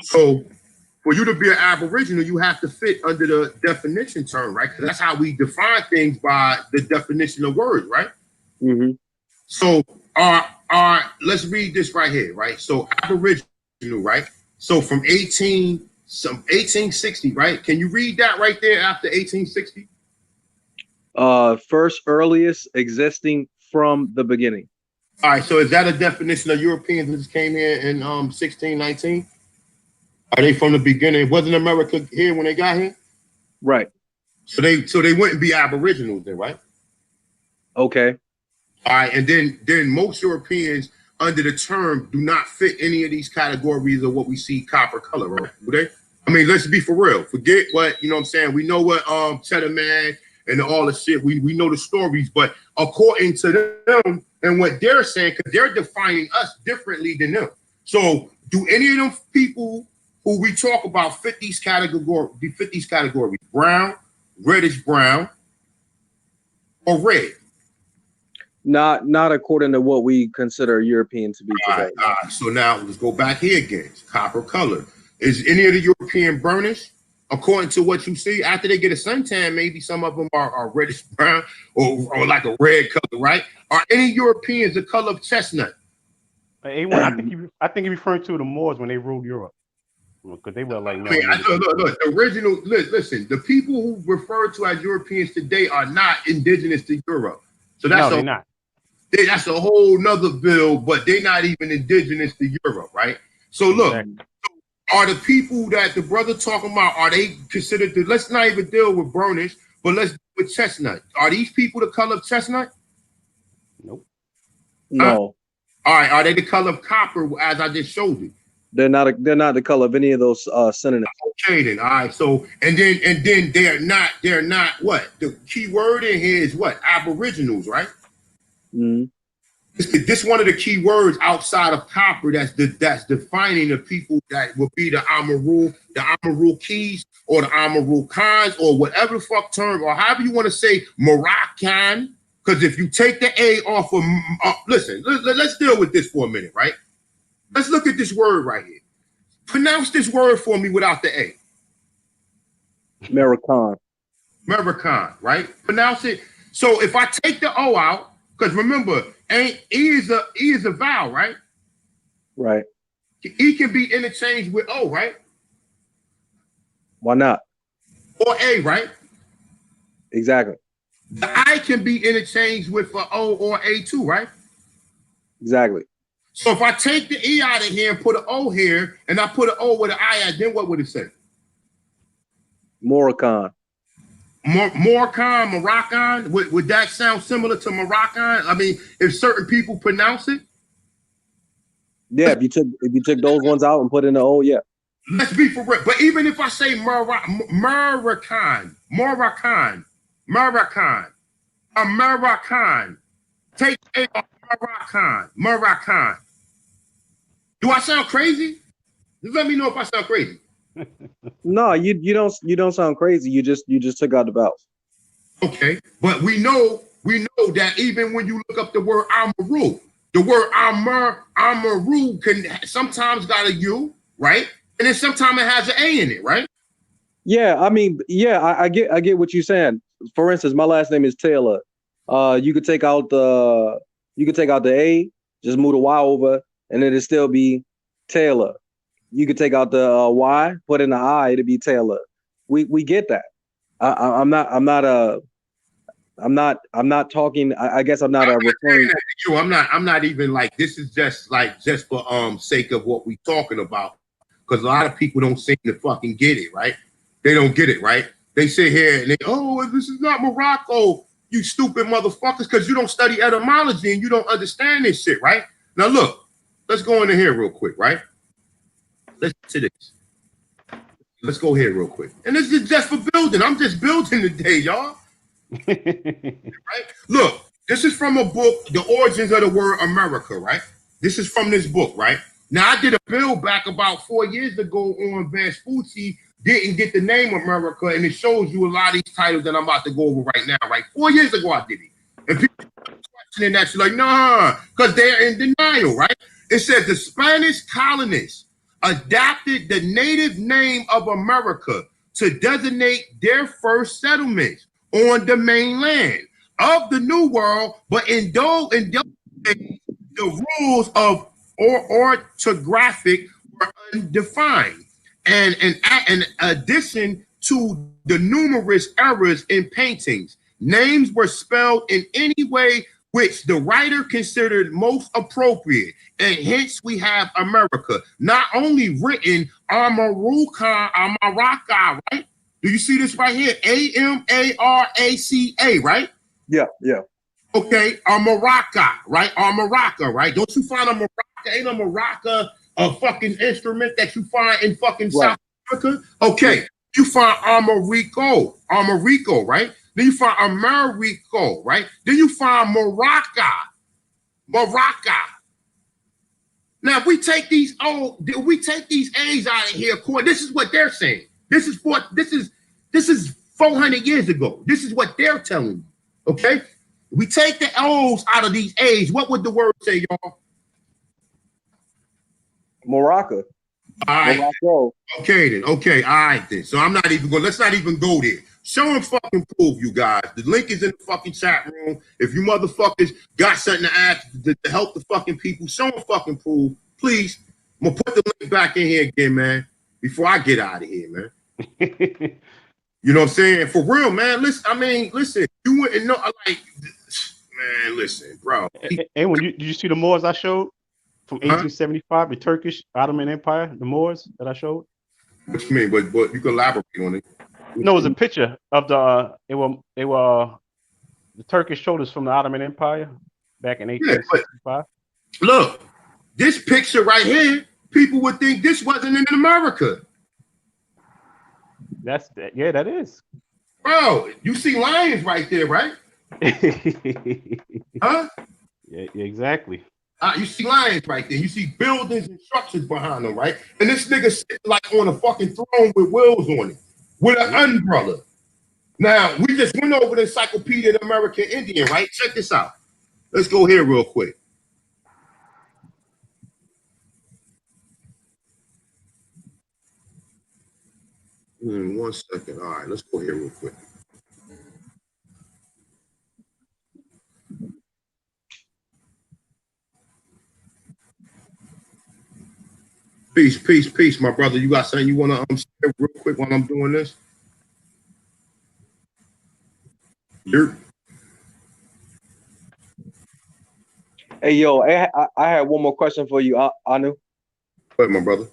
C: So for you to be an Aboriginal, you have to fit under the definition term, right? Because that's how we define things, by the definition of words, right?
J: Mm-hmm.
C: So let's read this right here, right? So Aboriginal, right? So from 1860, right? Can you read that right there after 1860?
J: First earliest existing from the beginning.
C: All right, so is that a definition of Europeans that just came here in 1619? Are they from the beginning? Wasn't America here when they got here?
J: Right.
C: So they wouldn't be Aboriginals then, right?
J: Okay.
C: All right, and then most Europeans under the term do not fit any of these categories of what we see copper color, right? Do they? I mean, let's be for real. Forget what, you know what I'm saying? We know what Cheddar Man and all the shit, we know the stories, but according to them and what they're saying, because they're defining us differently than them. So do any of them people who we talk about fit these categories? Brown, reddish brown, or red?
J: Not according to what we consider European to be today.
C: All right. So now let's go back here again. Copper color. Is any of the European burnished? According to what you see, after they get a suntan, maybe some of them are reddish brown or like a red color, right? Are any Europeans the color of chestnut?
H: A1, I think you're referring to the Moors when they ruled Europe, because they were like, no.
C: Look, the original. Listen, the people who refer to as Europeans today are not indigenous to Europe, so that's
H: they're not.
C: That's a whole nother bill, but they're not even indigenous to Europe, right? So look.
H: Exactly.
C: Are the people that the brother talking about, are they considered let's not even deal with burnish, but let's deal with chestnut. Are these people the color of chestnut?
H: Nope.
J: No.
C: All right, are they the color of copper as I just showed you?
J: They're not the color of any of those synonyms.
C: Okay then. All right, so and then they're not what? The key word in here is what? Aboriginals, right?
J: Mm-hmm.
C: This one of the key words outside of copper that's defining the people that will be the Amarul Keys or the Amarul Khans or whatever the fuck term or however you want to say Moroccan. Because if you take the A off of listen, let's deal with this for a minute, right? Let's look at this word right here. Pronounce this word for me without the A.
J: American,
C: right? Pronounce it. So if I take the O out, because remember, E is a vowel, right?
J: Right.
C: E can be interchanged with O, right?
J: Why not?
C: Or A, right?
J: Exactly.
C: The I can be interchanged with O or A too, right?
J: Exactly.
C: So if I take the E out of here and put an O here, and I put an O with an I, then what would it say?
J: Moroccan.
C: Moroccan, would that sound similar to Moroccan? I mean, if certain people pronounce it?
J: Yeah, if you took those ones out and put in the O, yeah.
C: Let's be for real. But even if I say Moroccan, take A off Moroccan. Do I sound crazy? Just let me know if I sound crazy.
J: No, you don't sound crazy. You just took out the vowels.
C: Okay, but we know that even when you look up the word Amaru, the word Amaru can sometimes got a U, right? And then sometimes it has an A in it, right?
J: Yeah, I mean, yeah, I get what you're saying. For instance, my last name is Taylor. You could take out the A, just move the Y over, and it'll still be Taylor. You could take out the Y, put in the I, it'll be Taylor. We get that. I'm not talking. I guess I'm not referring.
C: I'm not even like this is just for sake of what we talking about, because a lot of people don't seem to fucking get it, right? They don't get it, right? They sit here and this is not Morocco, you stupid motherfuckers, because you don't study etymology and you don't understand this shit, right? Now look, let's go into here real quick, right? Let's to this. Let's go here real quick. And this is just for building. I'm just building today, y'all. Right? Look, this is from a book, The Origins of the Word America, right? This is from this book, right? Now, I did a build back about 4 years ago on Vespucci, didn't get the name America, and it shows you a lot of these titles that I'm about to go over right now, right? 4 years ago, I did it. And people are questioning that, you're like, nah, because they're in denial, right? It says the Spanish colonists adopted the native name of America to designate their first settlements on the mainland of the New World, but in those days, the rules of orthographic were undefined, and in addition to the numerous errors in paintings, names were spelled in any way which the writer considered most appropriate, and hence we have America, not only written Amaruca, right? Do you see this right here? Amaraca, right?
J: Yeah.
C: Okay, Amaraca, right? Amaraca, right? Don't you find a maraca? Ain't a maraca a fucking instrument that you find in fucking South Africa? Okay, you find Americo, right? Then you find Americo, right? Then you find Morocco. Now, if we take these A's out of here, this is what they're saying. This is 400 years ago. This is what they're telling you. Okay? We take the O's out of these A's. What would the word say, y'all?
J: Morocco.
C: All right.
J: Morocco.
C: Okay then. Okay. All right then. So I'm not even going. Let's not even go there. Show and fucking prove, you guys. The link is in the fucking chat room. If you motherfuckers got something to add to help the fucking people, show and fucking prove, please. I'm gonna put the link back in here again, man. Before I get out of here, man. You know what I'm saying? For real, man. Listen. You wouldn't know, like, man. Listen, bro.
H: Hey, did you see the Moors I showed from 1875, the Turkish Ottoman Empire, the Moors that I showed?
C: What you mean? But you can elaborate on it.
H: No, it was a picture of the the Turkish soldiers from the Ottoman Empire back in 1865.
C: Look, this picture right here, people would think this wasn't in America.
H: That is.
C: Bro, you see lions right there, right? Huh?
H: Yeah, exactly.
C: You see lions right there. You see buildings and structures behind them, right? And this nigga sitting like on a fucking throne with wheels on it, with an umbrella. Now, we just went over the Encyclopedia of the American Indian, right? Check this out. Let's go here real quick. One second. All right, let's go here real quick. Peace, my brother. You got something you want to share real quick while I'm doing this?
J: Hey, yo, I had one more question for you, Anu.
C: Go ahead, my brother.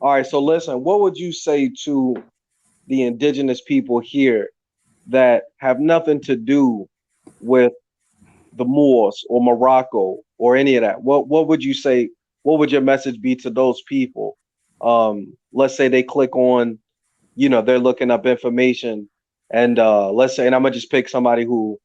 J: All right, so listen, what would you say to the indigenous people here that have nothing to do with the Moors or Morocco or any of that? What would you say? What would your message be to those people? Let's say they click on, they're looking up information, and let's say, and I'm gonna just pick somebody who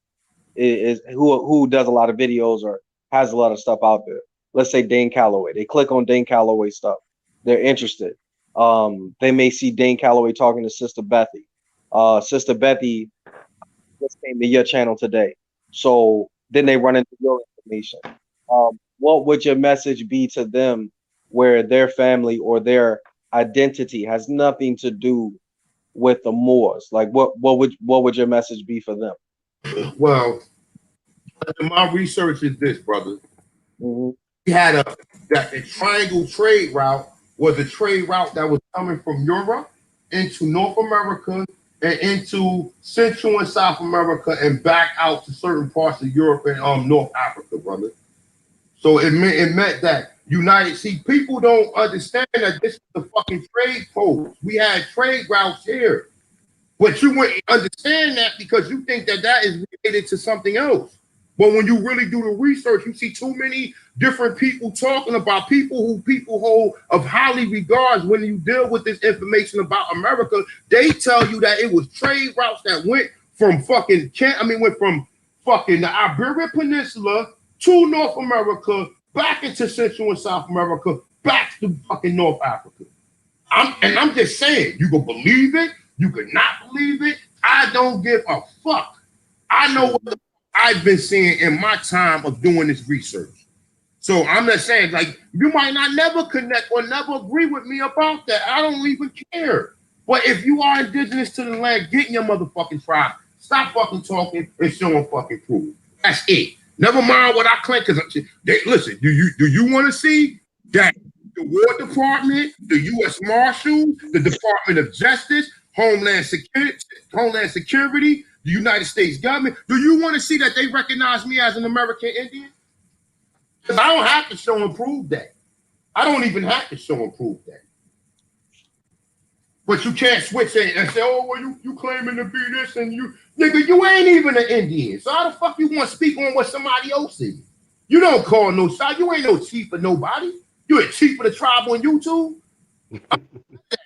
J: does a lot of videos or has a lot of stuff out there. Let's say Dane Calloway. They click on Dane Calloway stuff. They're interested. They may see Dane Calloway talking to Sister Bethy. Sister Bethy just came to your channel today. So then they run into your information. What would your message be to them where their family or their identity has nothing to do with the Moors? Like what would your message be for them?
C: Well, my research is this, brother.
J: Mm-hmm.
C: We had that the triangle trade route was a trade route that was coming from Europe into North America and into Central and South America and back out to certain parts of Europe and North Africa, brother. So it meant that people don't understand that this is the fucking trade post. We had trade routes here. But you wouldn't understand that because you think that that is related to something else. But when you really do the research, you see too many different people talking about people who people hold of highly regards when you deal with this information about America. They tell you that it was trade routes that went from went from fucking the Iberian Peninsula to North America, back into Central and South America, back to fucking North Africa. I'm just saying, you can believe it, you could not believe it. I don't give a fuck. I know what I've been seeing in my time of doing this research. So I'm not saying, like, you might not never connect or never agree with me about that. I don't even care. But if you are indigenous to the land, get in your motherfucking tribe. Stop fucking talking and showing fucking proof. That's it. Never mind what I claim, because listen, do you want to see that the War Department, the U.S. Marshals, the Department of Justice, Homeland Security, the United States government, do you want to see that they recognize me as an American Indian? Because I don't have to show and prove that. I don't even have to show and prove that. But you can't switch it and say, oh, well, you claiming to be this and nigga, you ain't even an Indian. So how the fuck you want to speak on what somebody else is? You don't call no shot. You ain't no chief of nobody. You a chief of the tribe on YouTube?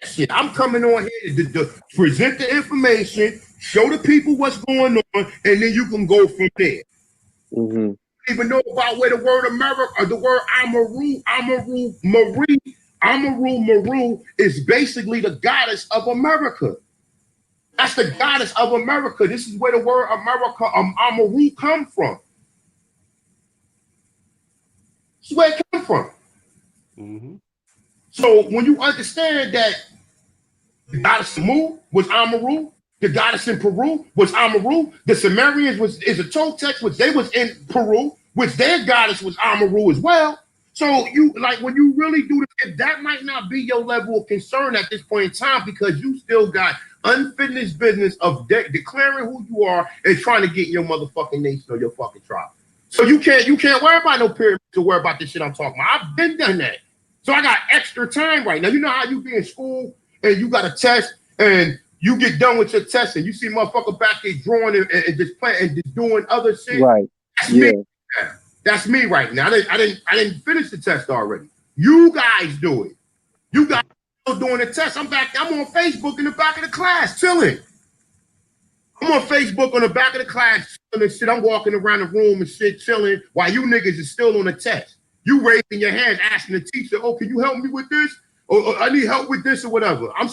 C: Shit, I'm coming on here to present the information, show the people what's going on, and then you can go from there.
J: Mm-hmm.
C: Even know about where the word America or the word Amaru is basically the goddess of America. That's the goddess of America. This is where the word America, Amaru, come from. This is where it come from. Mm-hmm. So when you understand that the goddess of Mu was Amaru, the goddess in Peru was Amaru, the Sumerians is a Toltecs, which they was in Peru, which their goddess was Amaru as well. So you like when you really do this, that might not be your level of concern at this point in time because you still got unfinished business of declaring who you are and trying to get in your motherfucking nation or your fucking tribe. So you can't worry about no period to worry about this shit I'm talking about. I've been done that. So I got extra time right now. You know how you be in school and you got a test and you get done with your test and you see motherfucker back there drawing and just playing and just doing other shit.
J: Right.
C: That's me. That's me right now. I didn't finish the test already. You guys do it. You guys still doing the test. I'm on Facebook in the back of the class chilling. I'm on Facebook on the back of the class chilling and shit. I'm walking around the room and shit chilling while you niggas is still on the test. You raising your hand asking the teacher, oh, can you help me with this? Or I need help with this or whatever. I'm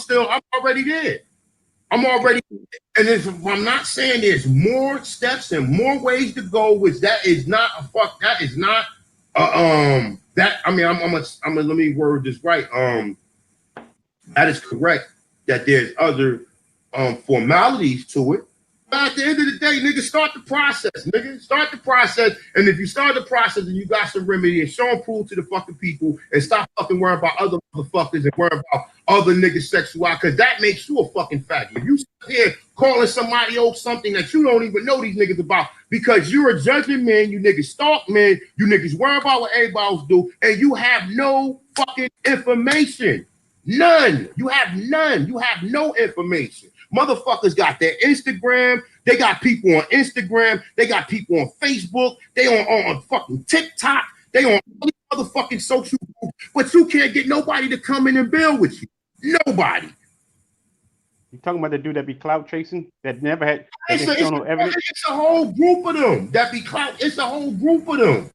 C: already there. I'm already, and I'm not saying there's more steps and more ways to go, which that is not a fuck. That is not that. I mean, I'm let me word this right. That is correct. That there's other formalities to it. But at the end of the day, nigga, start the process, nigga. Start the process. And if you start the process and you got some remedy and show and prove to the fucking people and stop fucking worrying about other motherfuckers and worry about other niggas' sexuality, because that makes you a fucking faggot. If you sit here calling somebody else something that you don't even know these niggas about because you're a judging man, you niggas stalk men, you niggas worry about what everybody else do, and you have no fucking information. None. You have none. You have no information. Motherfuckers got their Instagram. They got people on Instagram. They got people on Facebook. They on fucking TikTok. They on all these motherfucking social groups. But you can't get nobody to come in and build with you. Nobody.
H: You talking about the dude that be clout chasing that never had external evidence?
C: It's a whole group of them that be clout. It's a whole group of them.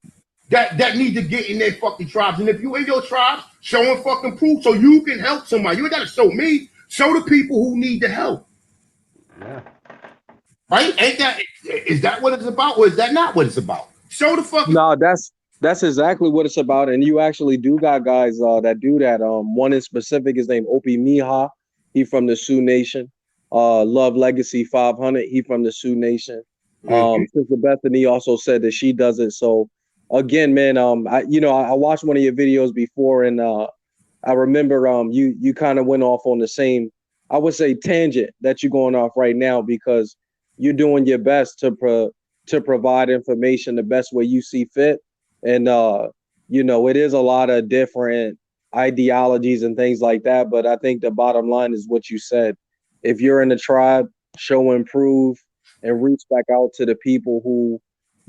C: that need to get in their fucking tribes. And if you in your tribes, showing fucking proof so you can help somebody. You ain't gotta show me. Show the people who need the help.
H: Yeah.
C: Right? Is that what it's about, or is that not what it's about? Show the fucking.
J: No, that's exactly what it's about. And you actually do got guys that do that. One in specific is named Opie Miha. He from the Sioux Nation. Love Legacy 500. He from the Sioux Nation. Sister Bethany also said that she does it. So again, man, I watched one of your videos before, and I remember you kind of went off on the same, I would say, tangent that you're going off right now, because you're doing your best to provide information the best way you see fit. And it is a lot of different ideologies and things like that. But I think the bottom line is what you said. If you're in the tribe, show and prove, and reach back out to the people who,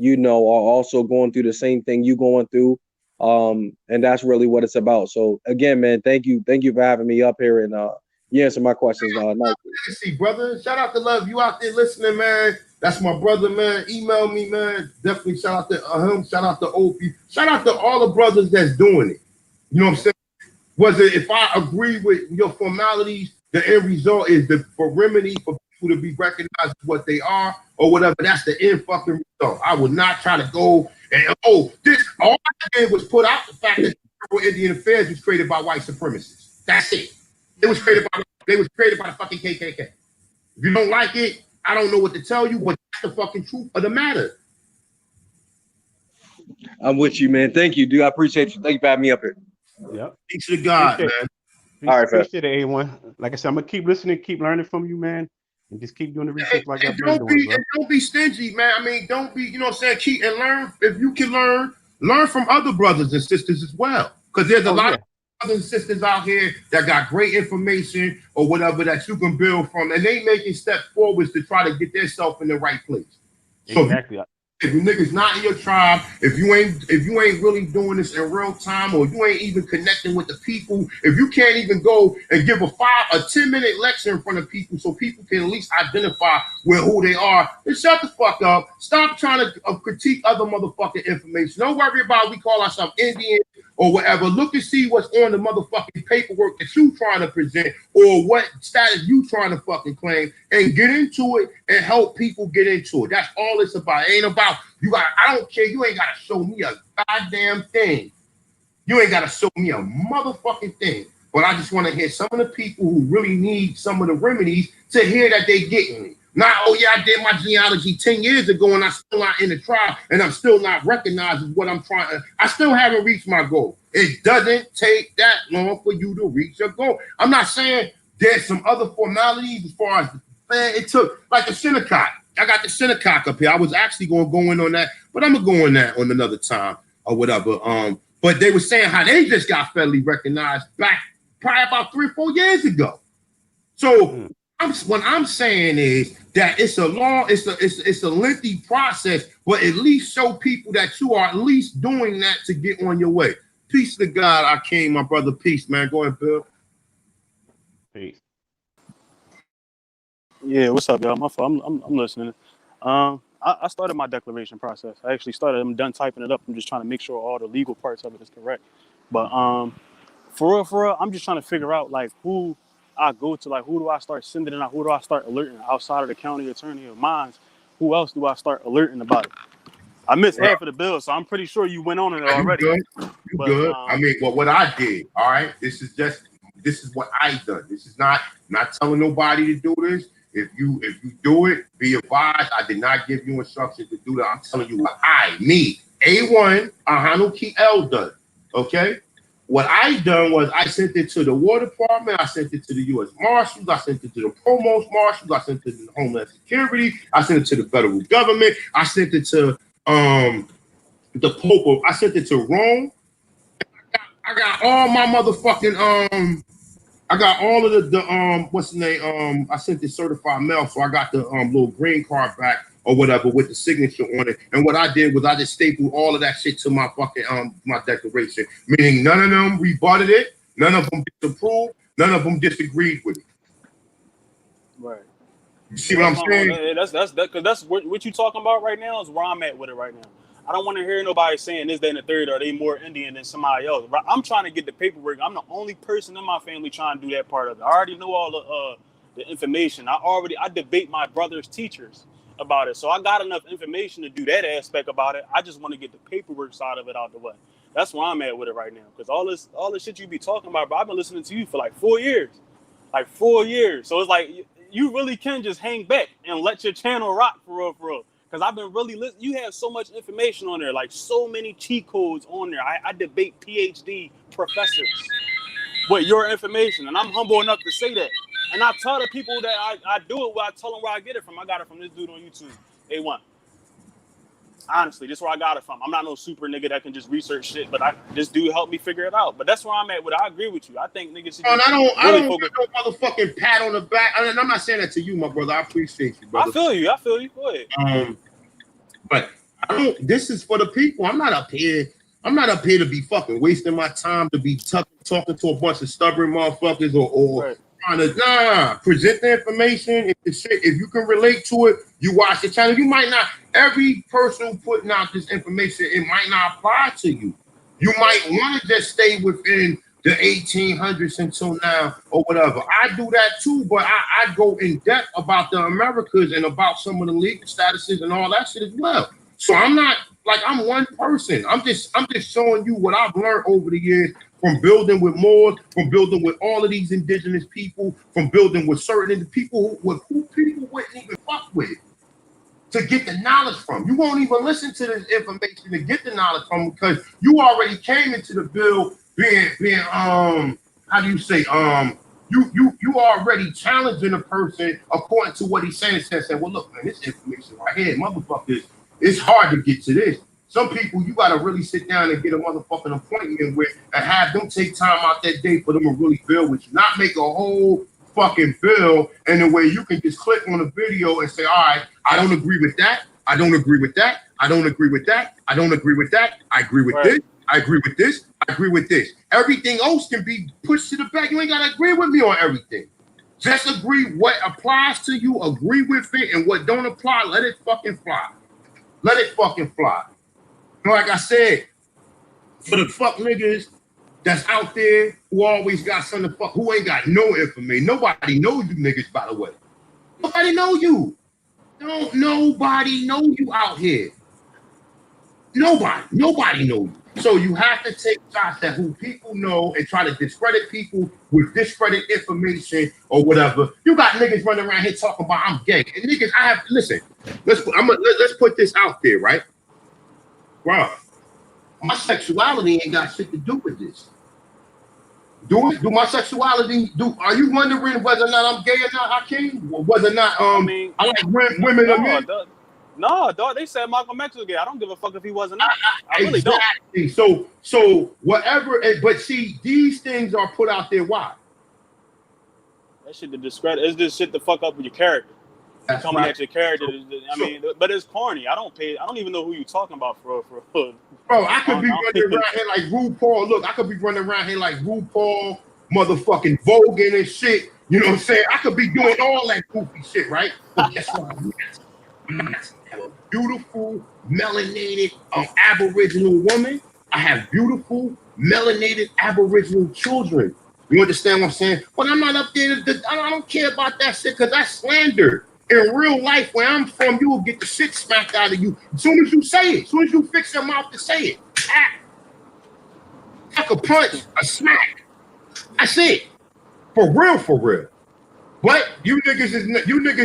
J: are also going through the same thing you going through. And that's really what it's about. So again, man, thank you for having me up here, and you answer my questions.
C: Legacy, brother. Shout out to Love. You out there listening, man. That's my brother, man. Email me, man. Definitely shout out to him. Shout out to OP. Shout out to all the brothers that's doing it. You know what I'm saying? If I agree with your formalities, the end result is for remedy for people to be recognized as what they are or whatever. That's the end fucking result. I would not try to go and all I did was put out the fact that Indian Affairs was created by white supremacists. That's it. They was created by the fucking KKK. If you don't like it, I don't know what to tell you, but that's the fucking truth of the matter.
J: I'm with you, man. Thank you, dude. I appreciate you. Thank you for having me up here.
H: Yep.
C: Thanks to God, man.
H: All right, appreciate it, A1. Like I said, I'm gonna keep listening, keep learning from you, man, and just keep doing the research like I've been doing, bro.
C: Don't be stingy, man. I mean, don't be, you know what I'm saying? Keep and learn. If you can learn from other brothers and sisters as well, because there's a lot of brothers and sisters out here that got great information or whatever that you can build from, and they making steps forwards to try to get themselves in the right place. So
H: exactly.
C: If you niggas not in your tribe, if you ain't really doing this in real time, or you ain't even connecting with the people, if you can't even go and give a 10-minute lecture in front of people so people can at least identify who they are, then shut the fuck up. Stop trying to critique other motherfucking information. Don't worry about we call ourselves Indian or whatever. Look and see what's on the motherfucking paperwork that you trying to present or what status you trying to fucking claim, and get into it and help people get into it. That's all it's about. It ain't about I don't care. You ain't got to show me a goddamn thing. You ain't got to show me a motherfucking thing. But I just want to hear some of the people who really need some of the remedies to hear that they getting it. Not, oh yeah, I did my genealogy 10 years ago and I'm still not in the trial and I'm still not recognized as what I'm trying to. I still haven't reached my goal. It doesn't take that long for you to reach your goal. I'm not saying there's some other formalities as far as, man, it took like a Shinnecock. I got the Shinnecock up here. I was actually going to go in on that, but I'm going to go on that on another time or whatever. But they were saying how they just got federally recognized back probably about 3 or 4 years ago. So what I'm saying is that it's a lengthy process, but at least show people that you are at least doing that to get on your way. Peace to God, I came, my brother. Peace, man. Go ahead, Bill.
H: Peace.
K: Yeah, what's up, y'all? My fault. I'm listening. I started my declaration process. I'm done typing it up. I'm just trying to make sure all the legal parts of it is correct. But for real, I'm just trying to figure out like who I go to, like who do I start sending and who do I start alerting outside of the county attorney of mine? Who else do I start alerting about it? I missed half of the bill, so I'm pretty sure you went on it already.
C: You good. I mean, what I did, all right, this is what I done. This is not telling nobody to do this. If you do it, be advised, I did not give you instructions to do that. I'm telling you what A1, Ahanu Ki L done. Okay? What I done was I sent it to the War Department, I sent it to the U.S. Marshals, I sent it to the Provost Marshals, I sent it to the Homeland Security, I sent it to the federal government, I sent it to the Pope, I sent it to Rome. I got all my motherfucking I got all of the what's the name? I sent the certified mail, so I got the little green card back or whatever with the signature on it. And what I did was I just stapled all of that shit to my fucking my declaration. Meaning none of them rebutted it, none of them disapproved, none of them disagreed with it.
K: Right.
C: You see what I'm saying?
K: That's what you talking about right now is where I'm at with it right now. I don't want to hear nobody saying this, that, and the third, or they more Indian than somebody else. I'm trying to get the paperwork. I'm the only person in my family trying to do that part of it. I already know all the information. I debate my brother's teachers about it. So I got enough information to do that aspect about it. I just want to get the paperwork side of it out the way. That's where I'm at with it right now. Because all this shit you be talking about, bro, I've been listening to you for like 4 years. Like 4 years. So it's like you really can just hang back and let your channel rock for real, for real. Because I've been really listening. You have so much information on there, like so many cheat codes on there. I debate PhD professors with your information, and I'm humble enough to say that. And I tell the people that I do it, I tell them where I get it from. I got it from this dude on YouTube, A1. Honestly, this is where I got it from. I'm not no super nigga that can just research shit, but this dude helped me figure it out. But that's where I'm at with it. I agree with you. I think niggas should
C: I don't want no motherfucking pat on the back. I mean, I'm not saying that to you, my brother. I appreciate you, brother.
K: I feel you. Go ahead.
C: But this is for the people. I'm not up here to be fucking wasting my time to be talking to a bunch of stubborn motherfuckers or
K: right.
C: trying to present the information. If you can relate to it, you watch the channel. You might not. Every person putting out this information, it might not apply to you. You might want to just stay within the 1800s until now or whatever. I do that too, but I go in depth about the Americas and about some of the legal statuses and all that shit as well. So I'm not like I'm one person. I'm just showing you what I've learned over the years from building with Moors, from building with all of these indigenous people, from building with certain people who people wouldn't even fuck with to get the knowledge from. You won't even listen to this information to get the knowledge from because you already came into the bill being how do you say you already challenging a person according to what he's saying. Saying, well, look, man, this information right here, motherfuckers, it's hard to get to this. Some people you gotta really sit down and get a motherfucking appointment with and have them take time out that day for them to really build with you, not make a whole fucking bill in a way you can just click on a video and say, all right, I don't agree with that. I don't agree with that. I don't agree with that. I don't agree with that. I agree with this. I agree with this. I agree with this. Everything else can be pushed to the back. You ain't gotta agree with me on everything. Just agree what applies to you, agree with it, and what don't apply, let it fucking fly. Let it fucking fly. Like I said, for the fuck niggas that's out there who always got something to fuck, who ain't got no information. Nobody knows you niggas, by the way. Nobody know you. Don't nobody know you out here. Nobody know you. So you have to take shots at who people know and try to discredit people with discredit information or whatever. You got niggas running around here talking about I'm gay. And niggas, listen, let's put this out there, right? Bro, my sexuality ain't got shit to do with this. Do my sexuality are you wondering whether or not I'm gay or not, Hakeem? Or whether or not I like women or men?
K: No, dog, they said Malcolm X was gay. I don't give a fuck if he wasn't. I really
C: exactly.
K: don't.
C: So whatever, but see, these things are put out there. Why?
K: That shit to discredit. It's just shit to fuck up with your character.
C: That's
K: coming
C: right.
K: at your character. But it's corny. I don't even know who you talking about for.
C: Bro, I could be running around here like RuPaul. Look, I could be running around here like RuPaul, motherfucking Vogan and shit. You know what I'm saying? I could be doing all that goofy shit, right? But guess what? I'm not. I have a beautiful, melanated Aboriginal woman. I have beautiful, melanated Aboriginal children. You understand what I'm saying? But I'm not up there. I don't care about that shit because that's slander. In real life, where I'm from, you will get the shit smacked out of you as soon as you say it. As soon as you fix your mouth to say it. Like a punch, a smack. That's it. For real. But you niggas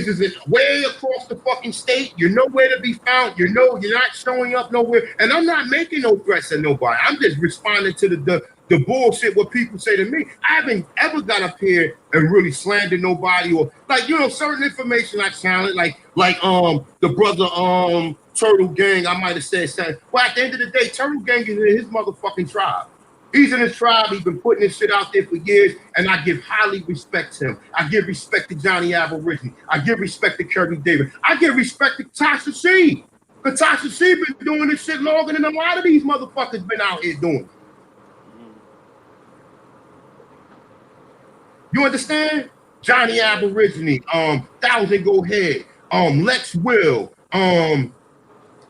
C: is way across the fucking state. You're nowhere to be found. You're not showing up nowhere. And I'm not making no threats at nobody. I'm just responding to the bullshit what people say to me. I haven't ever got up here and really slandered nobody or like, you know, certain information I challenge, like the brother Turtle Gang, I might have said something. Well, at the end of the day, Turtle Gang is in his motherfucking tribe. He's in his tribe. He's been putting this shit out there for years, and I give highly respect to him. I give respect to Johnny Aborigine. I give respect to Kirby David. I give respect to Tasha C. Because Tasha C been doing this shit longer than a lot of these motherfuckers been out here doing. You understand? Johnny Aborigine, Thousand Go Ahead, Lex Will,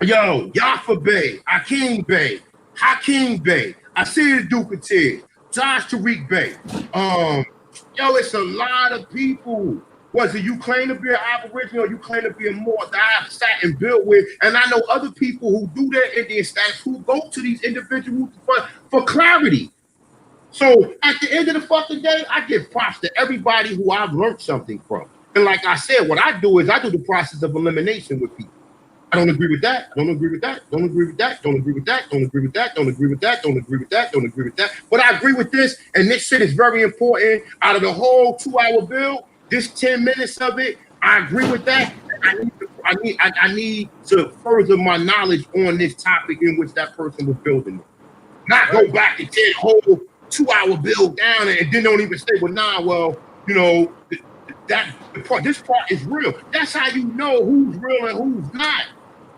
C: Yo, Yafa Bey, Akeem Bey, Hakeem Bey, Asir Dukatir, Josh Tariq Bey. Yo, it's a lot of people. Whether you claim to be an Aboriginal or you claim to be a Moor that I've sat and built with, and I know other people who do their Indian status who go to these individuals for clarity. So at the end of the fucking day, I give props to everybody who I've learned something from. And like I said, what I do is I do the process of elimination with people. I don't agree with that. I don't agree with that. Don't agree with that. Don't agree with that. Don't agree with that. Don't agree with that. Don't agree with that. Don't agree with that. But I agree with this, and this shit is very important. Out of the whole 2-hour build, this 10 minutes of it, I agree with that. I need to further my knowledge on this topic in which that person was building it. Not go back and tear the whole 2-hour build down and then don't even say, well, nah, well, you know, this part is real. That's how you know who's real and who's not.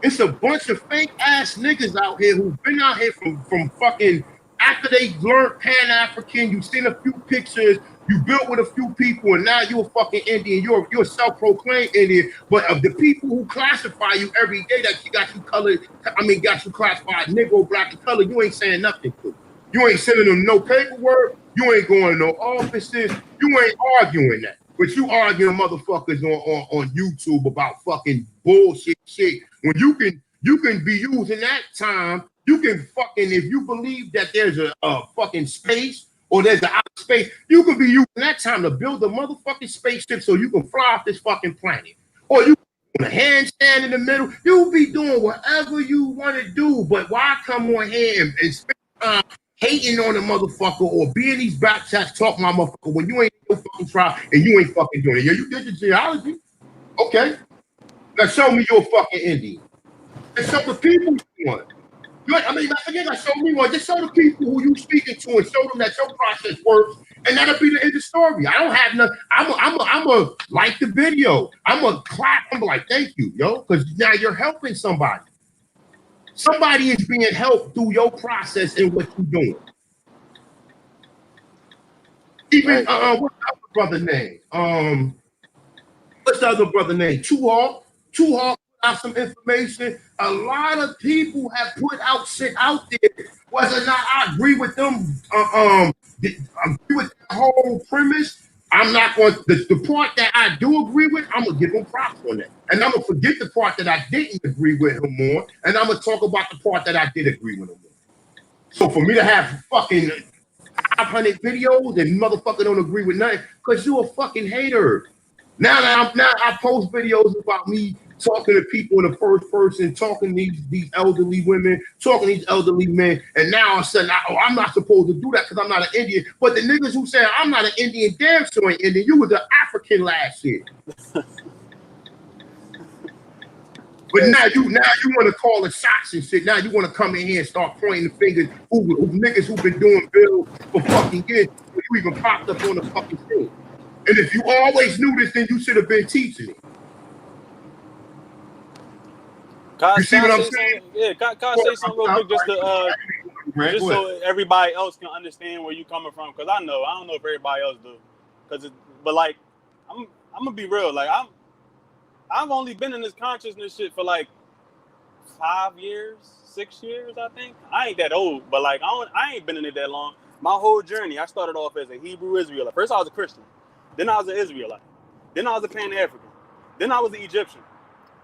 C: It's a bunch of fake ass niggas out here who've been out here from fucking after they learned Pan-African. You've seen a few pictures, you built with a few people, and now you're a fucking Indian. You're a self-proclaimed Indian. But of the people who classify you every day that got you classified Negro, black, and color, you ain't saying nothing to. You ain't sending them no paperwork. You ain't going to no offices. You ain't arguing that. But you arguing motherfuckers on YouTube about fucking bullshit shit. When you can be using that time, you can fucking, if you believe that there's a fucking space or there's an outer space, you can be using that time to build a motherfucking spaceship so you can fly off this fucking planet. Or you can a handstand in the middle. You'll be doing whatever you want to do. But why come on here and spend time hating on a motherfucker or be in these back chats talking my motherfucker when you ain't no fucking trial and you ain't fucking doing it? Yeah, you did the geology. Okay. Now show me you're a fucking Indian. And show the people you want. I mean, again, show me one. Just show the people who you speaking to and show them that your process works, and that'll be the end of the story. I don't have nothing. I'm a like the video. I'm a clap. I'm like, thank you, yo, because now you're helping somebody. Somebody is being helped through your process and what you're doing. Even what's the other brother name? What's the other brother name? Two Hawk. Out some information. A lot of people have put out shit out there. Whether or not I agree with them, agree with the whole premise, I'm not going. The part that I do agree with, I'm gonna give them props on that, and I'm gonna forget the part that I didn't agree with him on, and I'm gonna talk about the part that I did agree with him on. So for me to have fucking 500 videos and motherfucker don't agree with nothing, because you a fucking hater. Now I post videos about me talking to people in the first person, talking to these elderly women, talking to these elderly men, and now all of a sudden, I'm not supposed to do that because I'm not an Indian. But the niggas who say I'm not an Indian, damn sure ain't Indian. You was an African last year. But now you want to call the shots and shit. Now you want to come in here and start pointing the fingers who niggas who've been doing bills for fucking years. You even popped up on the fucking thing. And if you always knew this, then you should have been teaching it. You see what I'm saying?
K: Yeah, can I say something real quick just so everybody else can understand where you're coming from? Because I don't know if everybody else do. But like, I'm gonna be real. Like I've only been in this consciousness shit for like 5 years, 6 years, I think. I ain't that old, but like I ain't been in it that long. My whole journey, I started off as a Hebrew Israelite. First I was a Christian, then I was an Israelite, then I was a Pan-African, then I was an Egyptian.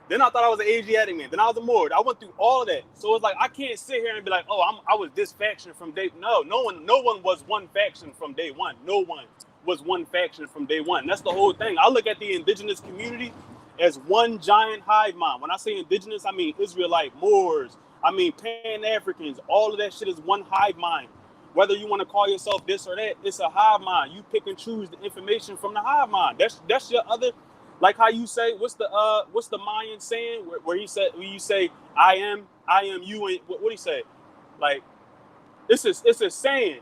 K: Then I thought I was an Asiatic man. Then I was a Moor. I went through all of that. So it's like I can't sit here and be like, oh, I was this faction from day. No one was one faction from day one. No one was one faction from day one. That's the whole thing. I look at the indigenous community as one giant hive mind. When I say indigenous, I mean Israelite, Moors, I mean Pan-Africans. All of that shit is one hive mind. Whether you want to call yourself this or that, it's a hive mind. You pick and choose the information from the hive mind. That's your other. Like how you say, what's the Mayan saying where you say I am you, and what do you say? Like it's a saying.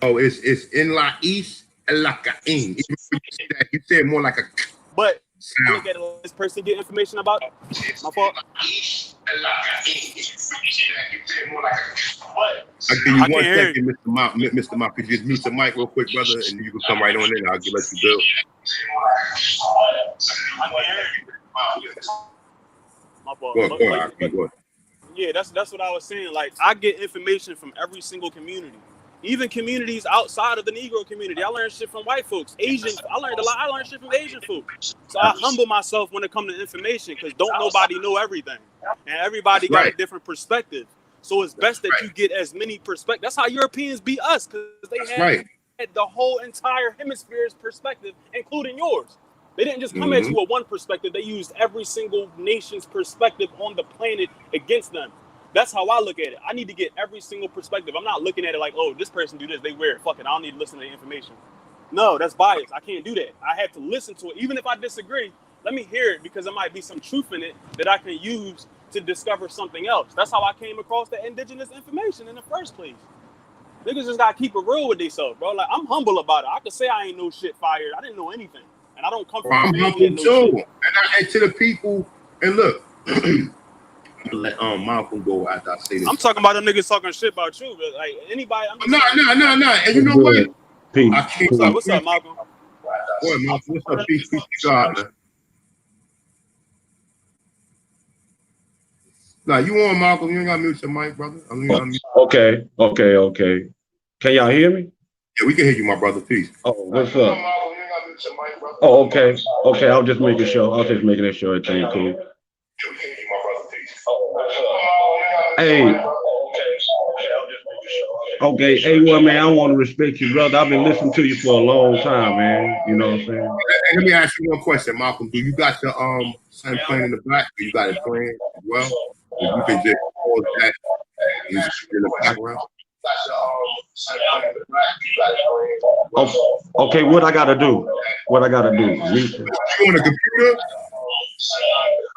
C: Oh, it's in la east la kain. You say it more like a.
K: But you look at this person get information about. My fault.
C: I'll give you 1 second, Mr. Mop. Could you just mute the mic real quick, brother, and you can come right on in. I'll let you build.
K: My fault.
C: Go ahead, go ahead.
K: Yeah, that's what I was saying. Like, I get information from every single community, even communities outside of the Negro community. I learn shit from white folks, Asian. I learned a lot. I learned shit from Asian folks. So I humble myself when it comes to information, because don't nobody know everything, and everybody got a different perspective. So it's best that you get as many perspectives. That's how Europeans beat us, because they had the whole entire hemisphere's perspective, including yours. They didn't just come at you with one perspective. They used every single nation's perspective on the planet against them. That's how I look at it. I need to get every single perspective. I'm not looking at it like, oh, this person do this, they weird. Fuck it, I don't need to listen to the information. No, that's bias. I can't do that. I have to listen to it. Even if I disagree, let me hear it, because there might be some truth in it that I can use to discover something else. That's how I came across the indigenous information in the first place. Niggas just gotta keep it real with themselves, bro. Like, I'm humble about it. I could say I ain't no shit fired. I didn't know anything. And I don't come from
C: I'm humble too. And to the people, and look, let Malcolm go after I say this.
K: I'm talking about them niggas talking shit about you, but like anybody.
C: No. And you know what?
E: Peace.
K: What's up, Malcolm?
C: Boy, Malcolm, what's up? Peace to God, man. Nah, you on, Malcolm? You ain't got to mute your mic, brother.
L: Okay. Can y'all hear me?
C: Yeah, we can hear you, my brother. Peace.
L: Oh, what's up? Oh, okay. I was just making sure. Everything cool. Hey. Okay. Hey, well, man, I want to respect you, brother. I've been listening to you for a long time, man. You know what I'm saying?
C: And let me ask you one question, Malcolm. Do you got your son playing in the back? Do you got it playing as well? Or you can just pause that and just in the background?
L: Okay, what I gotta do? You on
C: the computer?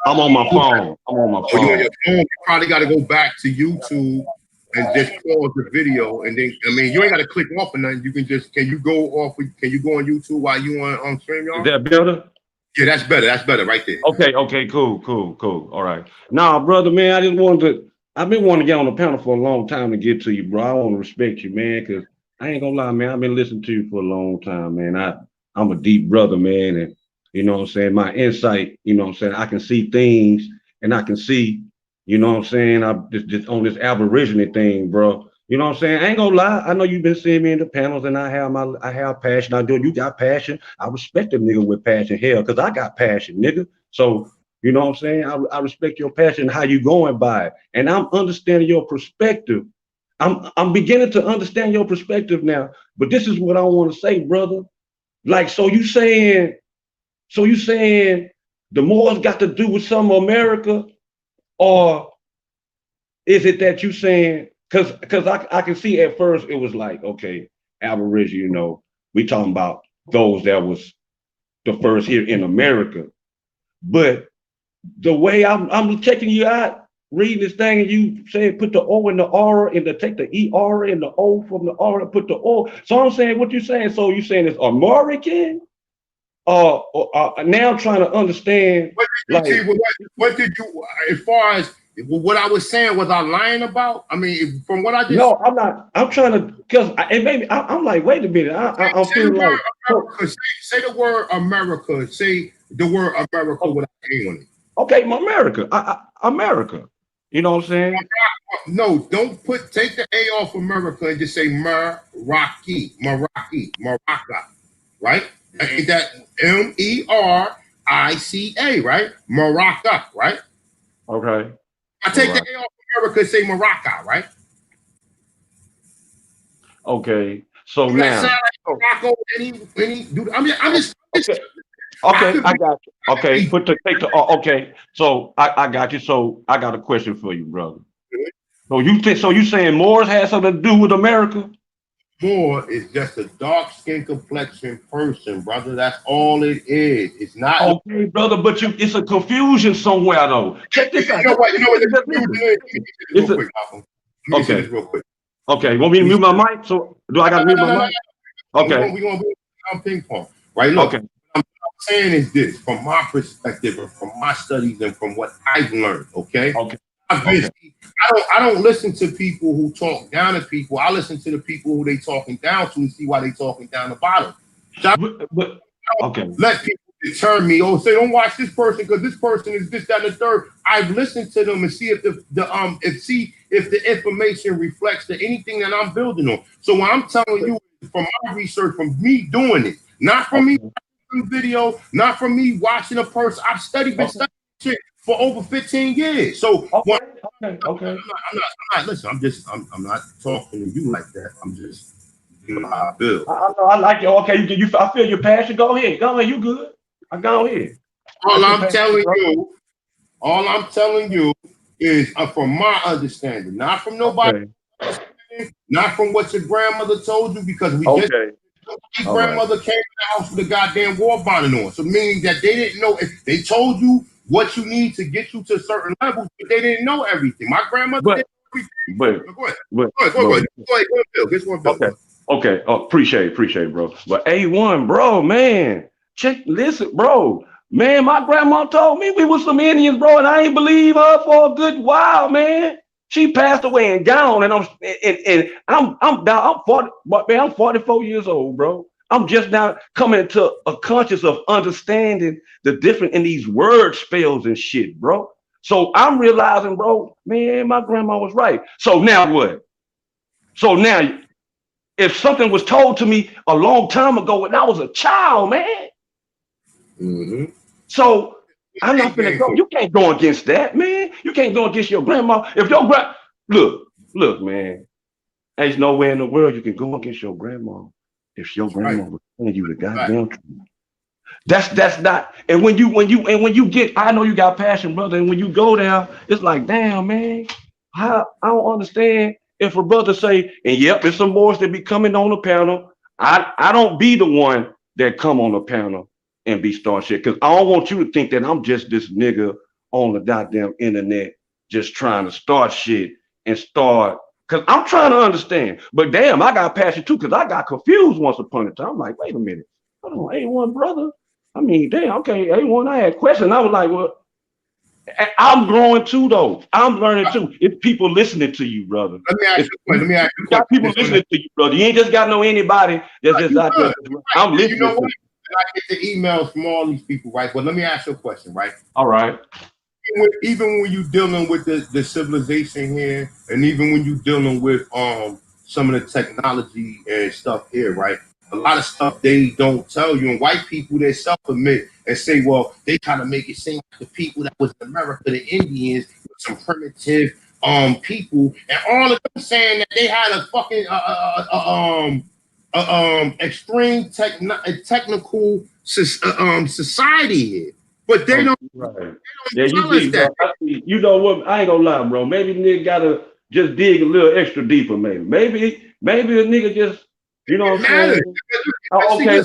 L: I'm on my phone.
C: Oh, you on your phone? You probably got to go back to YouTube and just pause the video, and then you ain't got to click off or nothing. You can just can you go on YouTube while you on StreamYard?
L: Is that better?
C: Yeah, that's better. That's better right there.
L: Okay, cool. All right. Nah, brother, man, I've been wanting to get on the panel for a long time to get to you, bro. I want to respect you, man, because I ain't gonna lie, man. I've been listening to you for a long time, man. I'm a deep brother, man, and you know what I'm saying? My insight, you know what I'm saying? I can see things, and I can see, you know what I'm saying? I'm just on this Aborigine thing, bro. You know what I'm saying? I ain't gonna lie. I know you've been seeing me in the panels, and I have passion. I do. You got passion. I respect a nigga with passion. Hell, because I got passion, nigga. So, you know what I'm saying? I respect your passion, how you going by it. And I'm understanding your perspective. I'm beginning to understand your perspective now. But this is what I want to say, brother. Like, so you saying the Moors got to do with some America, or is it that you saying, because I can see at first it was like, okay, Aborigine, you know, we talking about those that was the first here in America. But the way I'm checking you out, reading this thing, and you say put the O in the R and take the ER and the O from the R and put the O. So I'm saying what you saying. So you saying it's American? Now I'm trying to understand.
C: What did you, as far as what I was saying, was I lying about? I mean, from what I just
L: no, I'm not. I'm trying to, because I'm like, wait a minute. I'm feeling like
C: America, say the word America. Say the word America without A on it.
L: Okay, America. America. You know what I'm saying?
C: No, don't take the A off America and just say Meraki, right? Ain't that MERICA, right? Maraca, right?
L: Okay.
C: I take the A off America and say Maraca, right?
L: Okay. So now.
C: Morocco, I'm just.
L: Okay, I got you. Okay, okay. So I got you. So I got a question for you, brother. So you saying Moors has something to do with America?
C: Moor is just a dark skin complexion person, brother. That's all it is. It's not.
L: Okay, brother, but it's a confusion somewhere though. Check this out.
C: You know what the confusion is?
L: Okay.
C: Real quick.
L: Okay, want me to mute my mic? So do I got to mute my mic? Okay.
C: We're gonna be ping pong, right? Look,
L: okay.
C: What I'm saying is this, from my perspective, and from my studies, and from what I've learned. Okay. I don't listen to people who talk down to people. I listen to the people who they talking down to and see why they talking down the bottom. So
L: okay.
C: Let people deter me. Oh, say don't watch this person because this person is this, that, and the third. I've listened to them and see if if the information reflects to anything that I'm building on. So what I'm telling you from my research, from me doing it, not from me watching video, not from me watching a person. I've been studying shit for over 15 years. So I'm not listen, I'm not talking to you like that. I'm just you know how I feel.
L: I like you. Okay, I feel your passion. Go ahead. You good. Go ahead.
C: All I'm telling you is from my understanding, not from nobody, not from what your grandmother told you, because your grandmother came to the house with a goddamn war bonnet on. So meaning that they didn't know if they told you what you need to get you to certain levels, but they didn't know everything. My grandmother did everything. Go ahead. Guess what, Bill?
L: Okay. Appreciate it, bro. But A1, bro, man. Listen, bro. Man, my grandma told me we were some Indians, bro, and I ain't believe her for a good while, man. She passed away and gone, and I'm 40, but man, I'm 44 years old, bro. I'm just now coming to a conscious of understanding the difference in these word spells and shit, bro. So I'm realizing, bro, man, my grandma was right. So now what? So now, if something was told to me a long time ago when I was a child, man.
C: Mm-hmm.
L: So I'm not gonna go. You can't go against that, man. You can't go against your grandma. If your look, man, there's nowhere in the world you can go against your grandma if your grandma was telling you the goddamn truth. That's not. And when you get, I know you got passion, brother. And when you go down, it's like, damn, man, I don't understand. If a brother say, and yep, there's some boys that be coming on the panel. I don't be the one that come on the panel and be starting shit, because I don't want you to think that I'm just this nigga on the goddamn internet just trying to start shit and start, because I'm trying to understand. But damn, I got passion too, because I got confused once upon a time. I'm like, wait a minute, hold on, A1 brother. I mean, damn, okay, A1, I had questions. I was like, well, I'm growing too, though. I'm learning too. It's people listening to you, brother.
C: Let me ask you a question.
L: Got people listening to you, brother. You ain't just got anybody that's just out there. I'm listening.
C: You know what? I get the emails from all these people, right? But let me ask you a question, right?
L: All right.
C: Even when you're dealing with the civilization here, and even when you're dealing with some of the technology and stuff here, right? A lot of stuff they don't tell you, and white people, they self-admit and say, well, they try to make it seem like the people that was in America, the Indians, some primitive people, and all of them saying that they had a fucking extreme technical society here, but they don't.
L: Right. Yeah, you know what? I ain't gonna lie, bro. Maybe nigga gotta just dig a little extra deeper. Maybe a nigga just, you know what I'm saying?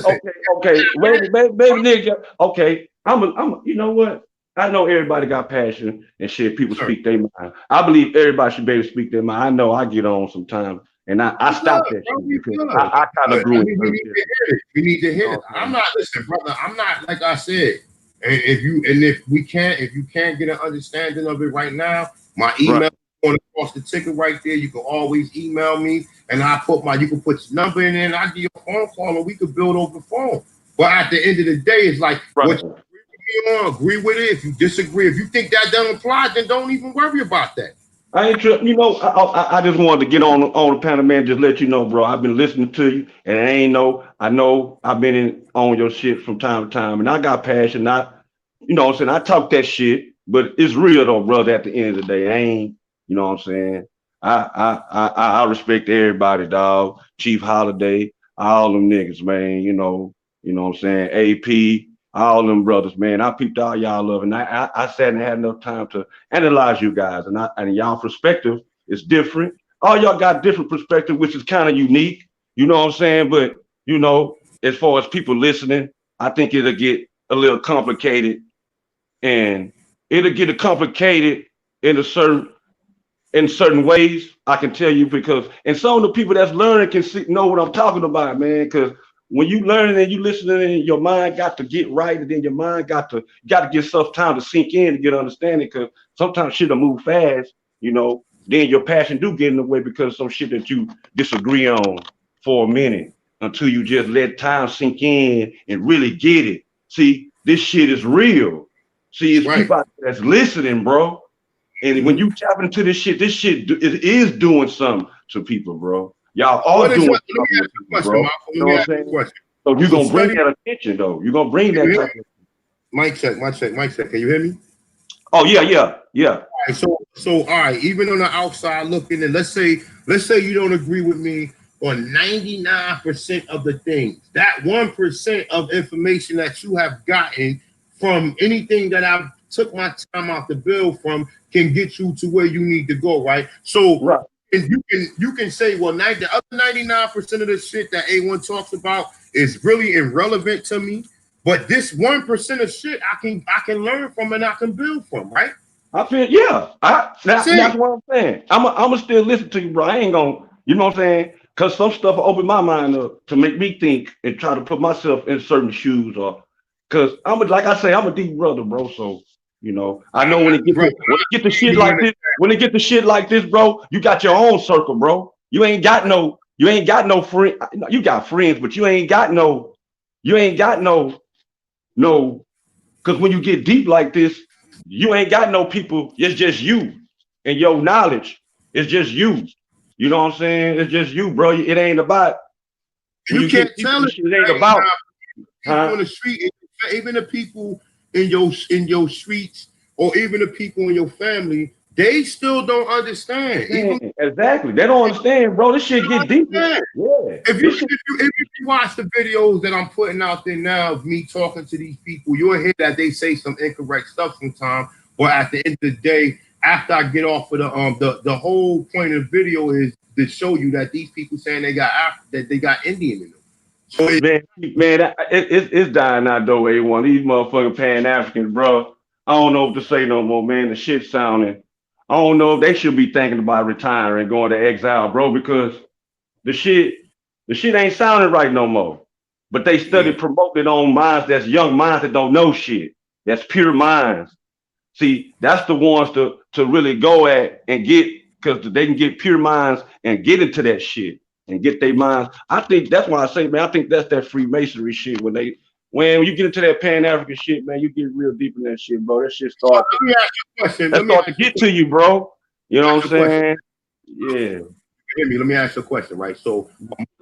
L: Okay. Maybe nigga. Okay, I'm. You know what? I know everybody got passion and shit. People speak their mind. I believe everybody should be able to speak their mind. I know I get on sometimes. And I stopped that shit because I kind of grew it.
C: We need to hear it. I'm not, listen, brother. I'm not, like I said. If you can't get an understanding of it right now, my email going across the ticket right there. You can always email me, and you can put your number in there, and I give you a phone call, and we could build over the phone. But at the end of the day, it's like what you agree with it. If you disagree, if you think that doesn't apply, then don't even worry about that.
L: I ain't tripping. You know, I just wanted to get on the panel, man. Just let you know, bro. I've been listening to you, and I know I've been on your shit from time to time, and I got passion. You know what I'm saying? I talk that shit, but it's real though, brother. At the end of the day, I ain't. You know what I'm saying? I respect everybody, dog. Chief Holiday, all them niggas, man. You know what I'm saying? AP. All them brothers, man. I peeped all y'all love, and I sat and had enough time to analyze you guys, and y'all perspective is different. All y'all got different perspective, which is kind of unique. You know what I'm saying? But you know, as far as people listening, I think it'll get a little complicated, and it'll get complicated in certain ways. I can tell you because, and some of the people that's learning can know what I'm talking about, man. Because when you learning and you listening, and your mind got to get right, and then your mind got to get some time to sink in to get understanding. Because sometimes shit'll move fast, you know. Then your passion do get in the way because of some shit that you disagree on for a minute until you just let time sink in and really get it. See, this shit is real. See, it's people out there that's listening, bro. And when you tap into this shit it is doing something to people, bro. Y'all all doing something to people, bro. You know what I'm saying? So you're gonna bring that attention, though. You're gonna bring that type of
C: mic check. Can you hear me?
L: Oh yeah.
C: All right, so all right, even on the outside looking in, let's say you don't agree with me on 99% of the things. That 1% of information that you have gotten from anything that I've took my time out to build from can get you to where you need to go, right? So and you can say, well, the other 99% of the shit that A1 talks about is really irrelevant to me, but this 1% of shit I can learn from and I can build from, right?
L: I feel that's what I'm saying. I'm still listen to you, bro. I ain't gonna, you know what I'm saying? Because some stuff will open my mind up to make me think and try to put myself in certain shoes, or because like I say, I'm a deep brother, bro. So you know, I know when it get the shit like this, bro, you got your own circle, bro. You ain't got no friend. You got friends, but you ain't got no. Because when you get deep like this, you ain't got no people. It's just you and your knowledge. It's just you. You know what I'm saying? It's just you, bro. It ain't about.
C: You can't tell it.
L: It ain't about.
C: People on the street, even the people in your streets, or even the people in your family, they still don't understand.
L: Exactly, they don't understand, bro. This shit get deep. Yeah.
C: If you watch the videos that I'm putting out there now of me talking to these people, you'll hear that they say some incorrect stuff sometimes. But at the end of the day, after I get off of the whole point of the video is to show you that these people saying they got Indian in them. So
L: it's dying out though, A1. These motherfucking Pan-Africans, bro. I don't know what to say no more, man. The shit sounding. I don't know if they should be thinking about retiring, going to exile, bro, because the shit ain't sounding right no more. But they study promoting on minds that's young minds that don't know shit. That's pure minds. See, that's the ones to really go at and get, because they can get pure minds and get into that shit and get their minds. I think that's why I say, man, I think that's that Freemasonry shit. When you get into that Pan-African shit, man, you get real deep in that shit, bro. That shit starts to get to you, bro. You know what I'm saying? Yeah.
C: Let me ask you a question, right? So,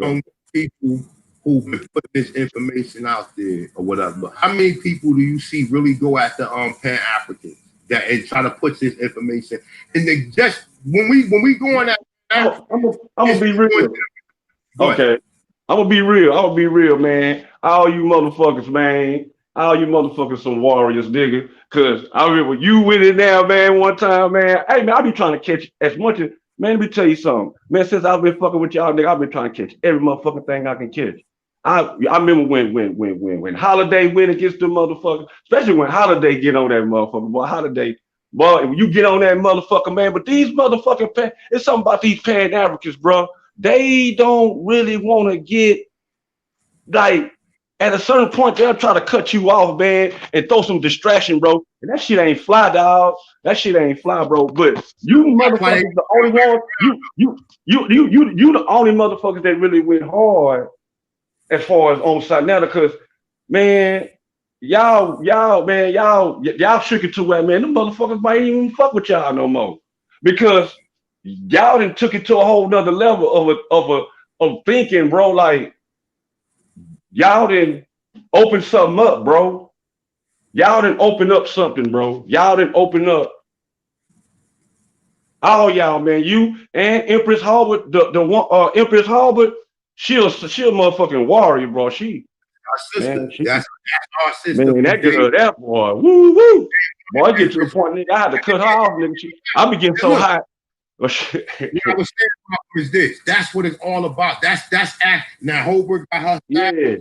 C: among people who've been putting this information out there or whatever, how many people do you see really go at the Pan-Africans that and try to put this information? And they just when we go on that,
L: I'm gonna be real. Okay, I'm gonna be real, man. All you motherfuckers, man. All you motherfuckers, some warriors, nigga. Cause I remember you with it now, man. One time, man. Hey, man, I be trying to catch as much as. Man, let me tell you something. Man, since I've been fucking with y'all, nigga, I've been trying to catch every motherfucking thing I can catch. I remember when Holiday went against the motherfucker, especially when Holiday get on that motherfucker. Boy, Holiday, boy, when you get on that motherfucker, man. But these motherfucking it's something about these Pan-Africans, bro. They don't really want to get, like, at a certain point, they'll try to cut you off, man, and throw some distraction, bro. And that shit ain't fly, dog. That shit ain't fly, bro. But you motherfuckers, the only ones, you the only motherfuckers that really went hard as far as on site now, because, man, y'all shook it to where, man, them motherfuckers might even fuck with y'all no more, because y'all done took it to a whole nother level of thinking, bro. Like, y'all didn't open something up, bro. Y'all didn't open up something, bro. Y'all didn't open up. All y'all, man. You and Empress Harbert, Empress Harbert, she a motherfucking warrior, bro. She
C: our sister. Man, that's our sister.
L: Man, that girl, that boy, woo woo. Boy, I get to the point, nigga, I had to cut her off, nigga. I be getting so hot.
C: What I was saying is this. That's what it's all about. That's act. Now Holbert got her.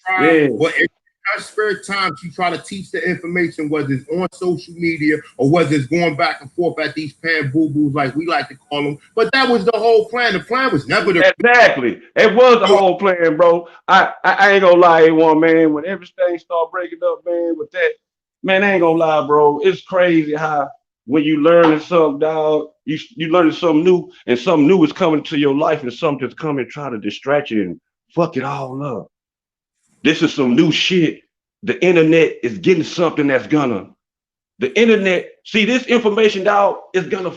C: But in her spare time, she try to teach the information, whether it's on social media or whether it's going back and forth at these pan boo-boos, like we like to call them. But that was the whole plan. The plan was never
L: exactly. It was the whole plan, bro. I ain't gonna lie, A1, man. When everything start breaking up, man, with that, man, I ain't gonna lie, bro. It's crazy how when you learning something, dog, you learning something new, and something new is coming to your life, and something that's coming try to distract you and fuck it all up. This is some new shit. the internet is getting something that's gonna, the internet, see this information, dog, is gonna,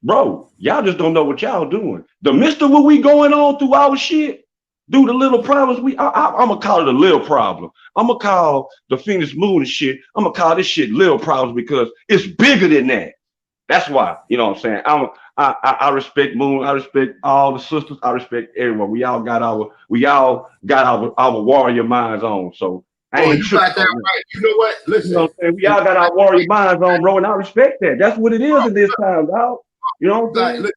L: bro, y'all just don't know what y'all doing. The midst of what we going on through our shit, through the little problems, I'm gonna call it a little problem. I'm gonna call the Phoenix Moon and shit, I'm gonna call this shit little problems because it's bigger than that. That's why, you know what I'm saying? I respect Moon, I respect all the sisters, I respect everyone. We all got our warrior minds on. So I ain't
C: you got that right. You know what? Listen,
L: you know what I'm saying? We all got our warrior minds on, bro, and I respect that. That's what it is in this time, dog. You know what I'm saying?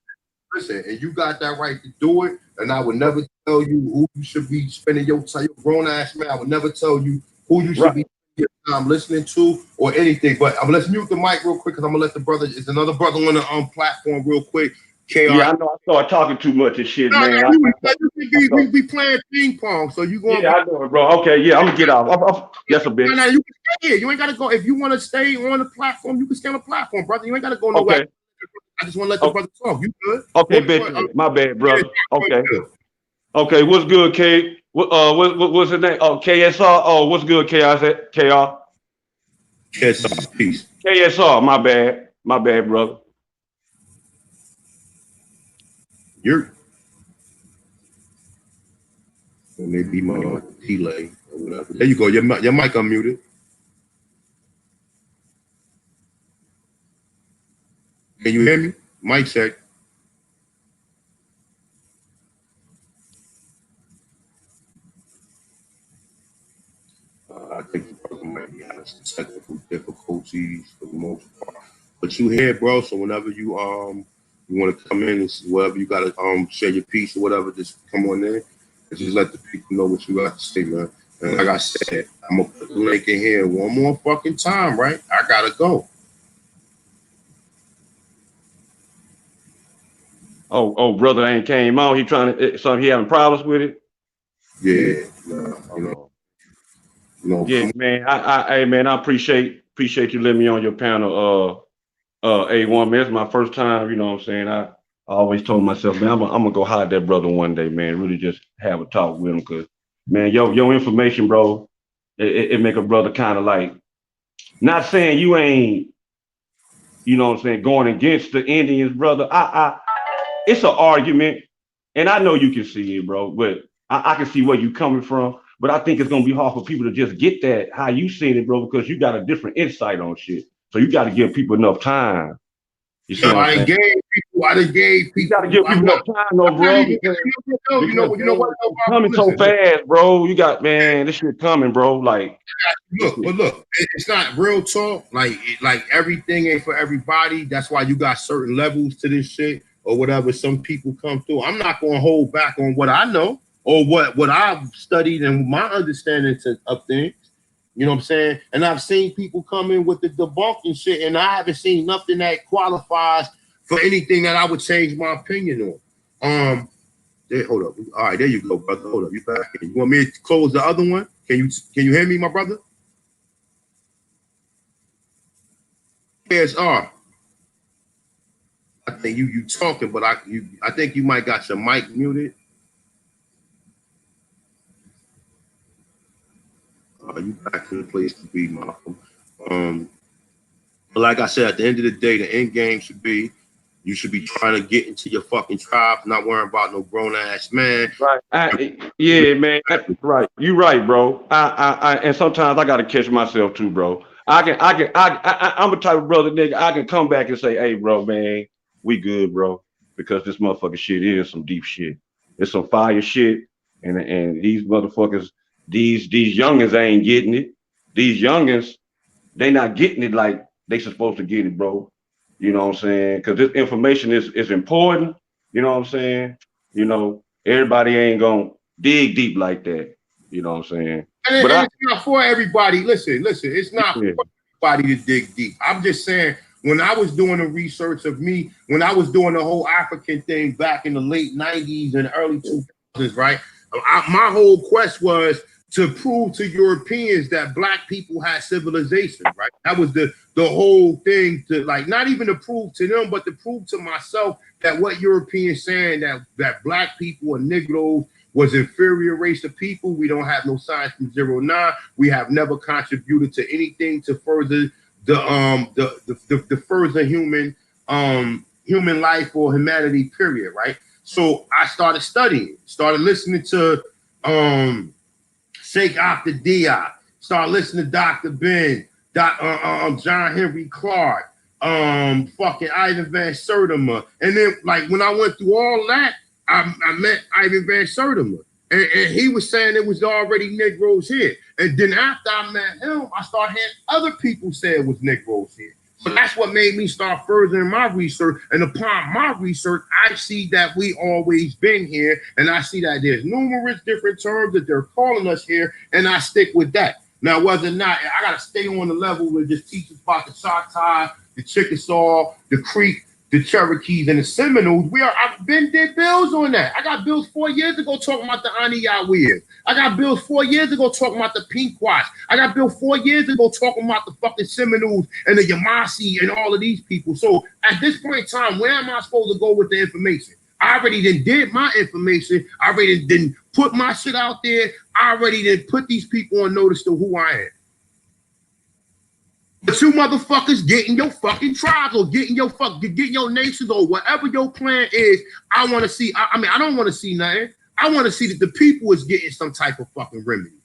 C: Listen, and you got that right to do it. And I would never tell you who you should be spending your time, your grown ass man. I would never tell you who you should be your time listening to or anything. But let's mute the mic real quick because I'm gonna let the brother. Is another brother on the platform real quick. KR.
L: Yeah, I know I started talking too much and shit, man.
C: We be playing ping pong, so you going?
L: Yeah, I know it, bro. Okay, yeah, I'm gonna get off. That's a bit.
C: No, you can stay here. You ain't gotta go. If you want to stay on the platform, you can stay on the platform, brother. You ain't gotta go nowhere.
L: Okay.
C: I just want to let the brother talk. You good?
L: Okay, bet. My bad, brother. Okay. Okay, what's good, K? What's his name? Oh, KSR. Oh, what's good, KR?
C: KSR, peace.
L: KSR, my bad, brother.
C: You're maybe my delay or whatever. There you go. Your mic unmuted. Can you hear me? Mic check. I think the brother might be having some technical difficulties for the most part. But you here, bro. So whenever you want to come in and whatever you gotta share your piece or whatever, just come on in and just let the people know what you got to say, man. And like I said, I'm gonna put the link in here one more fucking time, right? I gotta go.
L: Oh, brother ain't came on. He trying to he having problems with it.
C: Yeah,
L: Yeah, man. Hey, man, I appreciate you letting me on your panel. A1, man, it's my first time. You know what I'm saying? I always told myself, man, I'm gonna go hide that brother one day, man. Really just have a talk with him, cause man, your information, bro, it make a brother kind of like, not saying you ain't, you know what I'm saying, going against the Indians, brother. It's an argument, and I know you can see it, bro, but I can see where you coming from. But I think it's gonna be hard for people to just get that how you seen it, bro, because you got a different insight on shit. So you got to give people enough time. You see what I'm saying? I
C: done gave people.
L: You got to give people enough time, though, bro. You know what? Coming so fast, bro. You got, man, this shit coming, bro. Like,
C: look, it's not real talk. Like everything ain't for everybody. That's why you got certain levels to this shit or whatever. Some people come through. I'm not gonna hold back on what I know or what I've studied and my understanding of things. You know what I'm saying? And I've seen people come in with the debunking shit, and I haven't seen nothing that qualifies for anything that I would change my opinion on. Hold up. All right, there you go, brother. Hold up. You back in. You want me to close the other one? Can you hear me, my brother? KSR. I think you talking, but I think you might got your mic muted. You back to the place to be, Malcolm. But like I said, at the end of the day, the end game should be you should be trying to get into your fucking tribe, not worrying about no grown ass man.
L: Right. Yeah, man. Right. You right, bro. And sometimes I gotta catch myself too, bro. I'm a type of brother, nigga. I can come back and say, hey, bro, man, we good, bro, because this motherfucking shit is some deep shit. It's some fire shit, and these motherfuckers. These youngins ain't getting it. These youngins, they not getting it like they supposed to get it, bro. You know what I'm saying? Because this information is important. You know what I'm saying? You know, everybody ain't gonna dig deep like that. You know what I'm saying?
C: And it's not for everybody. Listen, it's not for everybody to dig deep. I'm just saying, when I was doing the research of me, when I was doing the whole African thing back in the late 90s and early 2000s, right? My whole quest was to prove to Europeans that black people had civilization, right? That was the whole thing, to like, not even to prove to them, but to prove to myself that what Europeans saying that black people and Negroes was inferior race of people. We don't have no science from 09. We have never contributed to anything to further the further human life or humanity, period, right? So I started studying, started listening to Sheikh After Diop, started listening to Dr. Ben, John Henry Clark, fucking Ivan Van Sertima. And then, like, when I went through all that, I met Ivan Van Sertima. And he was saying it was already Negroes here. And then after I met him, I started hearing other people say it was Negroes here. So that's what made me start furthering my research. And upon my research, I see that we always been here. And I see that there's numerous different terms that they're calling us here. And I stick with that. Now, whether or not I got to stay on the level where just teach about the Choctaw, the Chickasaw, the Creek, the Cherokees, and the Seminoles, I've been did bills on that. I got bills 4 years ago talking about the Aniyaweas. I got bills 4 years ago talking about the Pequots. I got bills 4 years ago talking about the fucking Seminoles and the Yamasee and all of these people. So at this point in time, where am I supposed to go with the information? I already did my information. I already didn't put my shit out there. I already didn't put these people on notice to who I am. But you motherfuckers getting your fucking tribes or getting your nations or whatever your plan is, I want to see. I mean, I don't want to see nothing. I want to see that the people is getting some type of fucking remedy.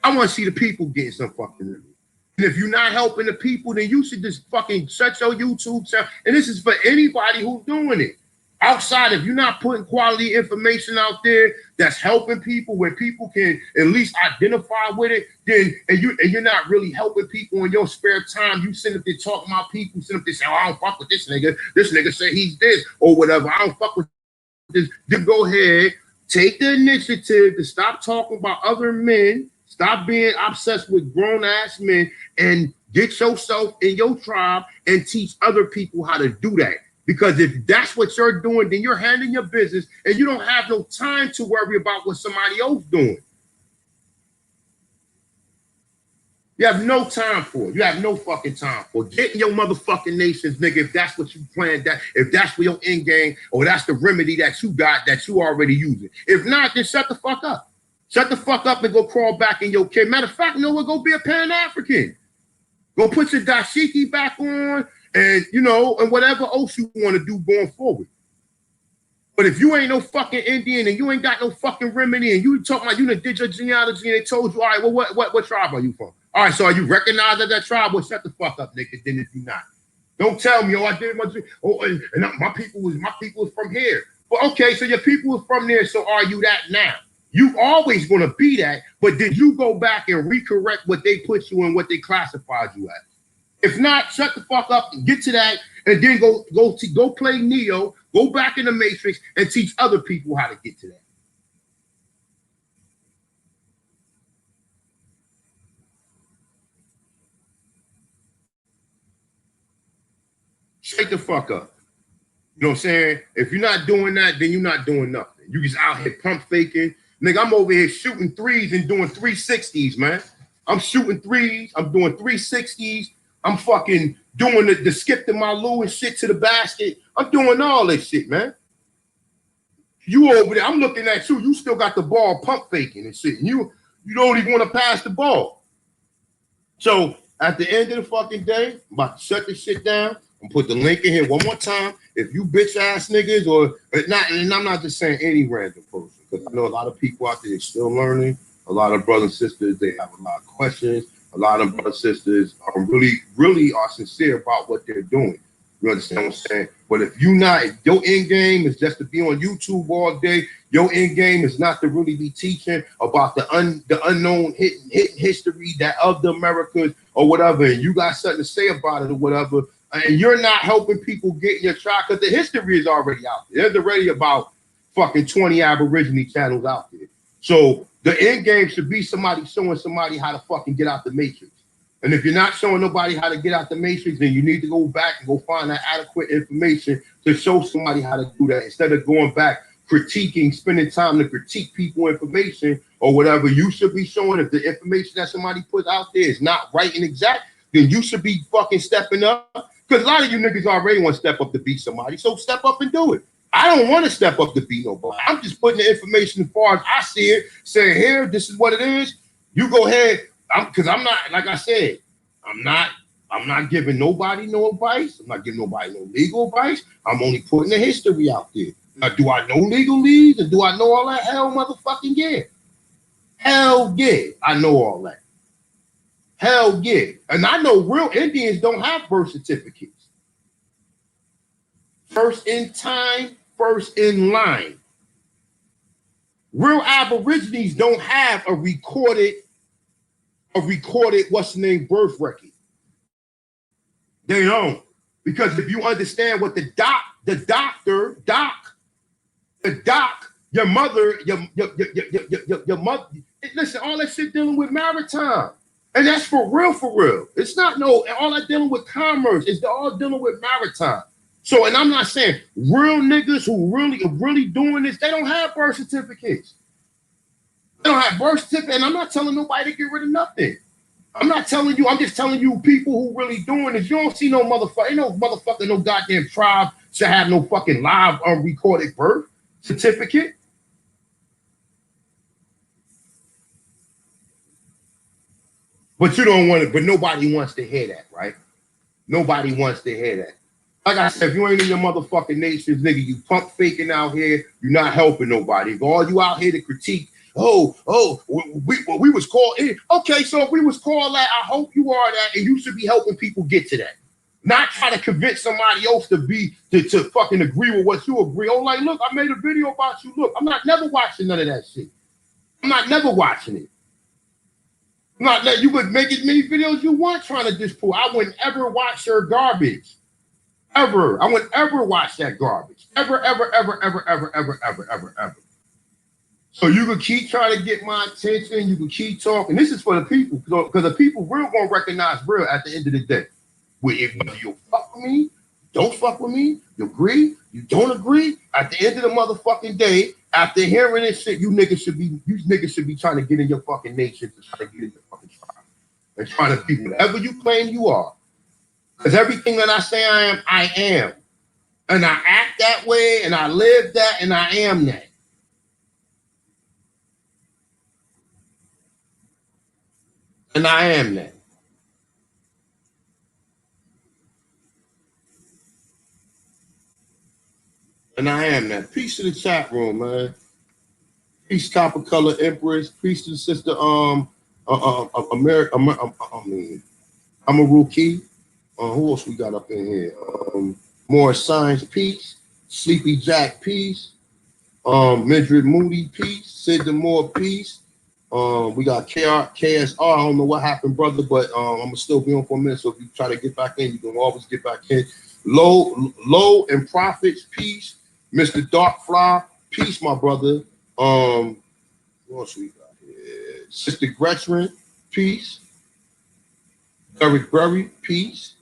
C: I want to see the people getting some fucking remedy. And if you're not helping the people, then you should just fucking shut your YouTube channel. And this is for anybody who's doing it. Outside, if you're not putting quality information out there that's helping people, where people can at least identify with it, then and you're not really helping people in your spare time. You sit up there talking about people, sit up there saying, oh, I don't fuck with this nigga. This nigga say he's this or whatever. I don't fuck with this. Then go ahead, take the initiative to stop talking about other men, stop being obsessed with grown-ass men, and get yourself in your tribe and teach other people how to do that. Because if that's what you're doing, then you're handling your business and you don't have no time to worry about what somebody else doing. You have no time for it. You have no fucking time for it. Get in your motherfucking nations, nigga, if that's what you planned, that if that's your end game or that's the remedy that you got that you already using. If not, then shut the fuck up. Shut the fuck up and go crawl back in your kid. Matter of fact, no, we'll go be a Pan-African. Go put your dashiki back on. And, you know, and whatever else you want to do going forward. But if you ain't no fucking Indian and you ain't got no fucking remedy and you talking about you done did your genealogy and they told you, all right, well, what tribe are you from? All right, so are you recognized as that tribe? Well, shut the fuck up, nigga, then if you're not. Don't tell me, oh, I did my people was from here. Well, okay, so your people was from there, so are you that now? You always going to be that, but did you go back and recorrect what they put you in, what they classified you as? If not, shut the fuck up and get to that, and then go play Neo, go back in the Matrix, and teach other people how to get to that. Shake the fuck up. You know what I'm saying? If you're not doing that, then you're not doing nothing. You just out here pump faking. Nigga, I'm over here shooting threes and doing 360s, man. I'm shooting threes. I'm doing 360s. I'm fucking doing the skip to my Lou and shit to the basket. I'm doing all this shit, man. You over there, I'm looking at you. You still got the ball pump faking and shit. You don't even want to pass the ball. So at the end of the fucking day, I'm about to shut this shit down and put the link in here one more time. If you bitch ass niggas or not, and I'm not just saying any random person, because I know a lot of people out there still learning. A lot of brothers and sisters, they have a lot of questions. A lot of brothers and sisters are really are sincere about what they're doing. You understand what I'm saying? But if your end game is just to be on YouTube all day, your end game is not to really be teaching about the unknown hidden history that of the Americas or whatever, and you got something to say about it or whatever, and you're not helping people get in your trial, because the history is already out there. There's already about fucking 20 Aborigine channels out there. So the end game should be somebody showing somebody how to fucking get out the Matrix. And if you're not showing nobody how to get out the Matrix, then you need to go back and go find that adequate information to show somebody how to do that. Instead of going back, critiquing, spending time to critique people information or whatever, you should be showing if the information that somebody puts out there is not right and exact, then you should be fucking stepping up. Because a lot of you niggas already want to step up to beat somebody. So step up and do it. I don't want to step up to be nobody. I'm just putting the information as far as I see it, saying here, this is what it is. You go ahead, because I'm not, like I said, I'm not giving nobody no advice. I'm not giving nobody no legal advice. I'm only putting the history out there. Now, do I know legalese and do I know all that? Hell motherfucking yeah. Hell yeah, I know all that. Hell yeah. And I know real Indians don't have birth certificates. First in time, first in line. Real Aborigines don't have a recorded, what's the name, birth record. They don't. Because if you understand what the doc, your mother, your mother, listen, all that shit dealing with maritime. And that's for real. It's not all that dealing with commerce. It's all dealing with maritime. So, and I'm not saying real niggas who really doing this, they don't have birth certificates. They don't have birth certificates, and I'm not telling nobody to get rid of nothing. I'm not telling you, I'm just telling you people who really doing this. You don't see no motherfucker, ain't no motherfucker, no goddamn tribe should have no fucking live unrecorded birth certificate. But you don't want it, but nobody wants to hear that, right? Nobody wants to hear that. Like I said, if you ain't in your motherfucking nations, nigga, you pump faking out here, you're not helping nobody. If all you out here to critique, we was called in. Okay, so if we was called that, I hope you are that, and you should be helping people get to that. Not try to convince somebody else to fucking agree with what you agree. Oh, like, look, I made a video about you. Look, I'm not never watching none of that shit. I'm not never watching it. Not that you would make as many videos you want trying to disprove. I wouldn't ever watch your garbage. Ever. I wouldn't ever watch that garbage. Ever. So you can keep trying to get my attention. You can keep talking. This is for the people. Because the people real gonna recognize real at the end of the day. If you fuck with me, don't fuck with me, you agree, you don't agree, at the end of the motherfucking day, after hearing this shit, you niggas should be trying to get in your fucking nation to try to get in your fucking tribe. And trying to be whatever you claim you are. Because everything that I say I am. And I act that way, and I live that, and I am that. And I am that. And I am that. Peace to the chat room, man. Peace, Copper Color Empress. Peace to the sister, America. I'm a rookie. Who else we got up in here? More Science, peace. Sleepy Jack, peace. Mildred Moody, peace. Sid Demore, peace. We got KSR. I don't know what happened, brother, but I'm gonna still be on for a minute. So if you try to get back in, you can always get back in. Low and Profits, peace. Mr. Darkfly, peace, my brother. What else we got here? Sister Gretchen, peace. Eric Berry, peace.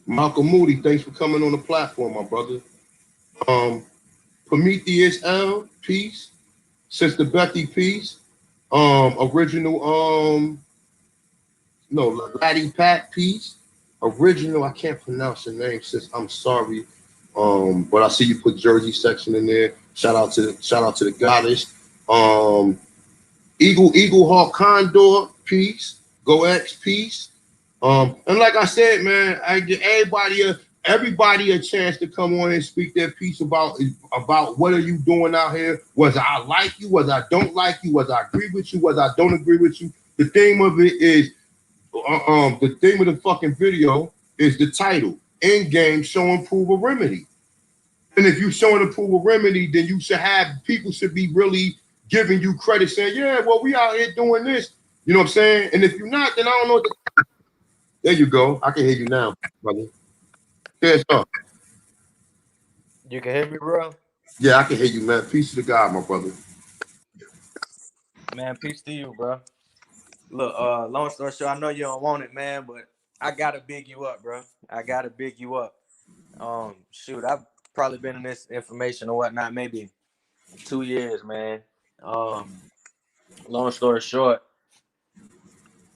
C: Malcolm Moody, thanks for coming on the platform, my brother. Prometheus L, peace. Sister Betty, peace. Laddie Pat, peace. Original, I can't pronounce your name, sis. I'm sorry. But I see you put Jersey section in there. Shout out to the goddess. Eagle Hawk Condor, peace. Go X, peace. And like I said, man, I give everybody a chance to come on and speak their piece about what are you doing out here, whether I like you, whether I don't like you, whether I agree with you, whether I don't agree with you. The theme of it is the theme of the fucking video is the title, Endgame Show and Prove a Remedy. And if you show and prove a remedy, then people should be really giving you credit, saying, yeah, well, we out here doing this. You know what I'm saying? And if you're not, then I don't know what to. There you go. I can hear you now, brother. Yes, sir.
M: You can hear me, bro?
C: Yeah, I can hear you, man. Peace to the God, my brother.
M: Man, peace to you, bro. Look, long story short, I know you don't want it, man, but I gotta big you up, bro. I gotta big you up. Shoot, I've probably been in this information or whatnot, maybe 2 years, man. Long story short,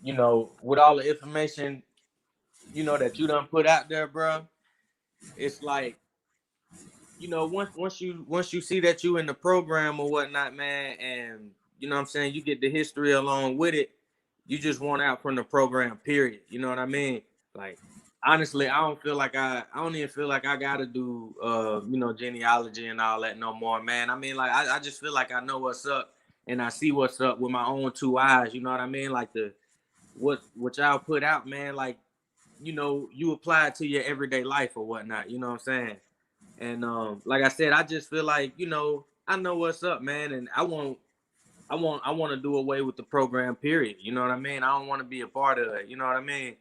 M: with all the information, that you done put out there, bro, it's like, you know, once you see that you in the program or whatnot, man, and you know what I'm saying, you get the history along with it, you just want out from the program, period. You know what I mean? Like, honestly, I don't even feel like I gotta do you know, genealogy and all that no more, man. I mean, like I just feel like I know what's up and I see what's up with my own two eyes, you know what I mean? Like what y'all put out, man, like, you know, you apply it to your everyday life or whatnot, you know what I'm saying? And like I said, I just feel like, you know, I know what's up, man, and I want to do away with the program, period. You know what I mean? I don't want to be a part of it. You know what I mean?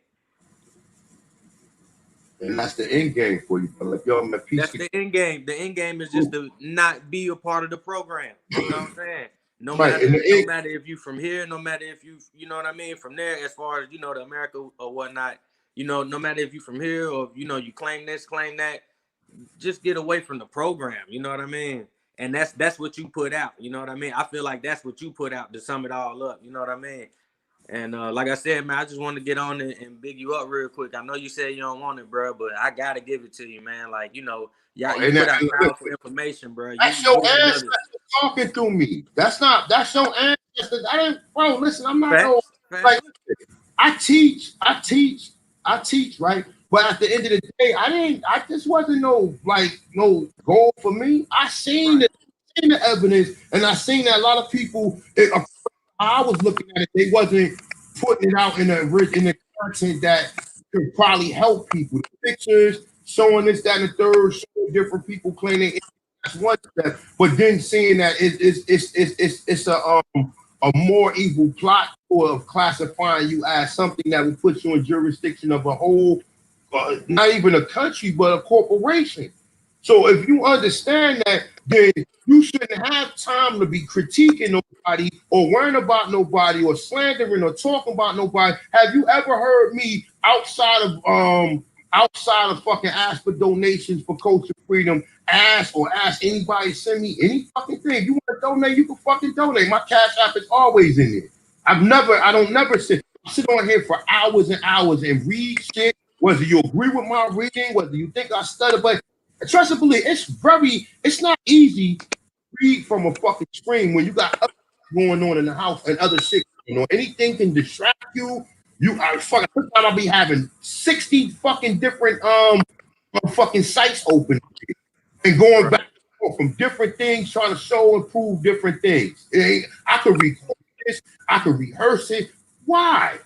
C: And that's the end game for you. But like, yo, man,
M: That's the end game. The end game is just to not be a part of the program. You know what I'm saying? No matter if you from here, no matter if you know what I mean, from there, as far as, you know, the America or whatnot, you know, no matter if you from here or, you know, you claim this, claim that, just get away from the program. You know what I mean? And that's what you put out. You know what I mean? I feel like that's what you put out to sum it all up. You know what I mean? And like I said, man, I just wanted to get on and big you up real quick. I know you said you don't want it, bro, but I gotta give it to you, man. Like, you know, y'all you put out powerful information, bro.
C: That's your ancestors talking through me. That's your ancestors. I didn't, bro. Listen, I'm not like. Listen, I teach, right? But at the end of the day, I just wasn't no goal for me. I seen the evidence, and I seen that a lot of people. I was looking at it, they wasn't putting it out in the content that could probably help people. The pictures showing this, that, and the third, showing different people claiming that's one step, but then seeing that it's a more evil plot of classifying you as something that would put you in jurisdiction of a whole, not even a country, but a corporation. So if you understand that, then you shouldn't have time to be critiquing nobody or worrying about nobody or slandering or talking about nobody. Have you ever heard me outside of fucking ask for donations for Culture Freedom, ask anybody to send me any fucking thing? If you want to donate, you can fucking donate. My Cash App is always in there. I don't never sit on here for hours and hours and read shit, whether you agree with my reading, whether you think I stutter, but trust and believe, it's not easy to read from a fucking screen when you got other going on in the house and other shit. You know, anything can distract you. Sometimes I'll be having 60 fucking different fucking sites open and going back and forth from different things, trying to show and prove different things. I could record this, I could rehearse it. Why?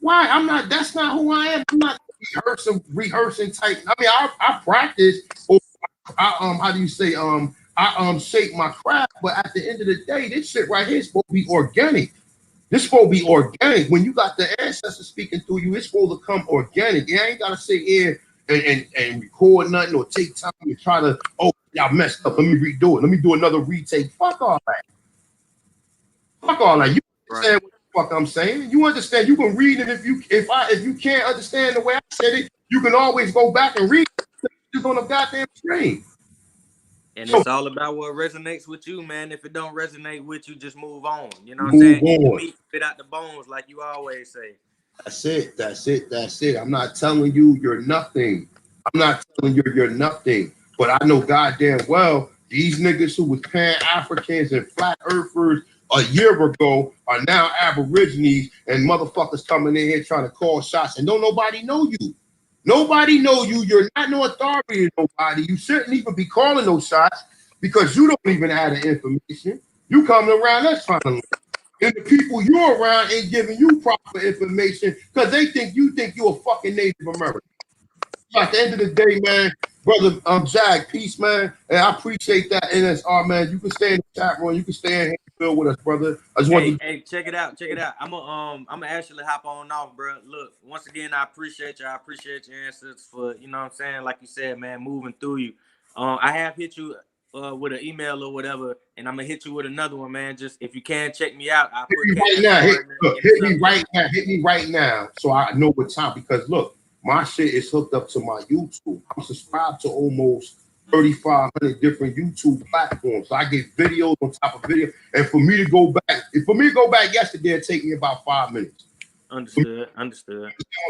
C: That's not who I am. I'm not rehearsing type. I mean, I practice, or how do you say, I shape my craft, but at the end of the day, this shit right here is supposed to be organic. This supposed to be organic. When you got the ancestors speaking through you, it's supposed to come organic. You ain't gotta sit here and record nothing or take time to try to, y'all messed up, let me redo it. Let me do another retake. Fuck all that. You understand what the fuck I'm saying? You understand? You can read it if you can't understand the way I said it, you can always go back and read it. It's on a goddamn screen.
M: And it's all about what resonates with you, man. If it don't resonate with you, just move on. You know what I'm saying? Eat the meat, spit out the bones, like you always say.
C: That's it. I'm not telling you you're nothing. I'm not telling you you're nothing. But I know goddamn well these niggas who was Pan-Africans and flat earthers a year ago are now Aborigines, and motherfuckers coming in here trying to call shots, and don't nobody know you. Nobody know you. You're not no authority to nobody. You shouldn't even be calling those shots because you don't even have the information. You coming around us trying to learn. And the people you're around ain't giving you proper information because they think you're a fucking Native American. So at the end of the day, man, brother Jag, peace, man. And I appreciate that NSR, man. You can stay in the chat room. You can stay in here with us, brother. I just want
M: Hey, check it out. I'm gonna actually hop on off, bro. Look, once again, I appreciate you. I appreciate your answers for, you know what I'm saying, like you said, man, moving through you. I have hit you with an email or whatever, and I'm gonna hit you with another one, man. Just if you can check me out, I'll put
C: hit me right now so I know what time, because look, my shit is hooked up to my YouTube. I'm subscribed to almost 3,500 different YouTube platforms. So I get videos on top of video. And for me to go back yesterday, it take me about 5 minutes.
M: Understood.
C: You know what I'm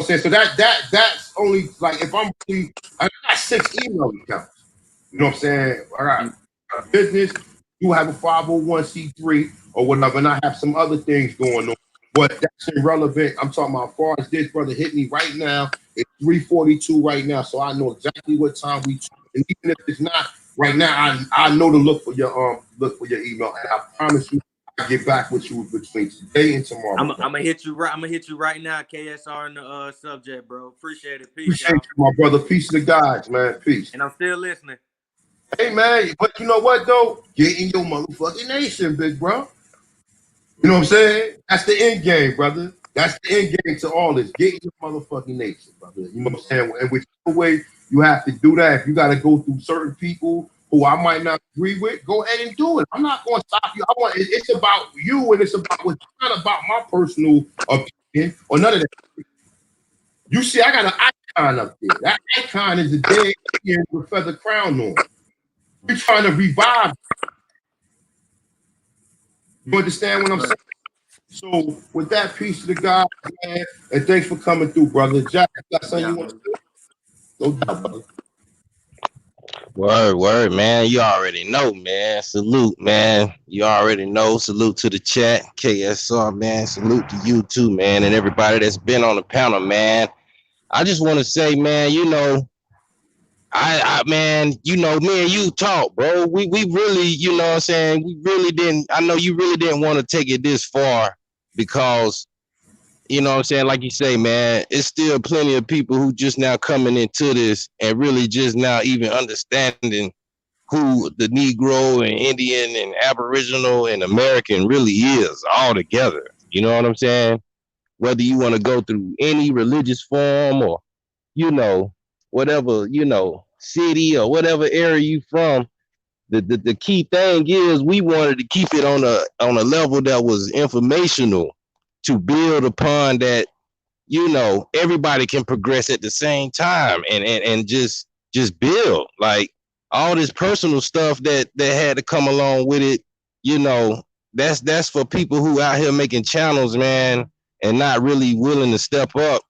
C: saying? So that's only like if I'm really, I got 6 email accounts. You know what I'm saying? I got a business, you have a 501c3 or whatever, and I have some other things going on. But that's irrelevant. I'm talking about as far as this brother hit me right now. It's 3:42 right now, so I know exactly what time we talk. And even if it's not right now, I know to look for your email. And I promise you, I'll get back with you between today and tomorrow.
M: I'm gonna hit you right. I'm gonna hit you right now. KSR in the subject, bro. Appreciate it. Peace,
C: Appreciate you, my brother. Peace to the guys, man. Peace.
M: And I'm still listening.
C: Hey, man, but you know what, though? Get in your motherfucking nation, big bro. You know what I'm saying? That's the end game, brother. That's the end game to all this. Get in your motherfucking nation, brother. You know what I'm saying? And whichever way you have to do that, if you got to go through certain people who I might not agree with, go ahead and do it. I'm not going to stop you. It's about you, and it's about what's not about my personal opinion or none of that. You see, I got an icon up there. That icon is a dead Indian with a feather crown on. We're trying to revive. You understand what I'm saying? So with that, peace to the God, man, and thanks for coming through, brother. Jack, you got something you want to do? No doubt, brother.
N: Word, man. You already know, man. Salute, man. You already know. Salute to the chat. KSR, man. Salute to you too, man, and everybody that's been on the panel, man. I just want to say, man, you know, man, you know, me and you talk, bro. We really, you know what I'm saying? We really didn't, I know you really didn't want to take it this far because, you know what I'm saying? Like you say, man, it's still plenty of people who just now coming into this and really just now even understanding who the Negro and Indian and Aboriginal and American really is all together. You know what I'm saying? Whether you want to go through any religious form or, you know, whatever, you know, city or whatever area you from, the key thing is we wanted to keep it on a level that was informational to build upon that, you know, everybody can progress at the same time and just build. Like all this personal stuff that had to come along with it, you know, that's for people who out here making channels, man, and not really willing to step up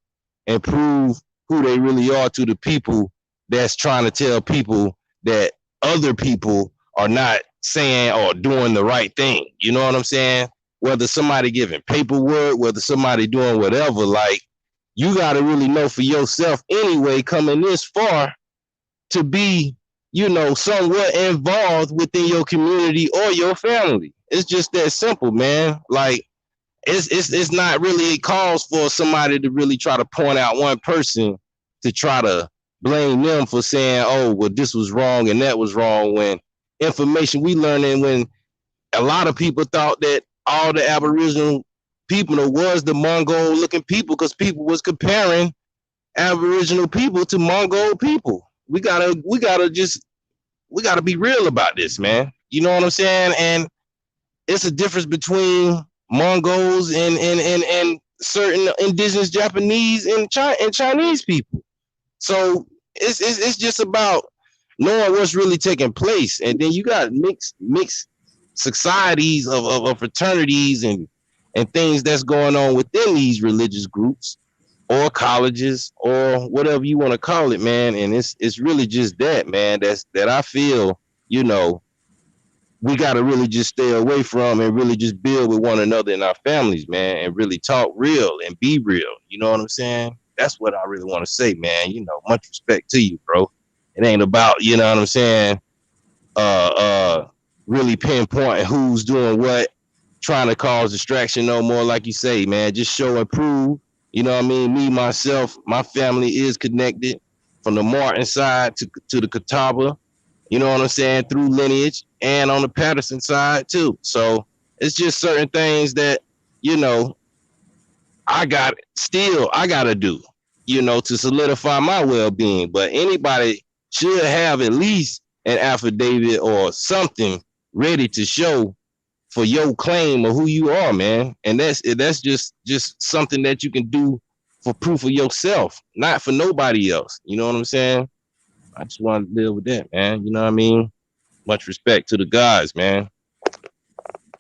N: and prove who they really are to the people that's trying to tell people that other people are not saying or doing the right thing. You know what I'm saying? Whether somebody giving paperwork, whether somebody doing whatever, like you got to really know for yourself anyway, coming this far to be, you know, somewhat involved within your community or your family. It's just that simple, man. Like it's not really a cause for somebody to really try to point out one person to try to blame them for saying, oh, well, this was wrong and that was wrong, when information we learning, when a lot of people thought that all the Aboriginal people was the Mongol looking people because people was comparing Aboriginal people to Mongol people. We gotta be real about this, man. You know what I'm saying? And it's a difference between Mongols and certain indigenous Japanese and Chinese people. So it's just about knowing what's really taking place. And then you got mixed societies of fraternities and things that's going on within these religious groups or colleges or whatever you want to call it, man. And it's really just that, man, that I feel, you know, we got to really just stay away from and really just build with one another in our families, man, and really talk real and be real. You know what I'm saying? That's what I really want to say, man. You know, much respect to you, bro. It ain't about, you know what I'm saying, really pinpointing who's doing what, trying to cause distraction no more. Like you say, man, just show and prove. You know what I mean? Me, myself, my family is connected from the Martin side to the Catawba, you know what I'm saying, through lineage, and on the Patterson side too. So it's just certain things that, you know, I got to do, you know, to solidify my well-being. But anybody should have at least an affidavit or something ready to show for your claim of who you are, man. And that's just something that you can do for proof of yourself, not for nobody else. You know what I'm saying? I just want to deal with that, man. You know what I mean? Much respect to the guys, man.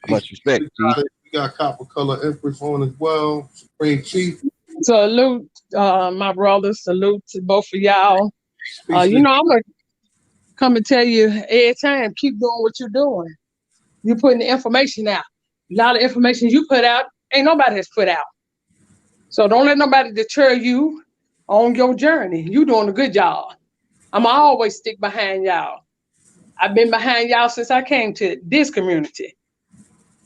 N: Much respect.
C: We got Copper Color Empress on as well. Supreme Chief.
O: Salute, my brothers. Salute to both of y'all. You know, I'm gonna come and tell you every time, keep doing what you're doing. You're putting the information out. A lot of information you put out, ain't nobody has put out. So don't let nobody deter you on your journey. You doing a good job. I'm always stick behind y'all. I've been behind y'all since I came to this community.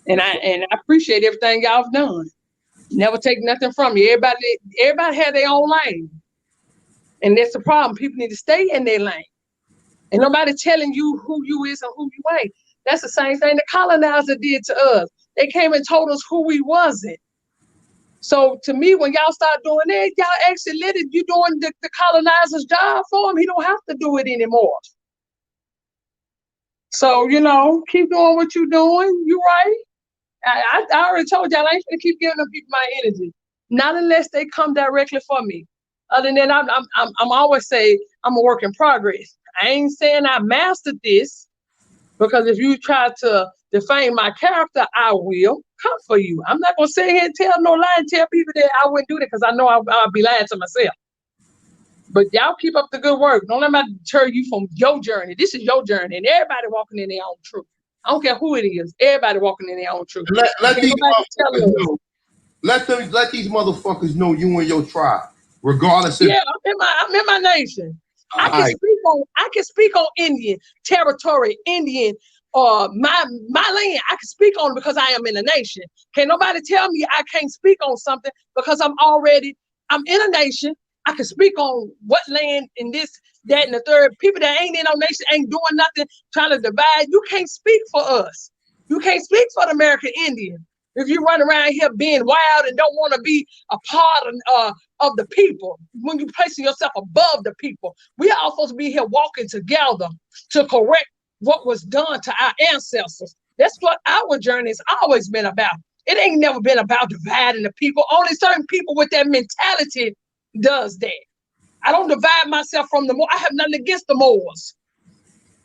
O: And I appreciate everything y'all have done. Never take nothing from you. Everybody had their own lane. And that's the problem. People need to stay in their lane. And nobody telling you who you is and who you ain't. That's the same thing the colonizer did to us. They came and told us who we wasn't. So to me, when y'all start doing that, y'all actually let it, you doing the colonizer's job for him. He don't have to do it anymore. So, you know, keep doing what you're doing. You right. I already told y'all I ain't gonna keep giving them people my energy. Not unless they come directly for me. Other than that, I'm always say I'm a work in progress. I ain't saying I mastered this, because if you try to defame my character, I will come for you. I'm not gonna sit here and tell no lie and tell people that I wouldn't do that, because I know I'll be lying to myself. But y'all keep up the good work. Don't let me deter you from your journey. This is your journey, and everybody walking in their own truth. I don't care who it is. Everybody walking in their own truth.
C: Let these motherfuckers know you and your tribe, regardless.
O: Yeah, I'm in my nation. I can speak on Indian territory, Indian, my land. I can speak on it because I am in a nation. Can't nobody tell me I can't speak on something because I'm in a nation. I can speak on what land and this, that, and the third. People that ain't in no nation ain't doing nothing, trying to divide. You can't speak for us. You can't speak for the American Indian. If you run around here being wild and don't want to be a part of the people, when you placing yourself above the people, we are all supposed to be here walking together to correct what was done to our ancestors. That's what our journey has always been about. It ain't never been about dividing the people. Only certain people with that mentality does that. I don't divide myself from the Moors. I have nothing against the Moors.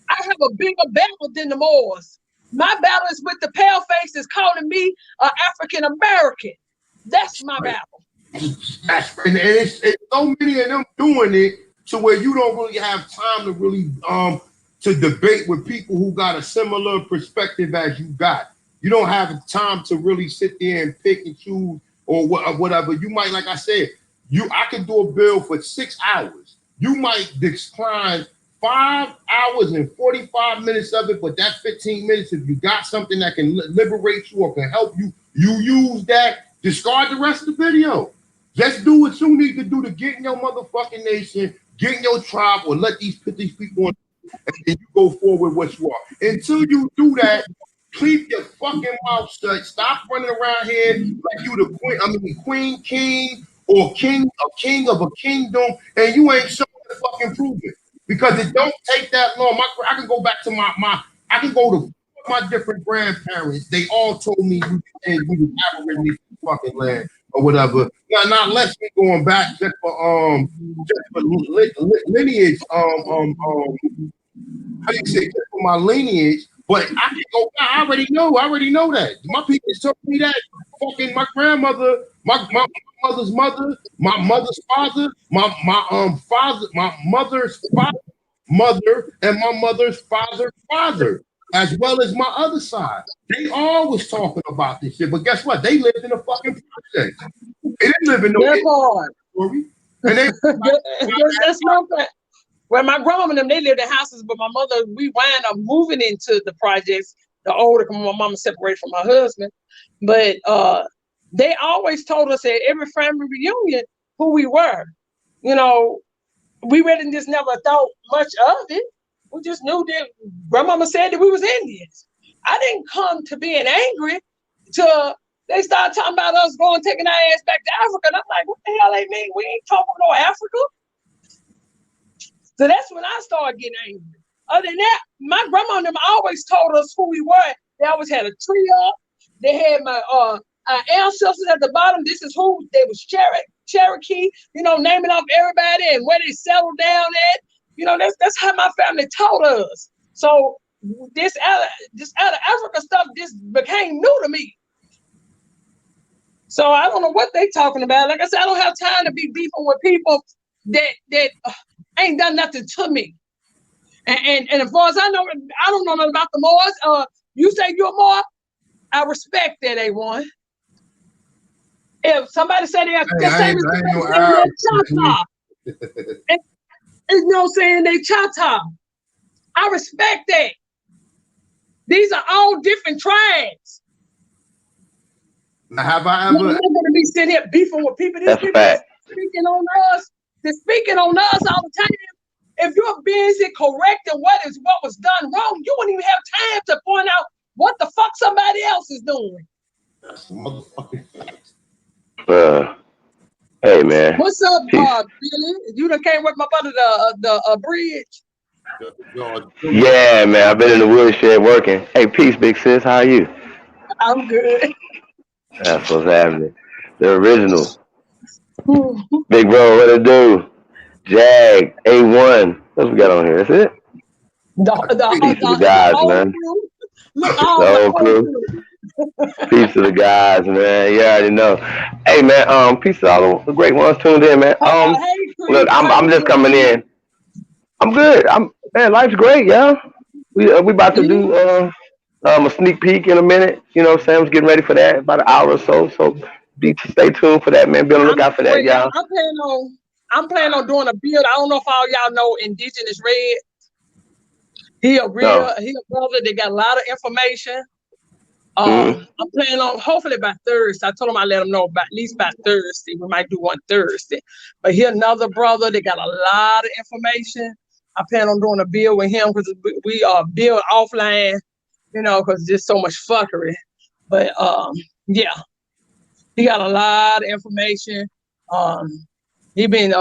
O: I have a bigger battle than the Moors. My battle is with the pale faces calling me an African American. That's my battle.
C: That's right. And it's so many of them doing it to where you don't really have time to really to debate with people who got a similar perspective as you got. You don't have time to really sit there and pick and choose or whatever. You might, like I said, I could do a bill for 6 hours. You might decline 5 hours and 45 minutes of it, but that 15 minutes, if you got something that can liberate you or can help you, you use that. Discard the rest of the video. Just do what you need to do to get in your motherfucking nation, get in your tribe, or let these people on, and then you go forward with what you are. Until you do that, keep your fucking mouth shut. Stop running around here like you the queen, king, or king of a kingdom, and you ain't showing the fucking proof it. Because it don't take that long. I can go back to I can go to my different grandparents. They all told me we was Aboriginal fucking land or whatever. Not less me going back just for lineage. How do you say, just for my lineage? But I can go back. I already know that. My people told me that. Fucking my grandmother, my mother's mother, my mother's father, my mother's mother, and my mother's father, as well as my other side. They all was talking about this shit. But guess what? They lived in a fucking project. They didn't live in no story. And
O: that's no fact. Well, my grandma and them, they lived in houses, but my mother, we wound up moving into the projects. The older, my mama separated from my husband. But they always told us at every family reunion who we were. You know, we really just never thought much of it. We just knew that grandmama said that we was Indians. I didn't come to being angry till they started talking about us taking our ass back to Africa. And I'm like, what the hell they mean? We ain't talking no Africa. So that's when I started getting angry. Other than that, my grandma and them always told us who we were. They always had a tree up. They had my our ancestors at the bottom. This is who they was Cherokee, you know, naming off everybody and where they settled down at. You know, that's how my family taught us. So this out of Africa stuff just became new to me. So I don't know what they talking about. Like I said, I don't have time to be beefing with people that ain't done nothing to me. And as far as I know, I don't know nothing about the Moors. You say you're a Moor, I respect that, A1. If somebody said they are, Chata, you know, saying they Chata, I respect that. These are all different tribes.
C: Now, have I
O: You're
C: ever?
O: not going to be sitting here beefing with people. These
J: That's a
O: people
J: fact.
O: speaking on us. They're speaking on us all the time. If you're busy correcting what was done wrong, you wouldn't even have time to point out what the fuck somebody else is doing.
C: That's motherfucking facts.
J: Hey man.
O: What's up,
J: Peace.
O: Billy? You done came with my brother the bridge.
J: Yeah, man. I've been in the woodshed working. Hey, peace, big sis. How are you?
O: I'm good.
J: That's what's happening. The original. Big bro, what it do? Jag, A1. What we got on here? That's it? Peace to the guys, man.
O: Look,
J: The whole crew. Peace to the guys, man. You already know. Hey, man. Peace to all the great ones tuned in, man. Look, I'm just coming in. I'm good. Man. Life's great, yeah. We about to do a sneak peek in a minute. You know, Sam's getting ready for that about an hour or so. So stay tuned for that, man. Be on the lookout for that, y'all.
O: I'm planning on doing a build. I don't know if all y'all know Indigenous Red. He a brother that got a lot of information. I'm planning on hopefully by Thursday. I told him I let him know at least by Thursday. We might do one Thursday. But he another brother that got a lot of information. I plan on doing a build with him because we build offline, you know, because there's so much fuckery. But yeah, he got a lot of information. He been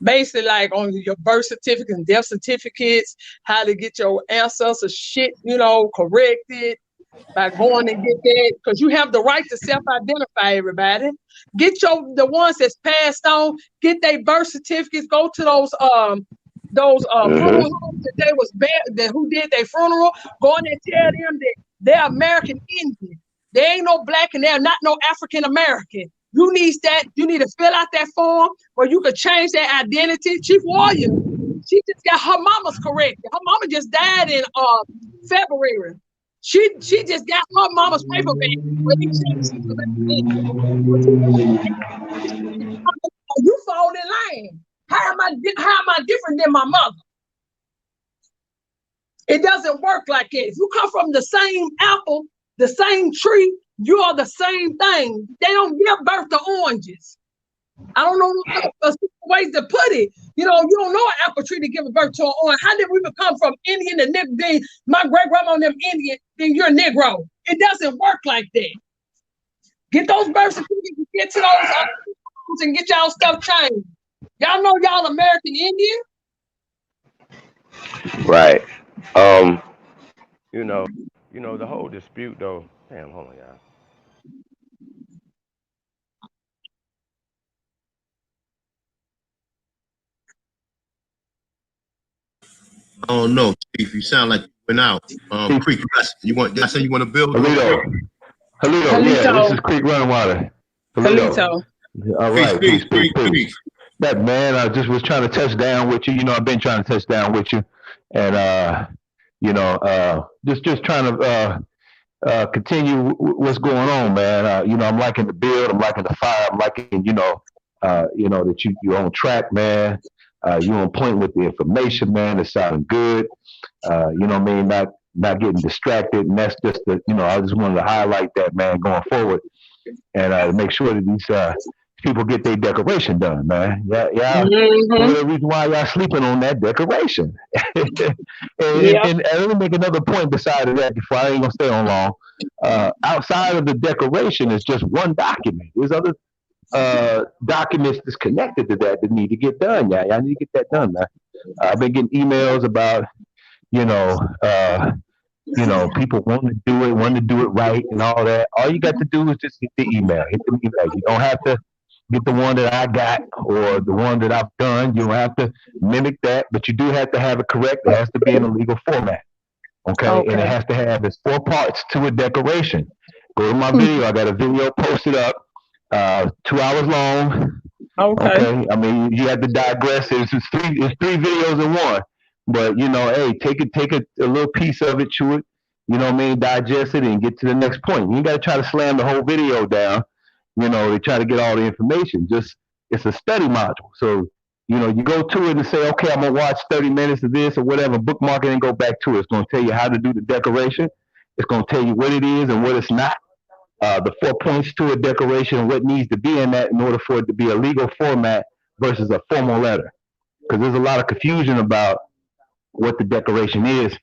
O: basically like on your birth certificates and death certificates, how to get your ancestors shit, you know, corrected by going and get that, because you have the right to self-identify. Everybody, get the ones that's passed on, get their birth certificates. Go to those funeral homes that they was that who did their funeral. Go in and tell them that they're American Indian. They ain't no black and they're not no African American. You need to fill out that form where you could change their identity. Chief Warrior, she just got her mama's corrected. Her mama just died in February. She just got her mama's paper back. You fall in line. How am I different than my mother? It doesn't work like that. If you come from the same apple, the same tree, you are the same thing. They don't give birth to oranges. I don't know ways to put it. You know, you don't know an apple tree to give birth to an orange. How did we become from Indian to Negro? My great grandma and them Indian, then you're a Negro. It doesn't work like that. Get those birth certificates, get to those and get y'all stuff changed. Y'all know y'all American Indian?
J: Right. You know the whole dispute though. Damn, hold on, y'all.
C: I don't know, Chief. You sound like you went out. Creek, you want to build?
P: Halito, yeah, this is Creek Running Water.
O: Halito.
P: All right, peace. That man, I just was trying to touch down with you. You know, I've been trying to touch down with you, and just trying to continue what's going on, man. You know, I'm liking the build, I'm liking the fire, I'm liking, that you're on track, man. You're on point with the information, man. It's sounding good. You know what I mean? Not getting distracted, and that's just I just wanted to highlight that, man, going forward, and make sure that these people get their decoration done, man. Yeah. The reason why y'all sleeping on that decoration. and let me make another point beside of that before I ain't gonna stay on long. Outside of the decoration is just one document. There's other documents that's connected to that need to get done. Y'all need to get that done, man. I've been getting emails about, people wanting to do it right and all that. All you got to do is just hit the email. You don't have to get the one that I got or the one that I've done. You don't have to mimic that, but you do have to have it correct. It has to be in a legal format. Okay? And it has to have its 4 parts to a decoration. Go to my video. I got a video posted up 2 hours long.
O: Okay.
P: Okay. I mean, you have to digress. It's three videos in one. But you know, hey, take a little piece of it, chew it. You know what I mean? Digest it and get to the next point. You got to try to slam the whole video down. You know, to try to get all the information. Just it's a study module. So you know, you go to it and say, okay, I'm gonna watch 30 minutes of this or whatever. Bookmark it and go back to it. It's gonna tell you how to do the decoration. It's gonna tell you what it is and what it's not. The 4 points to a decoration and what needs to be in that in order for it to be a legal format versus a formal letter. Because there's a lot of confusion about what the decoration is,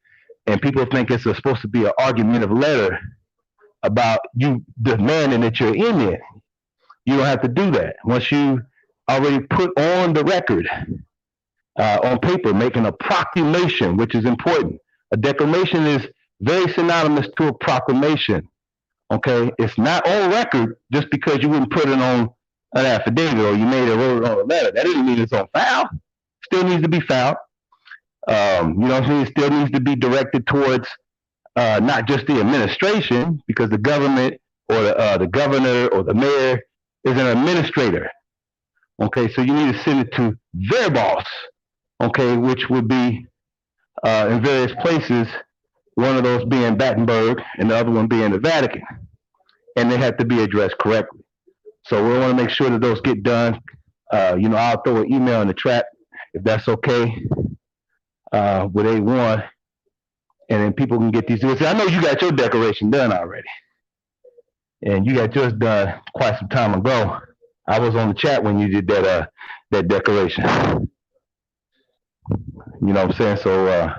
P: and people think it's supposed to be an argumentative letter about you demanding that you're in it. You don't have to do that. Once you already put on the record, on paper, making a proclamation, which is important. A declaration is very synonymous to a proclamation. Okay, it's not on record just because you wouldn't put it on an affidavit or you made it wrote it on a letter. That doesn't mean it's on file. Still needs to be filed. You know what I'm saying? It still needs to be directed towards not just the administration, because the government or the governor or the mayor is an administrator. Okay, so you need to send it to their boss. Okay, which would be in various places. One of those being Battenberg and the other one being the Vatican. And they have to be addressed correctly. So we want to make sure that those get done. You know, I'll throw an email in the chat if that's okay with A1. And then people can get these. I know you got your decoration done already. And you got yours done quite some time ago. I was on the chat when you did that decoration. You know what I'm saying? So,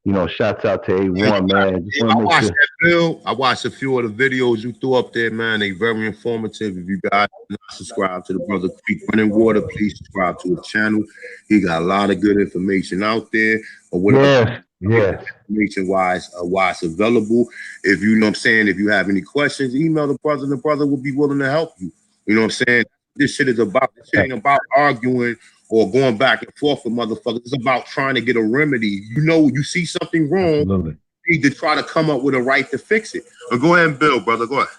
P: you know, shouts out to A1, man. Just
C: I watched that, Bill. I watched a few of the videos you threw up there, man. They very informative. If you guys not subscribe to the Brother Creek Running Water, please subscribe to his channel. He got a lot of good information out there, or whatever.
P: Yes.
C: Information wise available. If you know what I'm saying, if you have any questions, email the brother. The brother will be willing to help you. You know what I'm saying? This shit is about. This shit ain't about arguing or going back and forth with motherfuckers. It's about trying to get a remedy. You know, you see something wrong,
P: Absolutely.
C: you need to try to come up with a right to fix it. But go ahead and build, brother. Go ahead.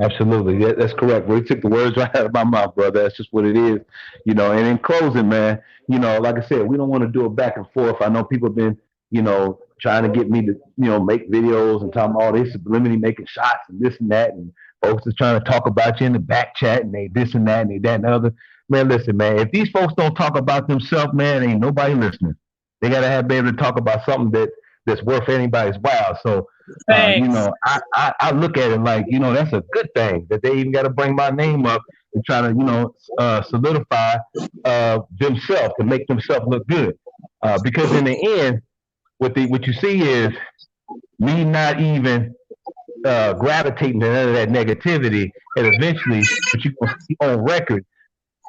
P: Absolutely. Yeah, that's correct. We took the words right out of my mouth, brother. That's just what it is. You know, and in closing, man, you know, like I said, we don't want to do it back and forth. I know people have been, you know, trying to get me to, you know, make videos and talking all this subliminally making shots and this and that. And folks is trying to talk about you in the back chat and they this and that and they that and the other. Man, listen, man, if these folks don't talk about themselves, man, ain't nobody listening. They got to be able to talk about something that's worth anybody's while. So, you know, I look at it like, you know, that's a good thing that they even got to bring my name up and try to, you know, solidify themselves to make themselves look good. Because in the end, what you see is me not even gravitating to none of that negativity, and eventually, but you can see on record,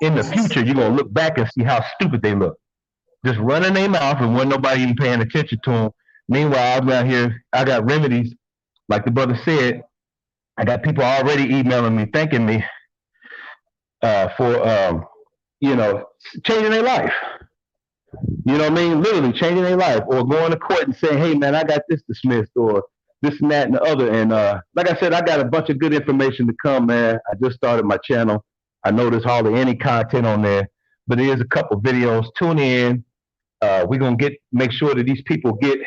P: in the future, you're going to look back and see how stupid they look. Just running their mouth and wasn't nobody even paying attention to them. Meanwhile, I'm out here, I got remedies. Like the brother said, I got people already emailing me, thanking me for, you know, changing their life. You know what I mean? Literally changing their life, or going to court and saying, hey, man, I got this dismissed, or this and that and the other. And like I said, I got a bunch of good information to come, man. I just started my channel. I know there's hardly any content on there, but there is a couple videos. Tune in. We're going to make sure that these people get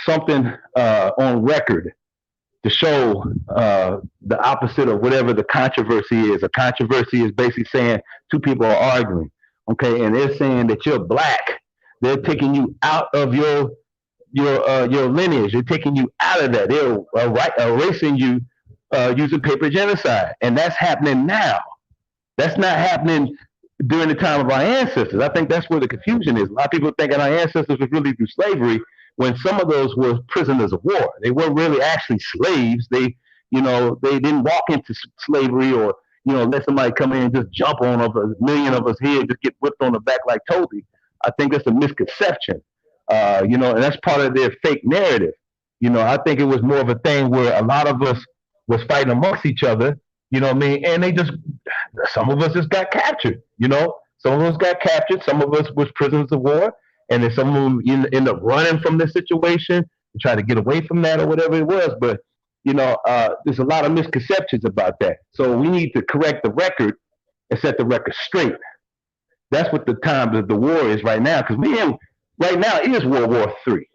P: something on record to show the opposite of whatever the controversy is. A controversy is basically saying two people are arguing, okay, and they're saying that you're black. They're taking you out of your lineage. They're taking you out of that. They're erasing you using paper genocide, and that's happening now. That's not happening during the time of our ancestors. I think that's where the confusion is. A lot of people thinking our ancestors was really through slavery, when some of those were prisoners of war. They weren't really actually slaves. They, you know, they didn't walk into slavery or, you know, let somebody come in and just jump on us, a million of us here, just get whipped on the back like Toby. I think that's a misconception, you know, and that's part of their fake narrative. You know, I think it was more of a thing where a lot of us was fighting amongst each other, you know what I mean? And some of us just got captured, you know? Some of us got captured. Some of us was prisoners of war. And then some of them end up running from the situation and try to get away from that or whatever it was. But, you know, there's a lot of misconceptions about that. So we need to correct the record and set the record straight. That's what the time of the war is right now, because right now is World War III.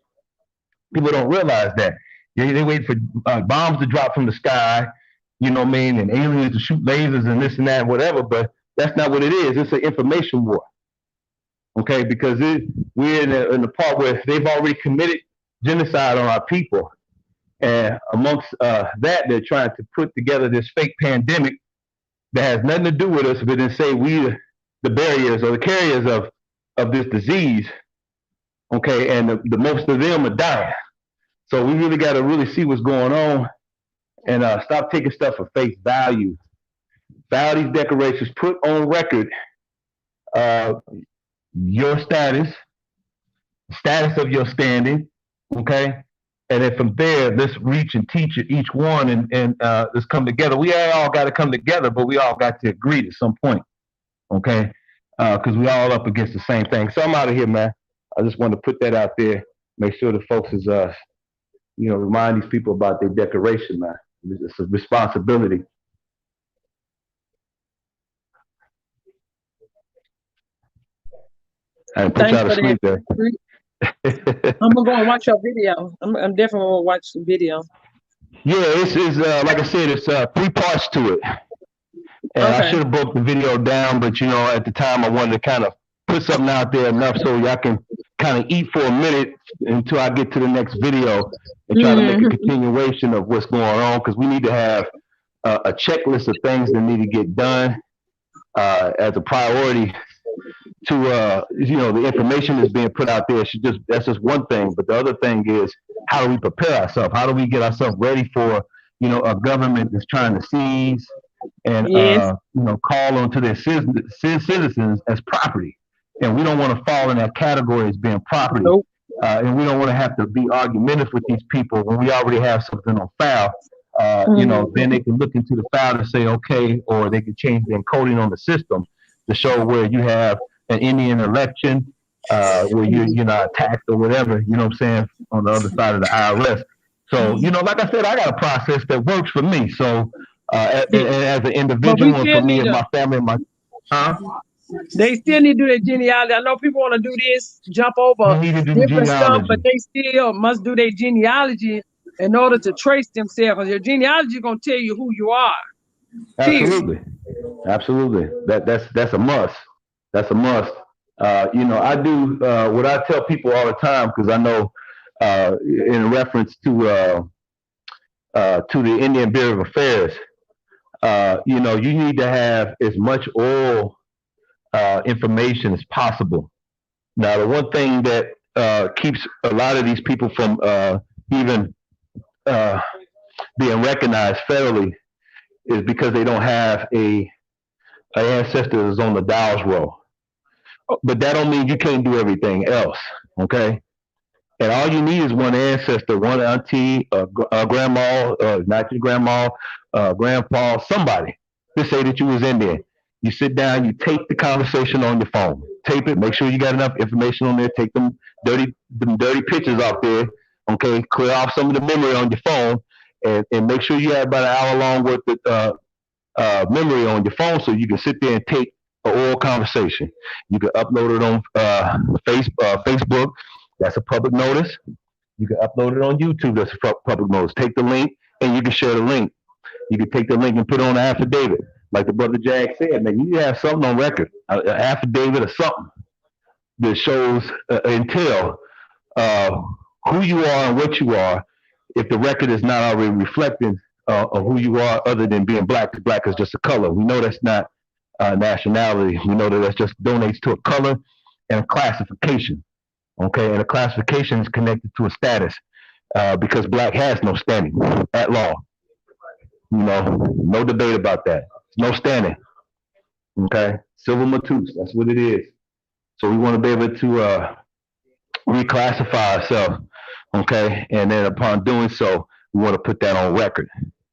P: People don't realize that. They wait for bombs to drop from the sky, you know what I mean, and aliens to shoot lasers and this and that, whatever, but that's not what it is. It's an information war. Okay, because we're in the part where they've already committed genocide on our people. And amongst that, they're trying to put together this fake pandemic that has nothing to do with us, but then say we the barriers or the carriers of this disease. Okay, and the most of them are dying. So we really got to really see what's going on and stop taking stuff for face value. File these declarations, put on record your status of your standing, okay? And then from there, let's reach and teach each one and let's come together. We all got to come together, but we all got to agree at some point, okay? Because we all up against the same thing. So I'm out of here, man. I just want to put that out there, make sure the folks is, remind these people about their declaration, man. It's a responsibility. I put y'all to sleep there.
O: I'm gonna go and watch your video. I'm definitely gonna watch the video.
P: Yeah, it's like I said, it's 3 parts to it. And I should have broke the video down, but at the time I wanted to kind of put something out there enough so y'all can kind of eat for a minute until I get to the next video and try to make a continuation of what's going on, because we need to have a checklist of things that need to get done as a priority to the information that's being put out there. That's just one thing, but the other thing is, how do we prepare ourselves? How do we get ourselves ready for a government that's trying to seize and call onto their citizens as property? And we don't want to fall in that category as being property. And we don't want to have to be argumentative with these people when we already have something on file. Then they can look into the file and say, okay, or they can change the encoding on the system to show where you have an Indian election, where you're not taxed or whatever, you know what I'm saying, on the other side of the IRS. So, like I said, I got a process that works for me. So, as an individual, and for me and my family,
O: they still need to do their genealogy. I know people want to do this, jump over different stuff, but they still must do their genealogy in order to trace themselves. Because your genealogy is going to tell you who you are.
P: Absolutely. That's a must. That's a must. I do what I tell people all the time, because I know in reference to the Indian Bureau of Affairs, you need to have as much oil information as possible. Now, the one thing that keeps a lot of these people from even being recognized federally is because they don't have an ancestor that's on the Dawes roll. But that don't mean you can't do everything else, okay? And all you need is one ancestor, one auntie, grandma, not your grandma, grandpa, somebody to say that you was Indian. You sit down, you tape the conversation on your phone. Tape it, make sure you got enough information on there, take them dirty pictures off there, okay? Clear off some of the memory on your phone, and make sure you have about an hour long worth of memory on your phone so you can sit there and take an oral conversation. You can upload it on Facebook. That's a public notice. You can upload it on YouTube. That's a public notice. Take the link and you can share the link. You can take the link and put it on an affidavit. Like the brother Jag said, man, you need to have something on record, an affidavit or something that shows and tell who you are and what you are, if the record is not already reflecting of who you are, other than being black, because black is just a color. We know that's not nationality. We know that that's just donates to a color and a classification. Okay, and a classification is connected to a status because black has no standing at law. No debate about that. No standing. Okay, civil matus, that's what it is. So we want to be able to reclassify ourselves. Okay, and then upon doing so, we want to put that on record.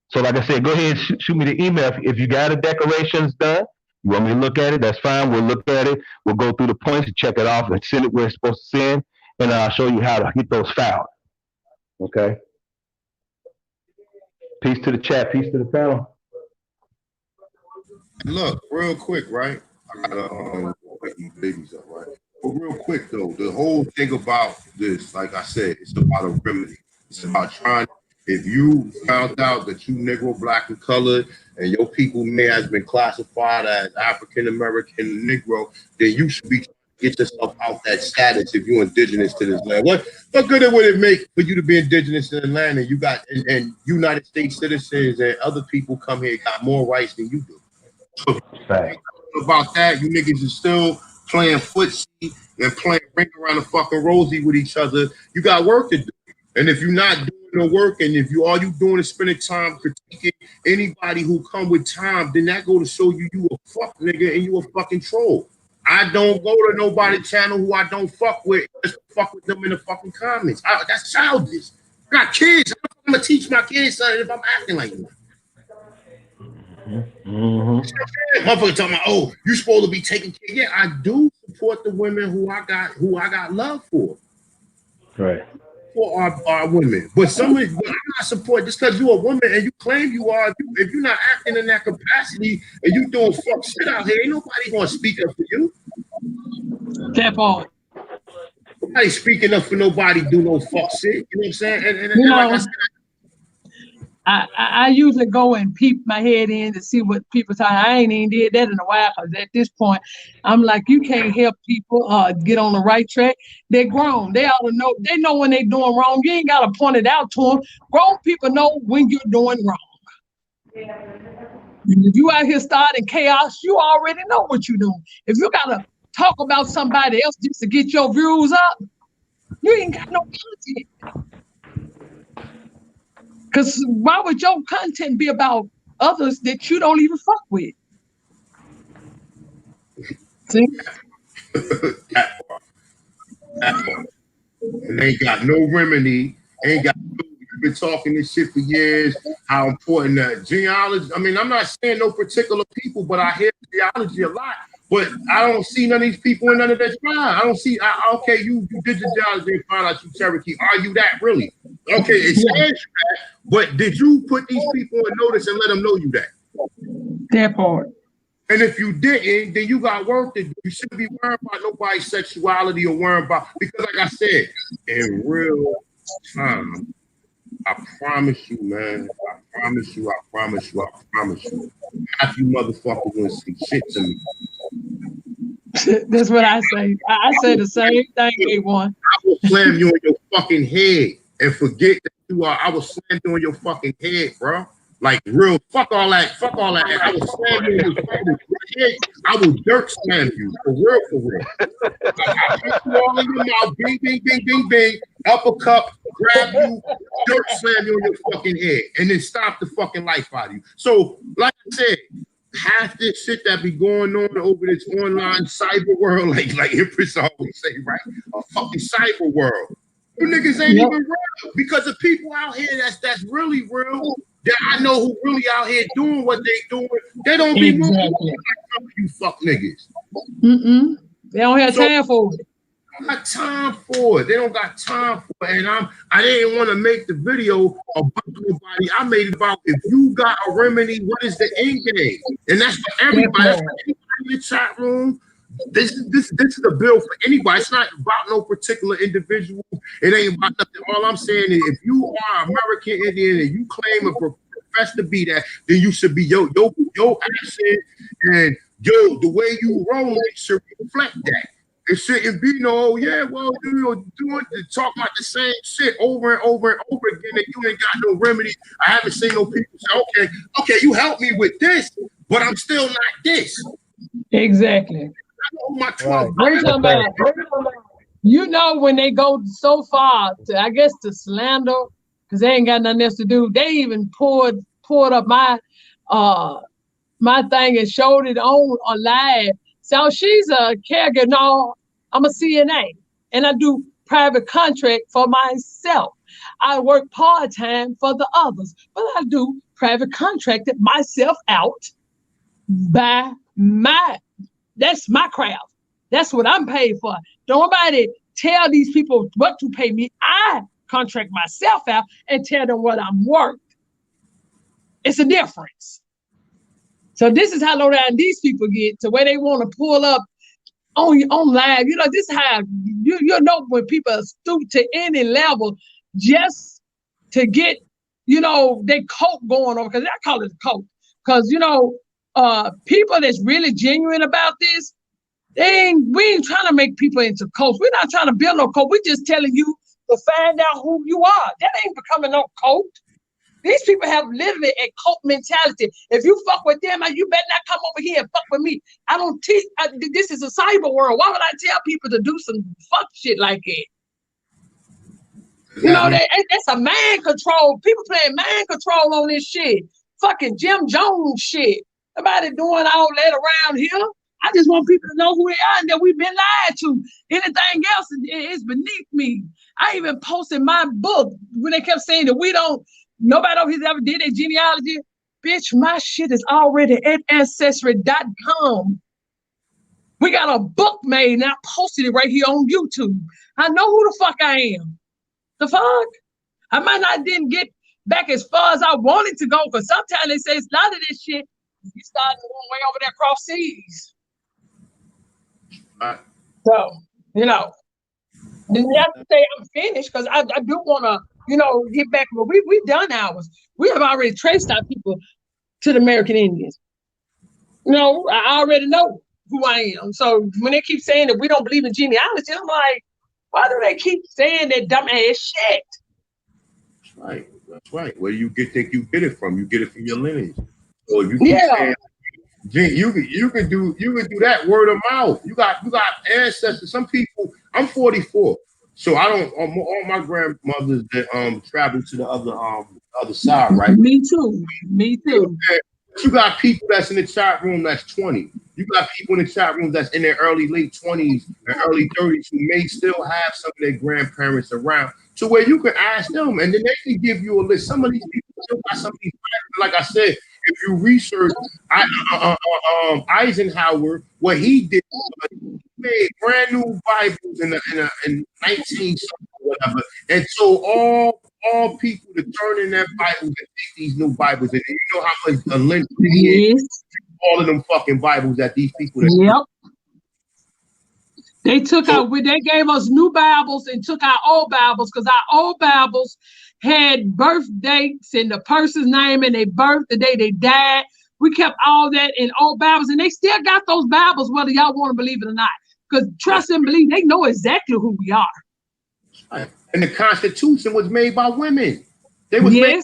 P: So like I said, go ahead and shoot me the email. If you got a declarations done, you want me to look at it, that's fine. We'll look at it. We'll go through the points and check it off and send it where it's supposed to send. And I'll show you how to get those filed. Okay. Peace to the chat. Peace to the panel.
C: Look, real quick, right? I gotta wake these babies up, right? But real quick though, the whole thing about this, like I said, it's about a remedy. It's about trying. If you found out that you Negro, black, and colored, and your people may have been classified as African American, Negro, then you should be get yourself out that status if you're indigenous to this land. What good would it make for you to be indigenous to the land and you got and United States citizens and other people come here got more rights than you do? So about that, you niggas is still playing footsie and playing ring around the fucking rosy with each other. You got work to do. And if you're not doing the work, and if all you doing is spending time critiquing anybody who come with time, then that go to show you a fuck nigga and you a fucking troll. I don't go to nobody's channel who I don't fuck with. Just fuck with them in the fucking comments. That's childish. I got kids. I'm gonna teach my kids something if I'm acting like that. Motherfucker talking about, oh, you supposed to be taking care. Yeah, I do support the women who I got love for.
P: Right.
C: For our women. But I'm not support just because you're a woman and you claim you are. If you're not acting in that capacity and you doing fuck shit out here, ain't nobody gonna speak up for you.
O: That part.
C: Nobody speaking up for nobody do no fuck shit. You know what I'm saying? And like I said,
O: I usually go and peep my head in to see what people talking. I ain't even did that in a while because at this point, I'm like, you can't help people get on the right track. They're grown. They ought to know. They know when they're doing wrong. You ain't got to point it out to them. Grown people know when you're doing wrong. If you out here starting chaos, you already know what you're doing. If you got to talk about somebody else just to get your views up, you ain't got no content. Because why would your content be about others that you don't even fuck with? See?
C: That part. And they got no remedy. Ain't got no, you've been talking this shit for years, how important that genealogy. I mean, I'm not saying no particular people, but I hear genealogy a lot. But I don't see none of these people in none of that trial. I don't see, okay, you did the genealogy and found out you Cherokee. Are you that really? Okay, it says you that, but did you put these people on notice and let them know you that?
O: That part.
C: And if you didn't, then you got work to do. You shouldn't be worried about nobody's sexuality or worrying about, because like I said, in real time, I promise you, man, I promise you, half you motherfuckers wouldn't see shit to me.
O: That's what I say. I say the same thing, A1.
C: I will slam you on your fucking head and forget that you are. I will slam you on your fucking head, bro. Like real, fuck all that. I will slam you in your fucking head. I will dirt slam you for real. I hit you all in your mouth, bing, bing, bing, bing, bing, uppercut, grab you, dirt slam you on your fucking head, and then stop the fucking life out of you. So, like I said, half this shit that be going on over this online cyber world, like Empress always say, right? A fucking cyber world. You niggas ain't even real because the people out here that's really real, that I know who really out here doing what they doing, they don't be moving like you fuck niggas.
O: They don't have time for it.
C: They don't got time for it. They don't got time for it. And I didn't want to make the video about nobody. I made it about if you got a remedy, what is the end game? And that's for everybody. That's for anybody in the chat room. This is the bill for anybody. It's not about no particular individual. It ain't about nothing. All I'm saying is if you are American Indian and you claim and profess to be that, then you should be your accent and the way you roll it should reflect that. It shouldn't be no, yeah, well, doing talk about the same shit over and over and over again, and you ain't got no remedy. I haven't seen no people say, okay, you help me with this, but I'm still not this.
O: Exactly.
C: My 12
O: you know, when they go so far to, I guess, to slander, because they ain't got nothing else to do. They even pulled up my thing and showed it on live. So she's a caregiver. No, I'm a CNA, and I do private contract for myself. I work part-time for the others, but I do private contracted myself out by that's my craft. That's what I'm paid for. Don't nobody tell these people what to pay me. I contract myself out and tell them what I'm worth. It's a difference. So this is how low down these people get to where they want to pull up on live. You know, this is how you know when people stoop to any level just to get, you know, they coat going on, because I call it a coat. Because, you know, people that's really genuine about this, we ain't trying to make people into cults. We're not trying to build no cult. We're just telling you to find out who you are. That ain't becoming no cult. These people have literally a cult mentality. If you fuck with them, you better not come over here and fuck with me. I don't teach. This is a cyber world. Why would I tell people to do some fuck shit like that? You know, that's a mind control. People playing mind control on this shit. Fucking Jim Jones shit. Nobody doing all that around here. I just want people to know who they are and that we've been lied to. Anything else is beneath me. I even posted my book when they kept saying that nobody over here ever did a genealogy. Bitch, my shit is already at Ancestry.com. We got a book made and I posted it right here on YouTube. I know who the fuck I am. The fuck? I might not didn't get back as far as I wanted to go, because sometimes they say it's a lot of this shit. You start going way over there across seas. So, you know, you have to say I'm finished, because I do want to, you know, get back. Well, we've done ours. We have already traced our people to the American Indians. You know, I already know who I am. So when they keep saying that we don't believe in genealogy, I'm like, why do they keep saying that dumbass shit?
C: That's right. That's right. Where do you think you get it from? You get it from your lineage. So if you keep saying, you can do that word of mouth. You got ancestors. Some people. I'm 44, so I don't. All my grandmothers that traveled to the other side, right?
O: Me too.
C: You got people that's in the chat room that's 20. You got people in the chat room that's in their late 20s and early 30s who may still have some of their grandparents around, to where you can ask them and then they can give you a list. Some of these people still got some of these, like I said, if you research Eisenhower, what he did was he made brand new Bibles in 19 or whatever, and so all people to turn in their Bibles and take these new Bibles, and you know how much length all of them fucking Bibles that these people.
O: Yep. They took out. They gave us new Bibles and took our old Bibles, because our old Bibles had birth dates and the person's name and their birth, the day they died. We kept all that in old Bibles, and they still got those Bibles, whether y'all want to believe it or not. Because trust and believe, they know exactly who we are.
C: And the Constitution was made by women. They was made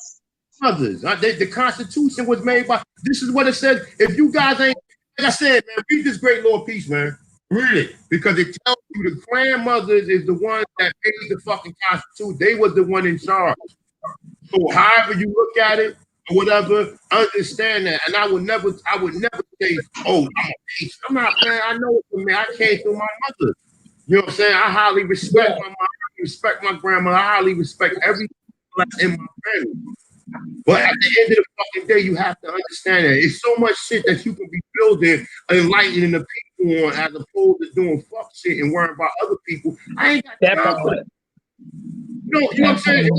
C: by mothers. The Constitution was made by. This is what it said. If you guys ain't, like I said, man, read this great Lord Peace, man. Read it, because it tells you the grandmothers is the one that made the fucking Constitution. They was the one in charge. So however you look at it or whatever, understand that. And I would never say, oh, I'm a peace. I'm not, man. I know it for me. I came through my mother. You know what I'm saying? I highly respect my mom. I respect my grandma. I highly respect everything that's in my family. But at the end of the fucking day, you have to understand that it's so much shit that you can be building, enlightening the people on, as opposed to doing fuck shit and worrying about other people. I ain't got time for that. You know what I'm saying?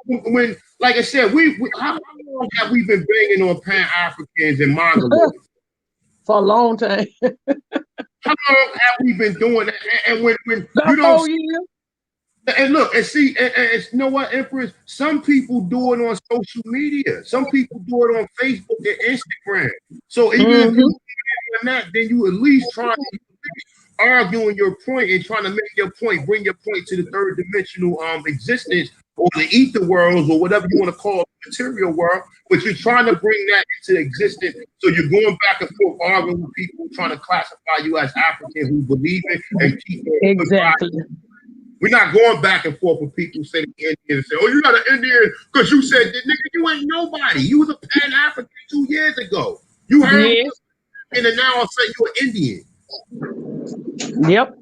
C: When, like I said, how long have we been banging on Pan-Africans and Mongoloids?
O: For a long time.
C: How long have we been doing that? And when you don't and look and see, and you know what, Empress? Some people do it on social media. Some people do it on Facebook and Instagram. So even if you're doing that, then you at least try to arguing your point and trying to make your point, bring your point to the third dimensional existence, or the ether worlds, or whatever you want to call it, the material world. But you're trying to bring that into existence. So you're going back and forth arguing with people trying to classify you as African who believe it and keep it.
O: Exactly.
C: We're not going back and forth with people saying Indian and say, oh, you're not an Indian because you said that, nigga, you ain't nobody. You was a Pan-African 2 years ago. You heard me, and then now I'll say you're Indian.
O: Yep.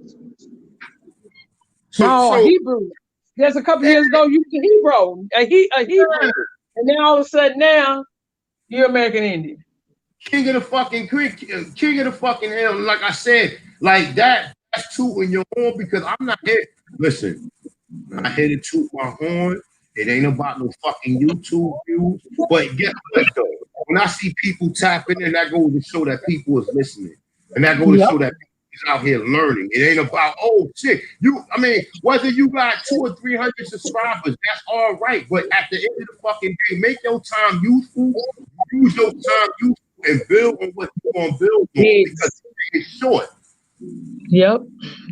O: So Hebrew. Just a couple years ago, you was a Hebrew. And then all of a sudden now, you're American Indian.
C: King of the fucking hell. Like I said, like that's tooting your horn, because I'm not here. Listen, I'm not here to toot my horn. It ain't about no fucking YouTube views. But guess what though? when I see people tapping in, that goes to show that people is listening, and that goes to show that people is out here learning. It ain't about whether you got 200 or 300 subscribers, that's all right. But at the end of the fucking day, make your time useful. Use your time useful and build on what you're gonna build on because it's short.
O: Yep.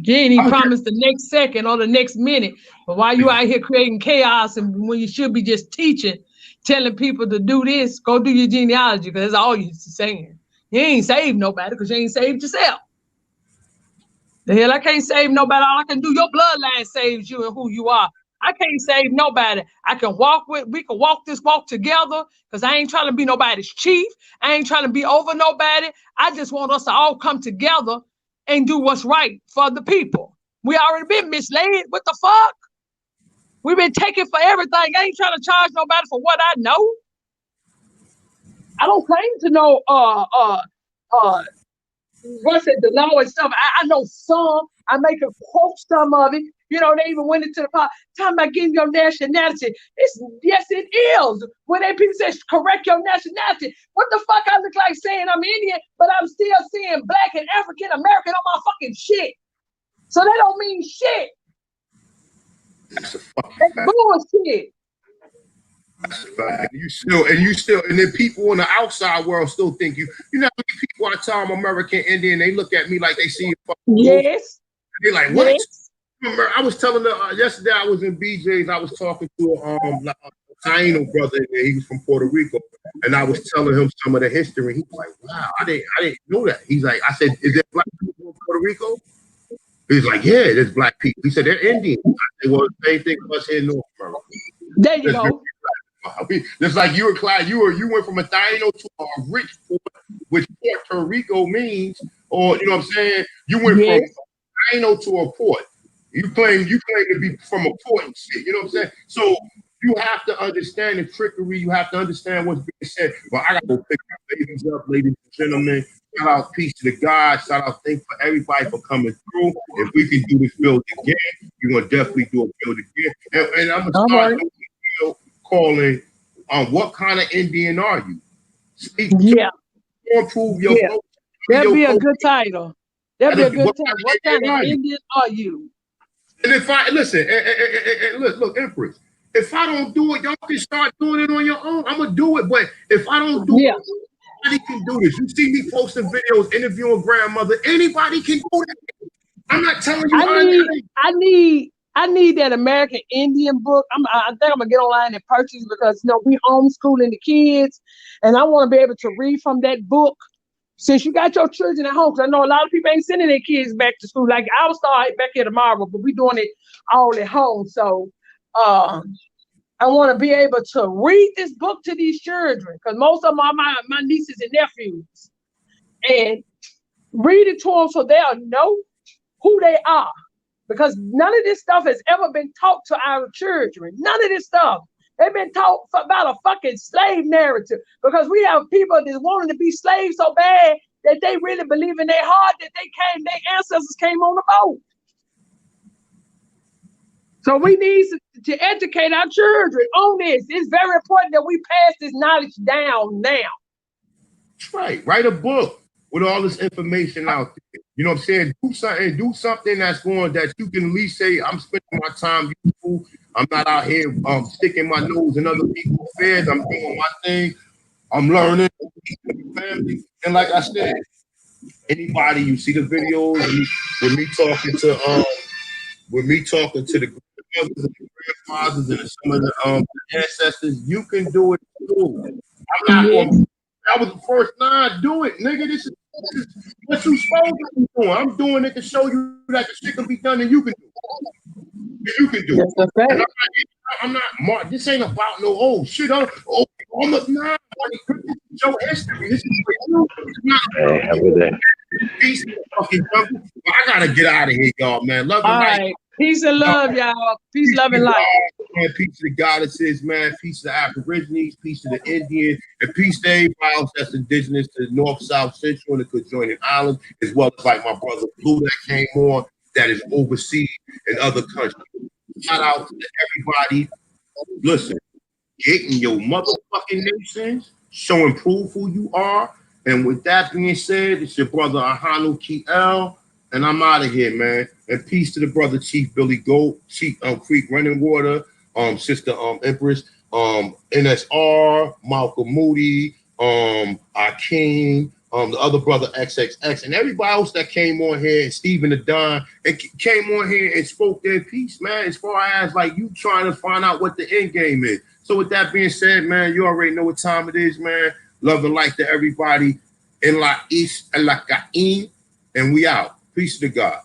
O: Then he promised the next second or the next minute. But while you out here creating chaos and when you should be just teaching, telling people to do this, go do your genealogy, because that's all you're saying. You ain't saved nobody because you ain't saved yourself. The hell, I can't save nobody. All I can do, your bloodline saves you and who you are. I can't save nobody. We can walk this walk together because I ain't trying to be nobody's chief. I ain't trying to be over nobody. I just want us to all come together and do what's right for the people. We already been misled. What the fuck? We've been taken for everything. I ain't trying to charge nobody for what I know. I don't claim to know what's it, the law and stuff. I know some. I make a quote some of it. You know, they even went into the part talking about getting your nationality. Yes, it is. When they people say correct your nationality, what the fuck I look like saying I'm Indian, but I'm still seeing Black and African American on my fucking shit. So that don't mean shit.
C: That's a fucking
O: fact. Bullshit.
C: That's a fact. And then people in the outside world still think you know how many people I tell I'm American Indian, they look at me like they see a fucking
O: yes.
C: They're like, what?
O: Yes.
C: I was telling her yesterday I was in BJ's, I was talking to a Taino brother in there. He was from Puerto Rico, and I was telling him some of the history. He was like, wow, I didn't know that. He's like, I said, is there Black people in Puerto Rico? He's like, yeah, there's Black people. He said, they're Indians. I said, well, same thing for us here in North America.
O: There you go.
C: Just like you were, Clyde, you went from a Taino to a rich port, which Puerto Rico means, or you know what I'm saying? You went from Taino to a port. You claim to be from a port and shit. You know what I'm saying? So you have to understand the trickery. You have to understand what's being said. But I got to pick my babies up, ladies and gentlemen. Shout out, peace to the God. Shout out, thanks for everybody for coming through. If we can do this build again, we're gonna definitely do a build again. And I'm gonna start doing a video calling what kind of Indian are you? Speak. Improve your.
O: That'd be a good title. That'd be a good title. What kind of Indian are you?
C: And if I listen, look, Empress, if I don't do it, y'all can start doing it on your own. I'm gonna do it, but if I don't do it, anybody can do this. You see me posting videos, interviewing grandmother. Anybody can do it. I'm not telling you.
O: I need that American Indian book. I think I'm gonna get online and purchase because we homeschooling the kids, and I want to be able to read from that book. Since you got your children at home, because I know a lot of people ain't sending their kids back to school. Like I'll start back here tomorrow, but we're doing it all at home. So I want to be able to read this book to these children because most of them are my nieces and nephews, and read it to them so they'll know who they are. Because none of this stuff has ever been taught to our children. None of this stuff. They've been taught about a fucking slave narrative because we have people that wanting to be slaves so bad that they really believe in their heart that their ancestors came on the boat. So we need to educate our children on this. It's very important that we pass this knowledge down now.
C: That's right. Write a book with all this information out there. You know what I'm saying? Do something that you can at least say, I'm spending my time useful. I'm not out here sticking my nose in other people's affairs. I'm doing my thing. I'm learning. Family. And like I said, anybody you see the videos with me talking to the grandmothers and the grandfathers and some of the ancestors, you can do it too. I'm not going. I was the first line. Do it, nigga. This is what you supposed to be doing. I'm doing it to show you that the shit can be done and you can do it. You can do it. I'm not. This ain't about no shit. I'm not. Show history. This is for you. Peace, fucking jungle. I gotta get out of here, y'all, man. Love and light.
O: Right. Peace and love, y'all. Peace, love, and light.
C: Man, peace to the goddesses, man. Peace to the Aborigines, peace to the Indian, and peace to everybody else that's indigenous to the North, South, Central, and the conjoining islands, as well as like my brother Blue that came on, that is overseas in other countries. Shout out to everybody. Listen, get in your motherfucking nations showing proof who you are. And with that being said, it's your brother Ahanu Kiel, and I'm out of here, man. And peace to the brother Chief Billy Goat, Chief Creek Running Water, Sister Empress, NSR, Malcolm Moody, Akeem, the other brother XXX, and everybody else that came on here, and Stephen the Don, and came on here and spoke their piece, man, as far as like you trying to find out what the end game is. So with that being said, man, you already know what time it is, man. Love and light to everybody. In La East, and we out. Peace to God.